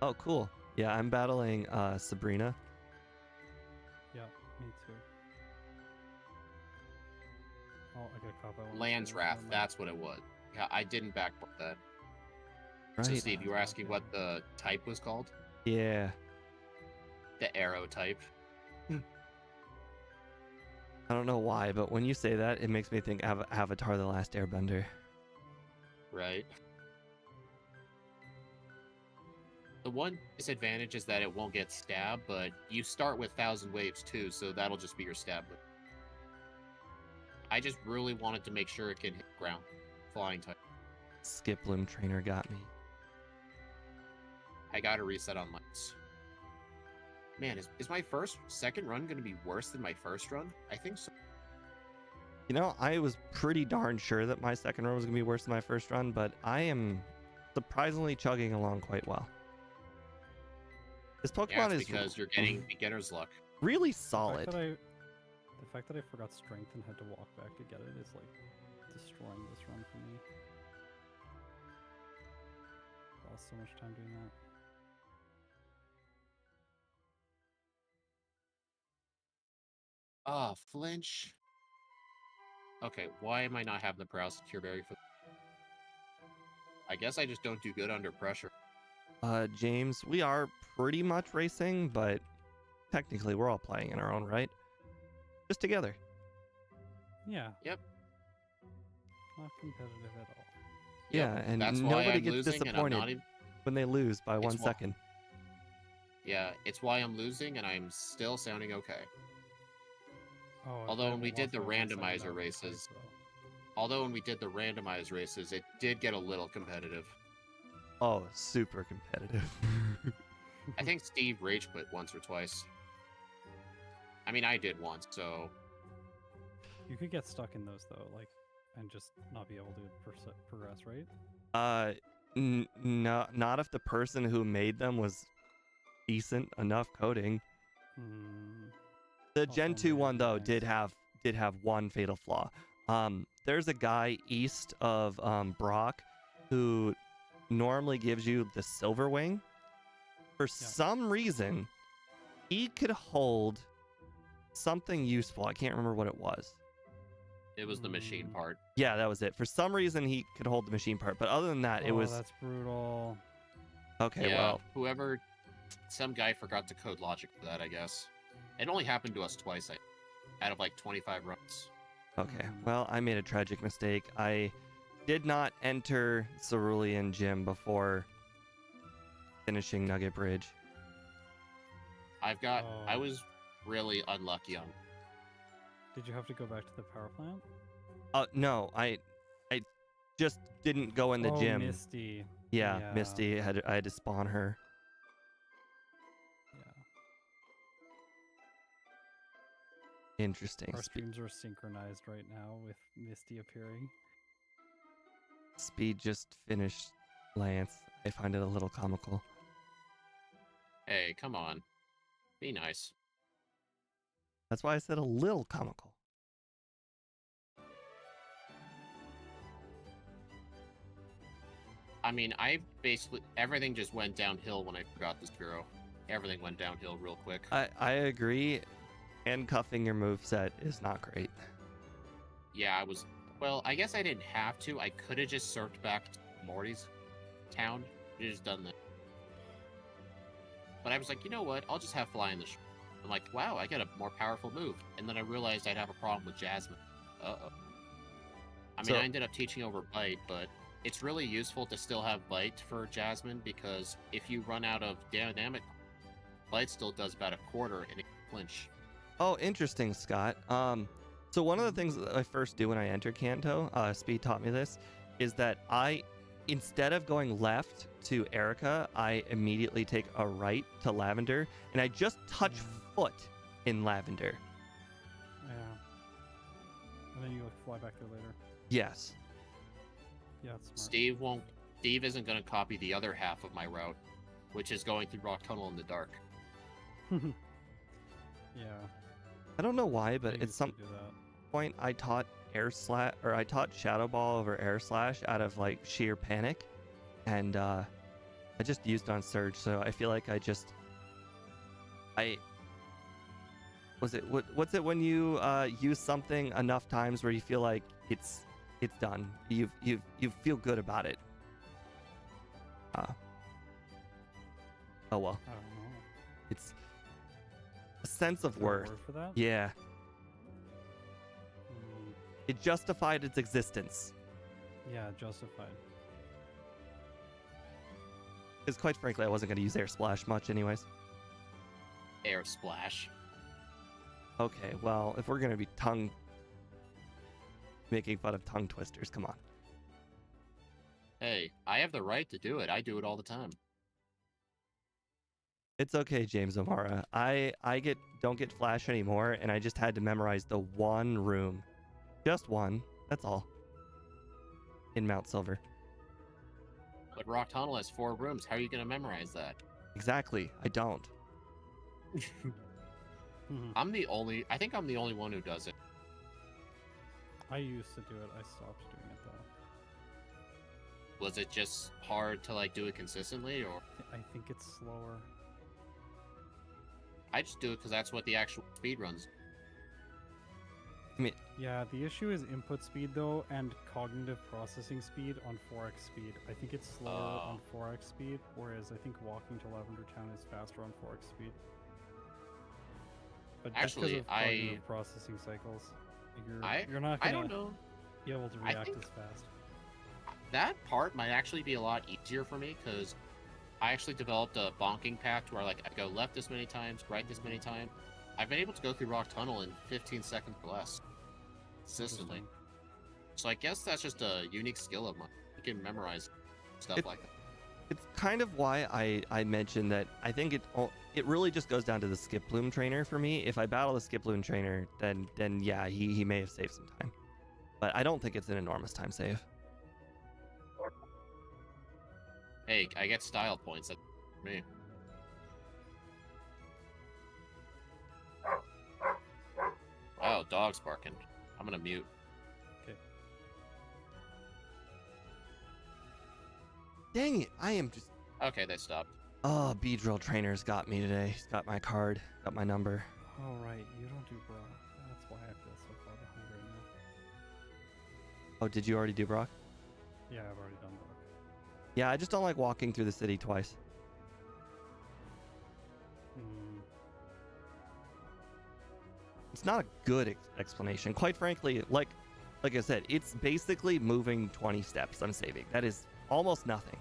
Oh, cool. Yeah, I'm battling Sabrina. Yeah, me too. Oh, I got caught by one. Land's Never Wrath. mind. That's what it was. Yeah, I didn't backboard that. Right. So Steve, you were asking what the type was called? Yeah. The arrow type. I don't know why, but when you say that, it makes me think of Avatar: The Last Airbender. Right. The one disadvantage is that it won't get stabbed, but you start with 1,000 waves too, so that'll just be your stab. I just really wanted to make sure it can hit ground. Flying type. Skip Bloom Trainer got me. I gotta reset on lights. Man, is my second run gonna be worse than my first run? I think so. You know, I was pretty darn sure that my second run was going to be worse than my first run, but I am surprisingly chugging along quite well. This Yeah, Pokemon it's is because you're getting beginner's luck. really The solid. fact that I forgot strength and had to walk back to get it is like destroying this run for me. Lost so much time doing that. Ah, flinch. Okay, why am I not having the Paralysis Cure Berry for... I guess I just don't do good under pressure. James, we are pretty much racing, but technically we're all playing in our own right. Just together. Yeah. Yep. Not competitive at all. Yeah, and that's why nobody I'm gets losing and I'm disappointed not even... when they lose by 1 why- second. Yeah, it's why I'm losing and I'm still sounding okay. Oh, if Although I when we hadn't did the lost by 1 second, randomizer that would be races- crazy, though. Although when we did the randomized races, it did get a little competitive. Oh, super competitive. I think Steve rage quit once or twice. I mean, I did once, so You could get stuck in those though, like, and just not be able to progress, right? No, not if the person who made them was decent enough coding. Hmm. The Also Gen 2 one though nice. did have one fatal flaw. There's a guy east of Brock who normally gives you the silver wing. For some reason, he could hold something useful. I can't remember what it was. it was the machine part. Yeah, that was it. For some reason, he could hold the machine part, but other than that, it was That's brutal. okay. Yeah, Well, some guy forgot to code logic for that, I guess. It only happened to us twice, out of like 25 runs. okay. Well, I made a tragic mistake. I did not enter Cerulean Gym before finishing Nugget Bridge. I was really unlucky on. Did you have to go back to the power plant? No, I just didn't go in the gym. Misty. Yeah, Misty I had to spawn her. Yeah. Interesting. Our streams are synchronized right now with Misty appearing. Speed just finished Lance. I find it a little comical. Hey, come on. Be nice. That's why I said a little comical. I mean, everything just went downhill when I forgot this bureau. Everything went downhill real quick. I agree. Handcuffing your moveset is not great. Yeah, well, I guess I didn't have to. I could have just surfed back to Morty's town. Could have just done that. But I was like, you know what? I'll just have Fly in the show. I'm like, wow, I got a more powerful move. And then I realized I'd have a problem with Jasmine. Uh-oh. I mean, I ended up teaching over Bite, but it's really useful to still have Bite for Jasmine, because if you run out of dynamic, Bite still does about a quarter in a clinch. Oh, interesting, Scott. So one of the things that I first do when I enter Kanto, Speed taught me this, is that instead of going left to Erica, I immediately take a right to Lavender, and I just touch foot in Lavender. Yeah. And then you fly back there later. Yes. Yeah, it's smart. Steve isn't going to copy the other half of my route, which is going through Rock Tunnel in the dark. Yeah. I don't know why, but I at used some to do that. point I taught I taught Shadow Ball over Air Slash out of like sheer panic, and I just used on Surge. So I feel like what's it when you use something enough times where you feel like it's done. You feel good about it. Oh well. I don't know. It's a sense of Is there a worth. word for that? Yeah. It justified its existence. Yeah, justified. Because quite frankly, I wasn't going to use Air Splash much anyways. Air Splash. Okay, well, if we're going to be making fun of tongue twisters, come on. Hey, I have the right to do it. I do it all the time. It's okay, James O'Mara. I don't get Flash anymore, and I just had to memorize the one room. Just one. That's all. In Mount Silver. But Rock Tunnel has 4 rooms. How are you going to memorize that? Exactly. I don't. I think I'm the only one who does it. I used to do it. I stopped doing it though. Was it just hard to like do it consistently, or? I think it's slower. I just do it because that's what the actual speed runs. I mean, Yeah, the issue is input speed though, and cognitive processing speed on 4x speed. I think it's slower on 4x speed, whereas I think walking to Lavender Town is faster on 4x speed. But Actually, because of cognitive processing cycles, you're not I gonna don't know. be able to react as fast. That part might actually be a lot easier for me because I actually developed a bonking path where like I go left this many times, right this many times. I've been able to go through Rock Tunnel in 15 seconds or less, consistently. So I guess that's just a unique skill of mine. You can memorize stuff like that. It's kind of why I mentioned that I think it really just goes down to the Skip Bloom trainer for me. If I battle the Skip Bloom trainer, then yeah, he may have saved some time. But I don't think it's an enormous time save. Hey, I get style points. That's me. Wow, dog's barking. I'm gonna mute. Okay. Dang it, I am just... Okay, they stopped. Oh, Beedrill trainer's got me today. He's got my card, got my number. Oh, right. You don't do bra. That's why I feel so far behind right now. Oh, did you already do Brock? Yeah, I've already done bra. Yeah, I just don't like walking through the city twice. Hmm. It's not a good explanation. Quite frankly, like I said, it's basically moving 20 steps I'm saving. That is almost nothing.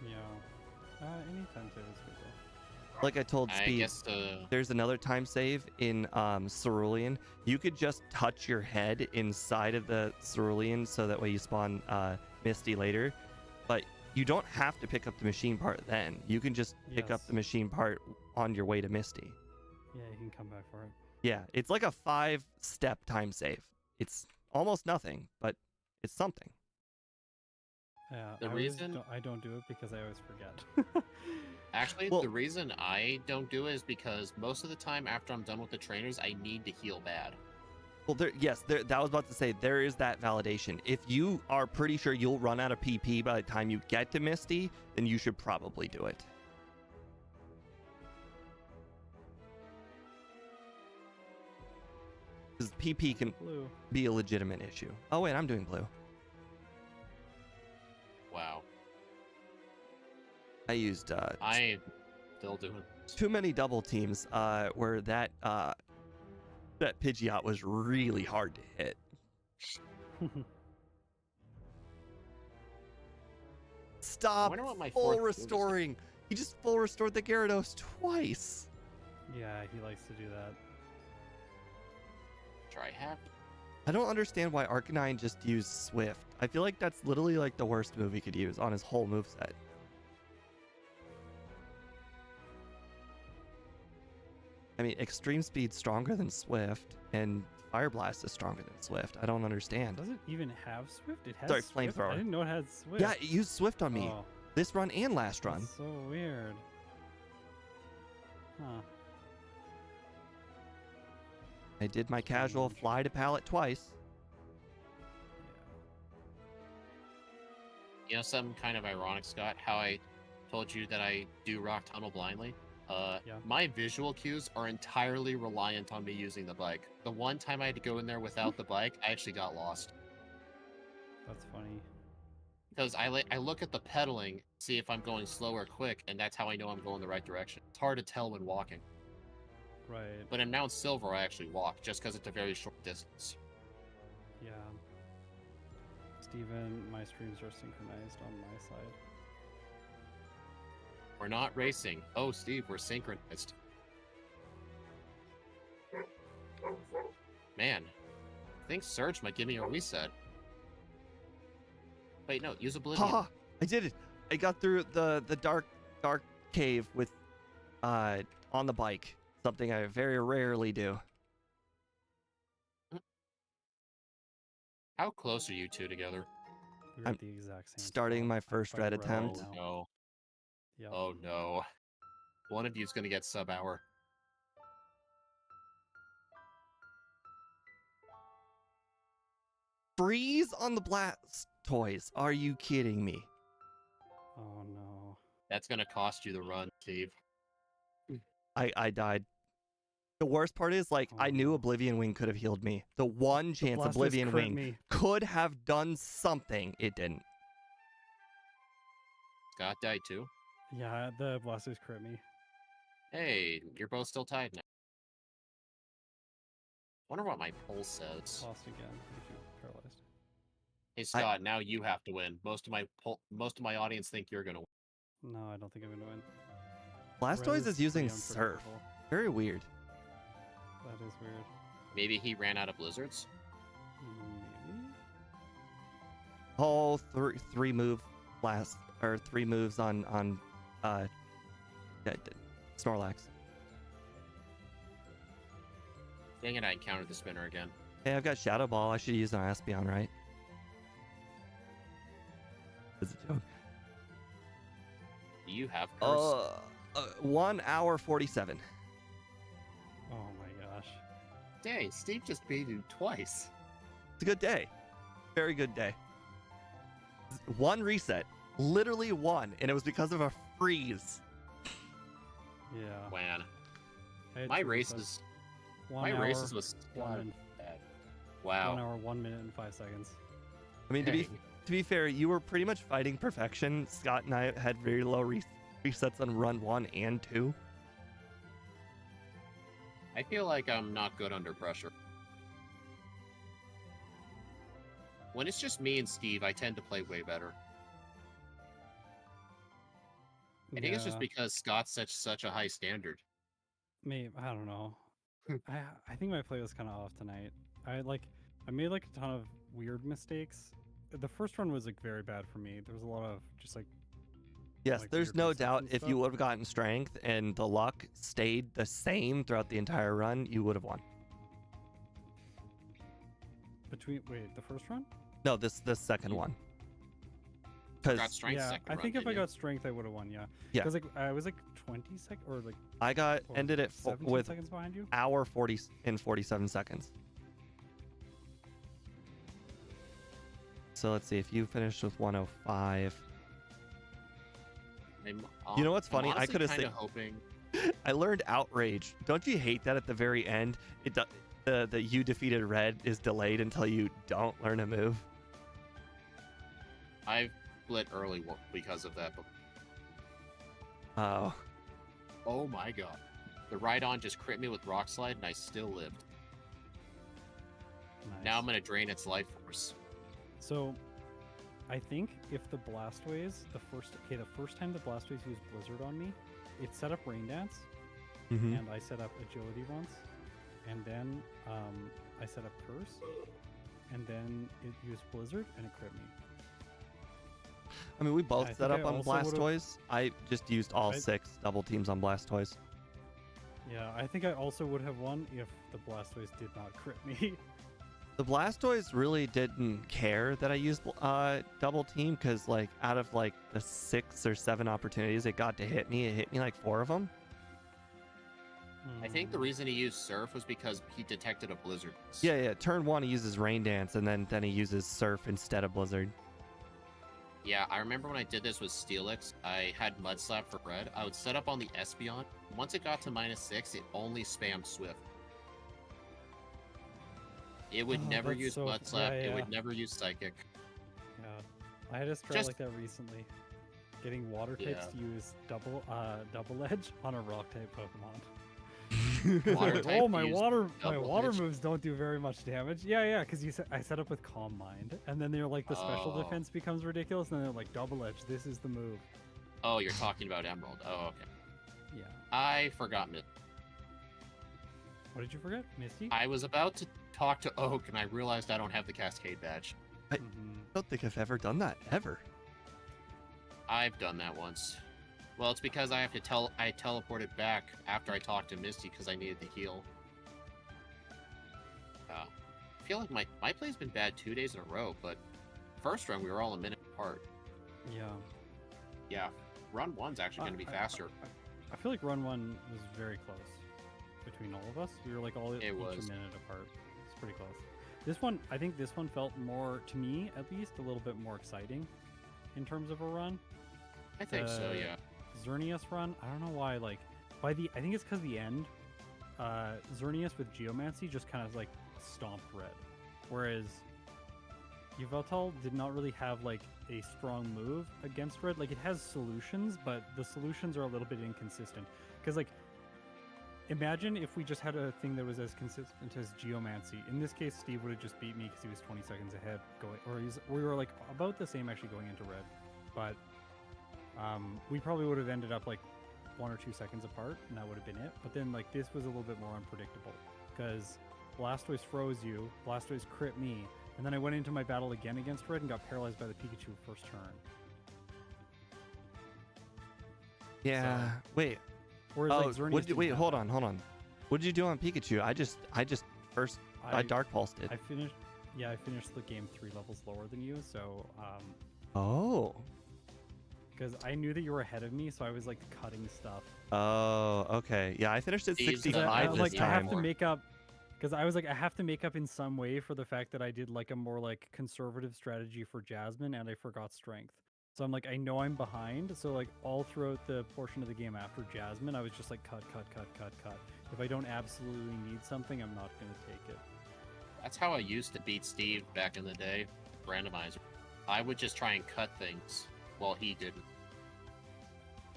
Yeah. Anytime save is good though. Like I told I Steve, guess there's another time save in Cerulean. You could just touch your head inside of the Cerulean so that way you spawn Misty later. But you don't have to pick up the machine part then. You can just pick up Yes. the machine part on your way to Misty. Yeah, you can come back for it. Yeah, it's like a 5-step time save. It's almost nothing, but it's something. Yeah. The reason- I don't do it because I always forget. actually Well- the reason I don't do it is because most of the time after I'm done with the trainers, I need to heal bad. Well, that was about to say, there is that validation. If you are pretty sure you'll run out of PP by the time you get to Misty, then you should probably do it. Because PP can Blue. be a legitimate issue. Oh wait, I'm doing blue. Wow. I used I still doing too many double teams where that Pidgeot was really hard to hit. Stop wonder what my full fourth move is. restoring. He just full restored the Gyarados twice. Yeah, he likes to do that. try half. I don't understand why Arcanine just used Swift. I feel like that's literally like the worst move he could use on his whole moveset. I mean, Extreme Speed's stronger than Swift, and Fire Blast is stronger than Swift. I don't understand. Does it even have Swift? It has Sorry, Swift? Flamethrower. I didn't know it had Swift. Yeah, it used Swift on me. Oh, This run and last run. that's so weird. Huh. I did my casual Strange. fly to pallet twice. You know, something kind of ironic, Scott, how I told you that I do rock tunnel blindly. Yeah. My visual cues are entirely reliant on me using the bike. The one time I had to go in there without the bike, I actually got lost. That's funny. Because I look at the pedaling, see if I'm going slow or quick, and that's how I know I'm going the right direction. It's hard to tell when walking. Right. But in Mount Silver, I actually walk, just because it's a very short distance. Yeah. Steven, my streams are synchronized on my side. We're not racing. Oh, Steve, we're synchronized. Man, I think Surge might give me a reset. Wait, no, use Oblivion. Haha! I did it. I got through the dark cave with on the bike. Something I very rarely do. How close are you two together? We're I'm at the exact same starting spot. my I'm first fighting red red attempt. right Oh now. no. Yep. Oh no. One of you's gonna get sub-hour. Freeze on the Blastoise. Are you kidding me? Oh no. That's gonna cost you the run, Steve. I died. The worst part is, like, I knew Oh. Oblivion Wing could have healed me. The one chance Blastoise Oblivion crit Wing me. could have done something, it didn't. Scott died too. Yeah, the Blastoise crit me. Hey, you're both still tied now. Wonder what my pulse says. Lost again. Thank you. Paralyzed. Hey Scott, now you have to win. Most of my audience think you're gonna win. No, I don't think I'm gonna win. Blastoise Red is using pretty Surf. unpredictable. Very weird. That is weird. Maybe he ran out of blizzards. Maybe. Oh, three move last or 3 moves on Snorlax. Dang it, I encountered the spinner again. Hey, I've got Shadow Ball. I should use an Espeon, right? It's a joke. Do you have curse? 1 hour 47. Oh my gosh. Dang, Steve just beat you twice. It's a good day. Very good day. 1 reset. Literally 1. And it was because of a freeze. Yeah. Man. I had My 2 races. resets. My races was one bad. Wow. 1 hour, 1 minute, and 5 seconds. I mean, to be fair, you were pretty much fighting perfection. Scott and I had very low resets on run 1 and 2. I feel like I'm not good under pressure. When it's just me and Steve, I tend to play way better. I think it's just because Scott sets such a high standard. Maybe, I don't know. I think my play was kind of off tonight. I made like a ton of weird mistakes. The first run was like very bad for me. There was a lot of just like Yes, like there's weird no resets doubt and if you stuff. would have gotten strength and the luck stayed the same throughout the entire run, you would have won. Wait, the first run? No, this second one. Got Because strength Yeah, second I run, think if I didn't you? got strength, I would have won. Yeah. Yeah. Because like I was like 20 seconds or like I got what was ended it, at 17 with seconds behind you. hour 40 and 47 seconds. So let's see if you finished with 105. You know what's funny? I honestly could have kinda said hoping. I learned outrage. Don't you hate that at the very end? The you defeated red is delayed until you don't learn a move. I've split early because of that. But Oh, oh my god, the ride-on just crit me with Rock Slide, and I still lived. Nice. Now I'm gonna drain its life force. So, I think if the Blastoise, the first time the Blastoise used Blizzard on me, it set up Rain Dance, Mhm. and I set up Agility once, and then I set up Curse, and then it used Blizzard, and it crit me. I mean, we both I set think up I on also would've- Blastoise. I just used all I- 6 double teams on Blastoise. Yeah, I think I also would have won if the Blastoise did not crit me. The Blastoise really didn't care that I used double team because, like, out of like the 6 or 7 opportunities it got to hit me, it hit me like 4 of them. I think the reason he used Surf was because he detected a Blizzard. Yeah. Turn 1 he uses Rain Dance, and then he uses Surf instead of Blizzard. Yeah, I remember when I did this with Steelix, I had Mud Slap for red. I would set up on the Espeon. Once it got to -6, it only spammed Swift. It would Oh, never that's use so- Mud Slap. yeah, It yeah. would never use Psychic. Yeah, I had a strat Just- like that recently. Getting water types Yeah. to use double edge on a rock type Pokemon. Water type Oh, my used water double edge. moves don't do very much damage. Yeah, because I set up with Calm Mind, and then they're like the special Oh. defense becomes ridiculous, and then they're like double edge. This is the move. Oh, you're talking about Emerald. Oh, okay. Yeah. I forgot Misty. What did you forget, Misty? I was about to talk to Oak, and I realized I don't have the Cascade badge. I don't think I've ever done that, ever. I've done that once. Well, it's because I have to I teleported back after I talked to Misty because I needed to heal. I feel like my play's been bad 2 days in a row, but first run we were all a minute apart. Yeah. Yeah, run 1's actually going to be faster. I feel like run 1 was very close between all of us. We were like each a was. minute apart. It's pretty close. This one, I think this one felt more, to me at least, a little bit more exciting in terms of a run. I think so, yeah. Xerneas run, I don't know why, like, I think it's because the end, Xerneas with Geomancy just kind of like stomped red. Whereas Yveltal did not really have like a strong move against red. Like, it has solutions, but the solutions are a little bit inconsistent. Because, like, imagine if we just had a thing that was as consistent as Geomancy. In this case, Steve would have just beat me because he was 20 seconds ahead we were like about the same actually going into red. But we probably would have ended up like 1 or 2 seconds apart, and that would have been it. But then, like, this was a little bit more unpredictable because Blastoise froze you, Blastoise crit me, and then I went into my battle again against red and got paralyzed by the Pikachu first turn. Yeah. Wait. Whereas like Xerneas wait. didn't have Hold that. on. What did you do on Pikachu? I just first I dark pulsed it. I finished. Yeah, I finished the game 3 levels lower than you. So Oh. because I knew that you were ahead of me, so I was like cutting stuff. Oh. Okay. Yeah, I finished at These 65 this like time. I have to make up. Because I was like, I have to make up in some way for the fact that I did like a more like conservative strategy for Jasmine and I forgot strength. So I'm like, I know I'm behind. So like all throughout the portion of the game after Jasmine, I was just like cut. If I don't absolutely need something, I'm not going to take it. That's how I used to beat Steve back in the day, randomizer. I would just try and cut things while he didn't.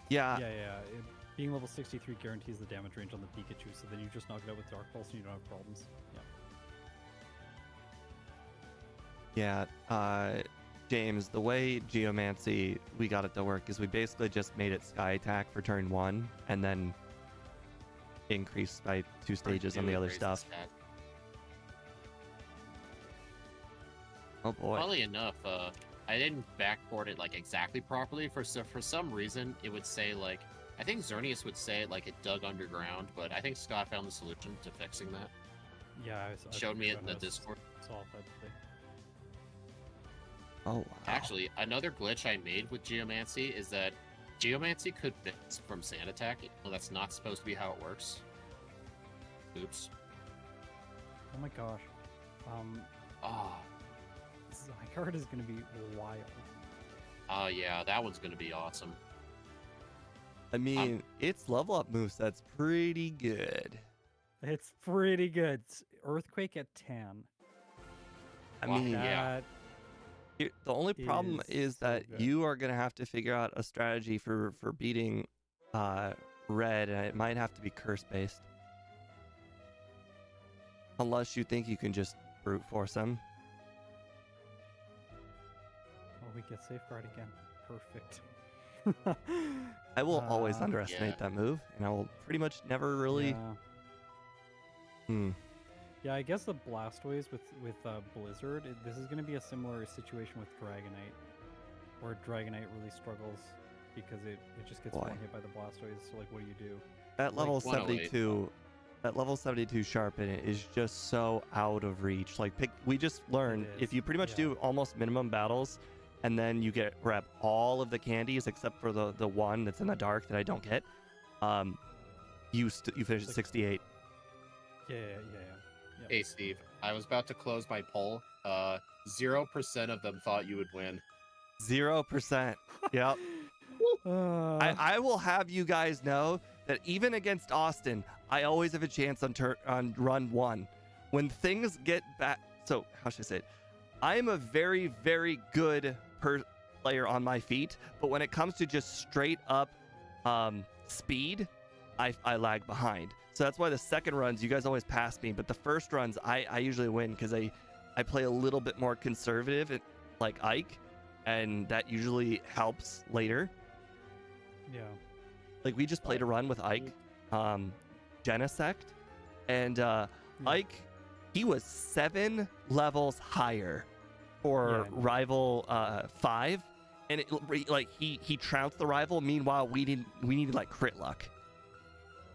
Yeah. Being level 63 guarantees the damage range on the Pikachu, so then you just knock it out with Dark Pulse and you don't have problems. Yeah. Yeah. James, the way Geomancy we got it to work is we basically just made it Sky Attack for turn 1 and then increased by 2 stages on the other stuff. Oh boy. Funnily enough, I didn't backport it like exactly properly. For some reason, it would say like, I think Xerneas would say it like it dug underground, but I think Scott found the solution to fixing that. Yeah, I Showed me it in the Discord. Solved that today. Oh wow. Actually, another glitch I made with Geomancy is that Geomancy could miss from Sand Attack. Well, that's not supposed to be how it works. Oops. Oh my gosh. Oh. Zygarde is going to be wild. Oh yeah, that one's gonna be awesome. I mean, its level up moveset's pretty good. It's pretty good. It's Earthquake at 10. I Wow, mean, yeah. the only problem is so that good. you are going to have to figure out a strategy for beating Red, and it might have to be curse based. Unless you think you can just brute force him. Oh, we get Safeguard again. Perfect. I will always Uh, underestimate yeah. that move, and I will pretty much never really. Yeah, I guess the Blastoise with Blizzard, this is going to be a similar situation with Dragonite, where Dragonite really struggles because it just gets Boy. one hit by the Blastoise. So like, what do you do? At level 108. 72, at level 72 Sharpen is just so out of reach. Like we just learned is, if you pretty much yeah. do almost minimum battles, and then you grab all of the candies except for the one that's in the dark that I don't get, you finish at Like- 68. Yeah. Hey Steve, I was about to close my poll. 0% of them thought you would win. 0%. Yep. I will have you guys know that even against Austin, I always have a chance on run 1. When things get back, so how should I say it? I am a very, very good player on my feet, but when it comes to just straight up speed, I lag behind. So that's why the second runs, you guys always pass me, but the first runs, I usually win because I play a little bit more conservative, like Ike, and that usually helps later. Yeah. Like we just played a run with Ike, Genesect, and Ike, he was 7 levels higher for Yeah. rival 5, and he trounced the rival. Meanwhile, we needed like crit luck.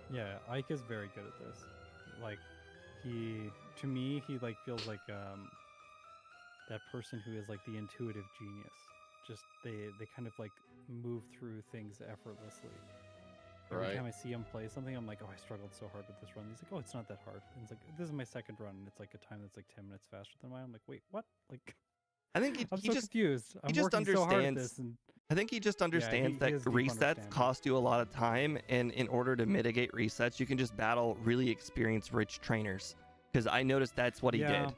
Yeah, Ike is very good at this. Like, to me, he like feels like that person who is like the intuitive genius. Just they kind of like move through things effortlessly. Every Right. time I see him play something, I'm like, oh, I struggled so hard with this run. He's like, oh, it's not that hard. And it's like, this is my second run, and it's like a time that's like 10 minutes faster than mine. I'm like, wait, what? Like, I think I'm he so just confused. I'm just working so hard at understands- this, and I think he just understands he that has deep resets understanding. cost you a lot of time, and in order to mitigate resets, you can just battle really experienced, rich trainers. Because I noticed that's what he did.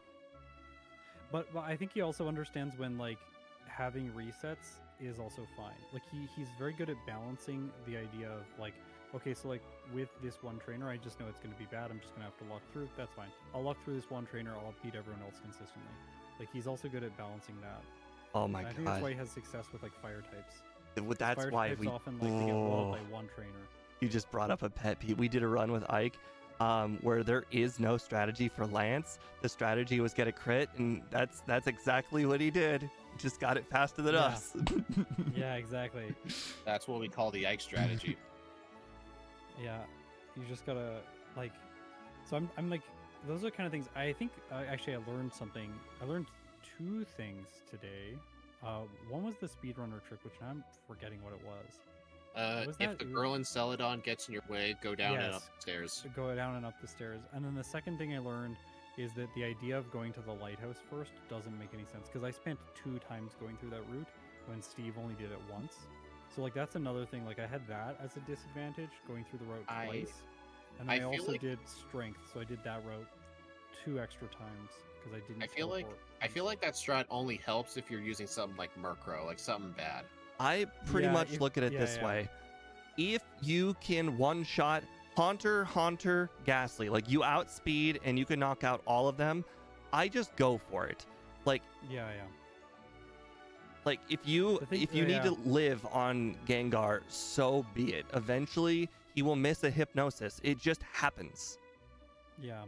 But I think he also understands when like having resets is also fine. Like he's very good at balancing the idea of like, okay, so like with this one trainer, I just know it's going to be bad. I'm just going to have to luck through. That's fine. I'll luck through this one trainer. I'll beat everyone else consistently. Like he's also good at balancing that. Oh my I think that's why god. he has success with like fire types. That's Fire why types we often like to get walled by Oh. one trainer. You just brought up a pet peeve. We did a run with Ike where there is no strategy for Lance. The strategy was get a crit, and that's exactly what he did. just got it faster than Yeah. us. Yeah, exactly. That's what we call the Ike strategy. Yeah, you just gotta like. So I'm like, those are kind of things. I think actually I learned something. I learned two things today. One was the speedrunner trick, which now I'm forgetting what it was. Was If that- the girl in Celadon gets in your way, go down and up Yes. the stairs. To go down and up the stairs. And then the second thing I learned is that the idea of going to the lighthouse first doesn't make any sense because I spent 2 times going through that route when Steve only did it once. So like that's another thing. Like I had that as a disadvantage going through the route twice, and I I feel also like- did strength, so I did that route 2 extra times because I didn't. I feel like that strat only helps if you're using something like Murkrow, like something bad. I pretty Yeah, much if- look at it yeah, this yeah. way. If you can one-shot Haunter, Ghastly, like you outspeed and you can knock out all of them, I just go for it. Like Yeah. Like if you The thing- if you need yeah. to live on Gengar, so be it. Eventually, he will miss a hypnosis. It just happens. Yeah.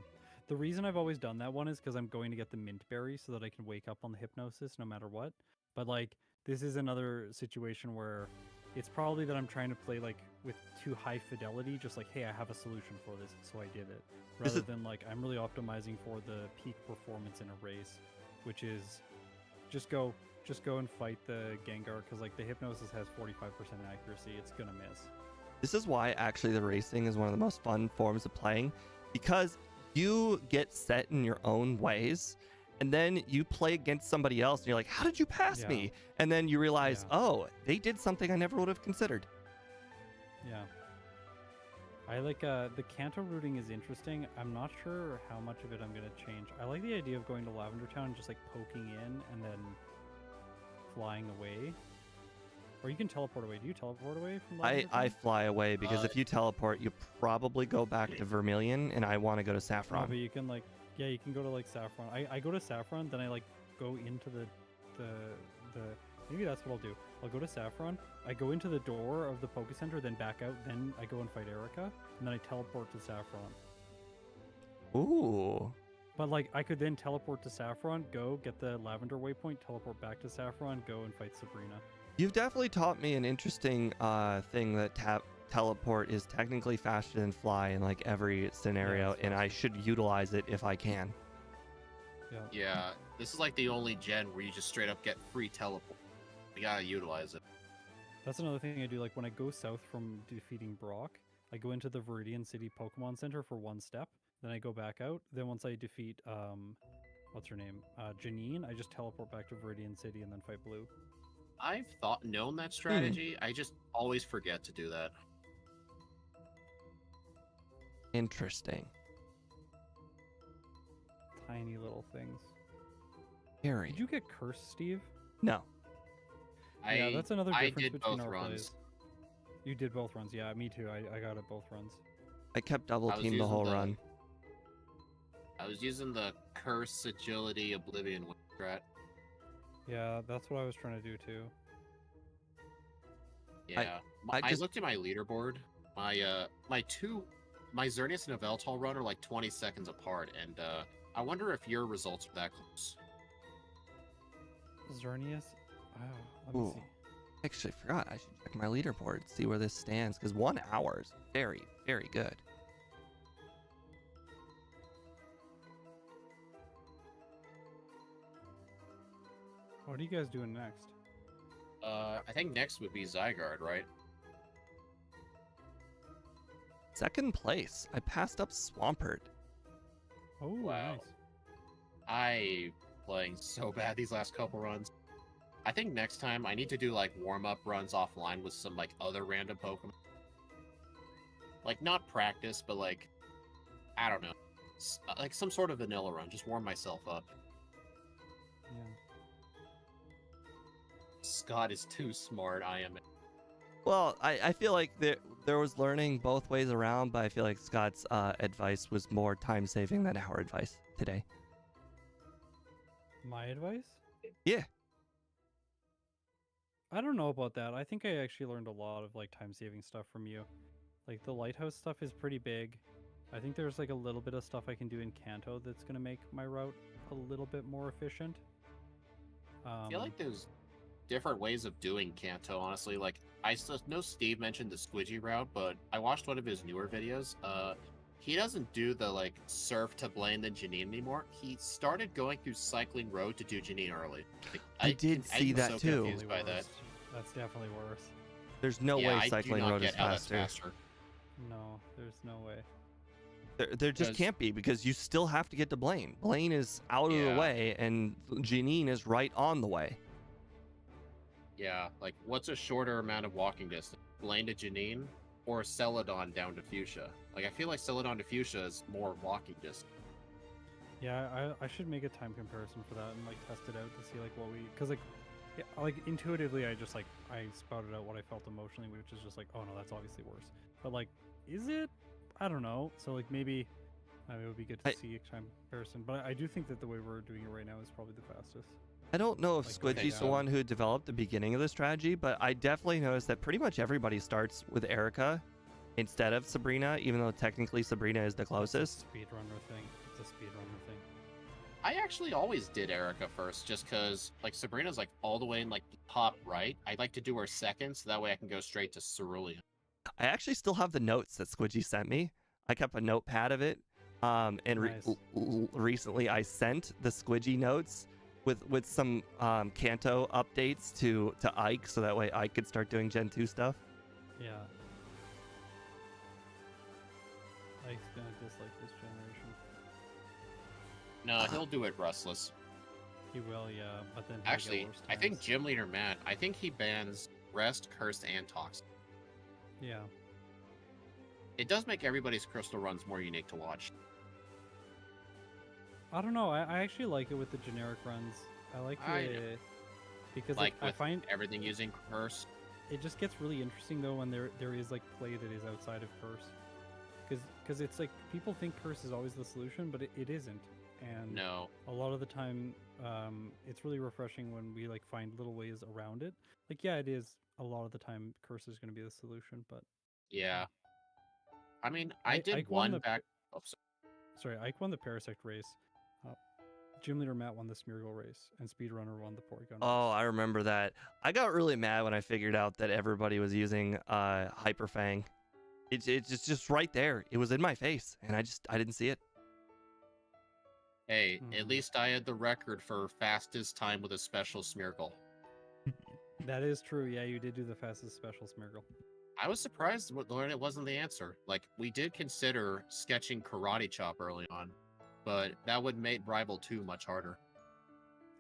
The reason I've always done that one is because I'm going to get the mint berry so that I can wake up on the hypnosis no matter what. But like this is another situation where it's probably that I'm trying to play like with too high fidelity, just like, hey, I have a solution for this, so I did it. This Rather is- than like I'm really optimizing for the peak performance in a race, which is just go and fight the Gengar because like the hypnosis has 45% accuracy, it's gonna miss. This is why actually the racing is one of the most fun forms of playing, because you get set in your own ways, and then you play against somebody else, and you're like, how did you pass Yeah. me? And then you realize, Yeah. oh, they did something I never would have considered. Yeah. I like the Kanto routing is interesting. I'm not sure how much of it I'm gonna change. I like the idea of going to Lavender Town and just like poking in and then flying away. Or you can teleport away. Do you teleport away from Lavender I Town? fly away because if you teleport, you probably go back to Vermilion, and I want to go to No, Saffron. but you can like you can go to like Saffron. I go to Saffron, then I like go into the maybe that's what I'll do. I'll go to Saffron, I go into the door of the Poke Center, then back out, then I go and fight Erica, and then I teleport to Saffron. Ooh. But like I could then teleport to Saffron, go get the Lavender waypoint, teleport back to Saffron, go and fight Sabrina. You've definitely taught me an interesting thing that teleport is technically faster than fly in like every scenario, it's and I should utilize it if I can. Yeah, this is like the only gen where you just straight up get free teleport. You gotta utilize it. That's another thing I do. Like when I go south from defeating Brock, I go into the Viridian City Pokemon Center for 1 step, then I go back out. Then once I defeat what's her name, Janine, I just teleport back to Viridian City and then fight Blue. I've known that strategy. I just always forget to do that. Interesting. Tiny little things. Harry. Did you get cursed, Steve? No. Yeah, that's another I difference did between both our runs. plays. You did both runs, yeah, me too. I got it both runs. I kept double I was team the using whole the- run. I was using the Curse, Agility, Oblivion strat. Yeah, that's what I was trying to do too. Yeah, I I just- looked at my leaderboard. My Xerneas and Yveltal run are like 20 seconds apart, and I wonder if your results are that close. Xerneas? Oh, let me Ooh. see. Actually, I forgot. I should check my leaderboard, see where this stands, because 1 hour is very, very good. What are you guys doing next? I think next would be Zygarde, right? Second place. I passed up Swampert. Oh, Wow. nice. I playing so bad these last couple runs. I think next time I need to do like warm-up runs offline with some like other random Pokemon. Like not practice, but like I don't know, like some sort of vanilla run. Just warm myself up. Yeah. Scott is too smart. I am. Well, I feel like there was learning both ways around, but I feel like Scott's advice was more time-saving than our advice today. My advice? Yeah. I don't know about that. I think I actually learned a lot of like time-saving stuff from you. Like the lighthouse stuff is pretty big. I think there's like a little bit of stuff I can do in Kanto that's gonna make my route a little bit more efficient. I feel like there's different ways of doing Kanto, honestly. Like, I still know Steve mentioned the squidgy route, but I watched one of his newer videos. He doesn't do the, like, surf to Blaine then Janine anymore. He started going through Cycling Road to do Janine early. Like, I did see I'm that so too. confused by that. That's definitely worse. There's no Yeah, way I Cycling do not Road is get how that's faster. No, there's no way. There just Because- can't be, because you still have to get to Blaine. Blaine is out of the Yeah. way, and Janine is right on the way. Yeah, like, what's a shorter amount of walking distance? Blaine to Janine or Celadon down to Fuchsia? Like, I feel like Celadon to Fuchsia is more walking distance. Yeah, I should make a time comparison for that and like test it out to see like what we, because like, yeah, like intuitively I just like I spouted out what I felt emotionally, which is just like, oh no, that's obviously worse. But like, is it? I don't know. So like maybe it would be good to see a time comparison. But I do think that the way we're doing it right now is probably the fastest. I don't know if Like, Squidgy's the yeah. one who developed the beginning of the strategy, but I definitely noticed that pretty much everybody starts with Erica instead of Sabrina, even though technically Sabrina is the closest. Speedrunner thing. It's a speedrunner thing. I actually always did Erica first, just because, like, Sabrina's, like, all the way in, like, the top right. I like to do her second, so that way I can go straight to Cerulean. I actually still have the notes that Squidgy sent me. I kept a notepad of it. And Nice. recently I sent the Squidgy notes with some Kanto updates to Ike, so that way Ike could start doing Gen 2 stuff. Yeah. Ike's gonna dislike this generation. No, he'll do it rustless. He will, yeah. But then he'll get Actually, worse I think times. Gym Leader Matt, I think he bans Rest, Cursed, and Toxic. Yeah. It does make everybody's crystal runs more unique to watch. I don't know. I actually like it with the generic runs. I like I the because Like, I with find everything using Curse. it just gets really interesting though when there is like play that is outside of curse, because it's like people think curse is always the solution, but it isn't. And No. a lot of the time, it's really refreshing when we like find little ways around it. Like yeah, it is a lot of the time curse is going to be the solution, but Yeah. I mean, I did Ike won one the- back. Oh, sorry, Ike won the Parasect race. Gym Leader Matt won the Smeargle race, and Speedrunner won the Porygon Oh, race. I remember that. I got really mad when I figured out that everybody was using Hyper Fang. It's just right there. It was in my face, and I didn't see it. Hey, at Mhm. least I had the record for fastest time with a special Smeargle. That is true. Yeah, you did do the fastest special Smeargle. I was surprised to learn it wasn't the answer. Like, we did consider sketching Karate Chop early on, but that would make Rival 2 much harder.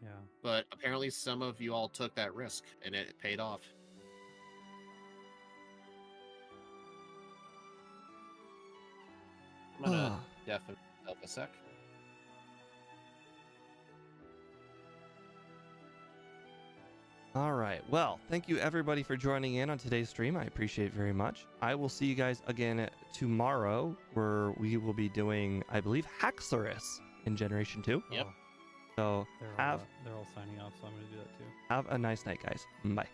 Yeah. But apparently some of you all took that risk, and it paid off. I'm gonna definitely help a sec. All right. Well, thank you everybody for joining in on today's stream. I appreciate it very much. I will see you guys again tomorrow, where we will be doing, I believe, Haxorus in Generation 2. Yep. Oh, So they're have all signing off, so I'm gonna do that too. have a nice night, guys. Bye.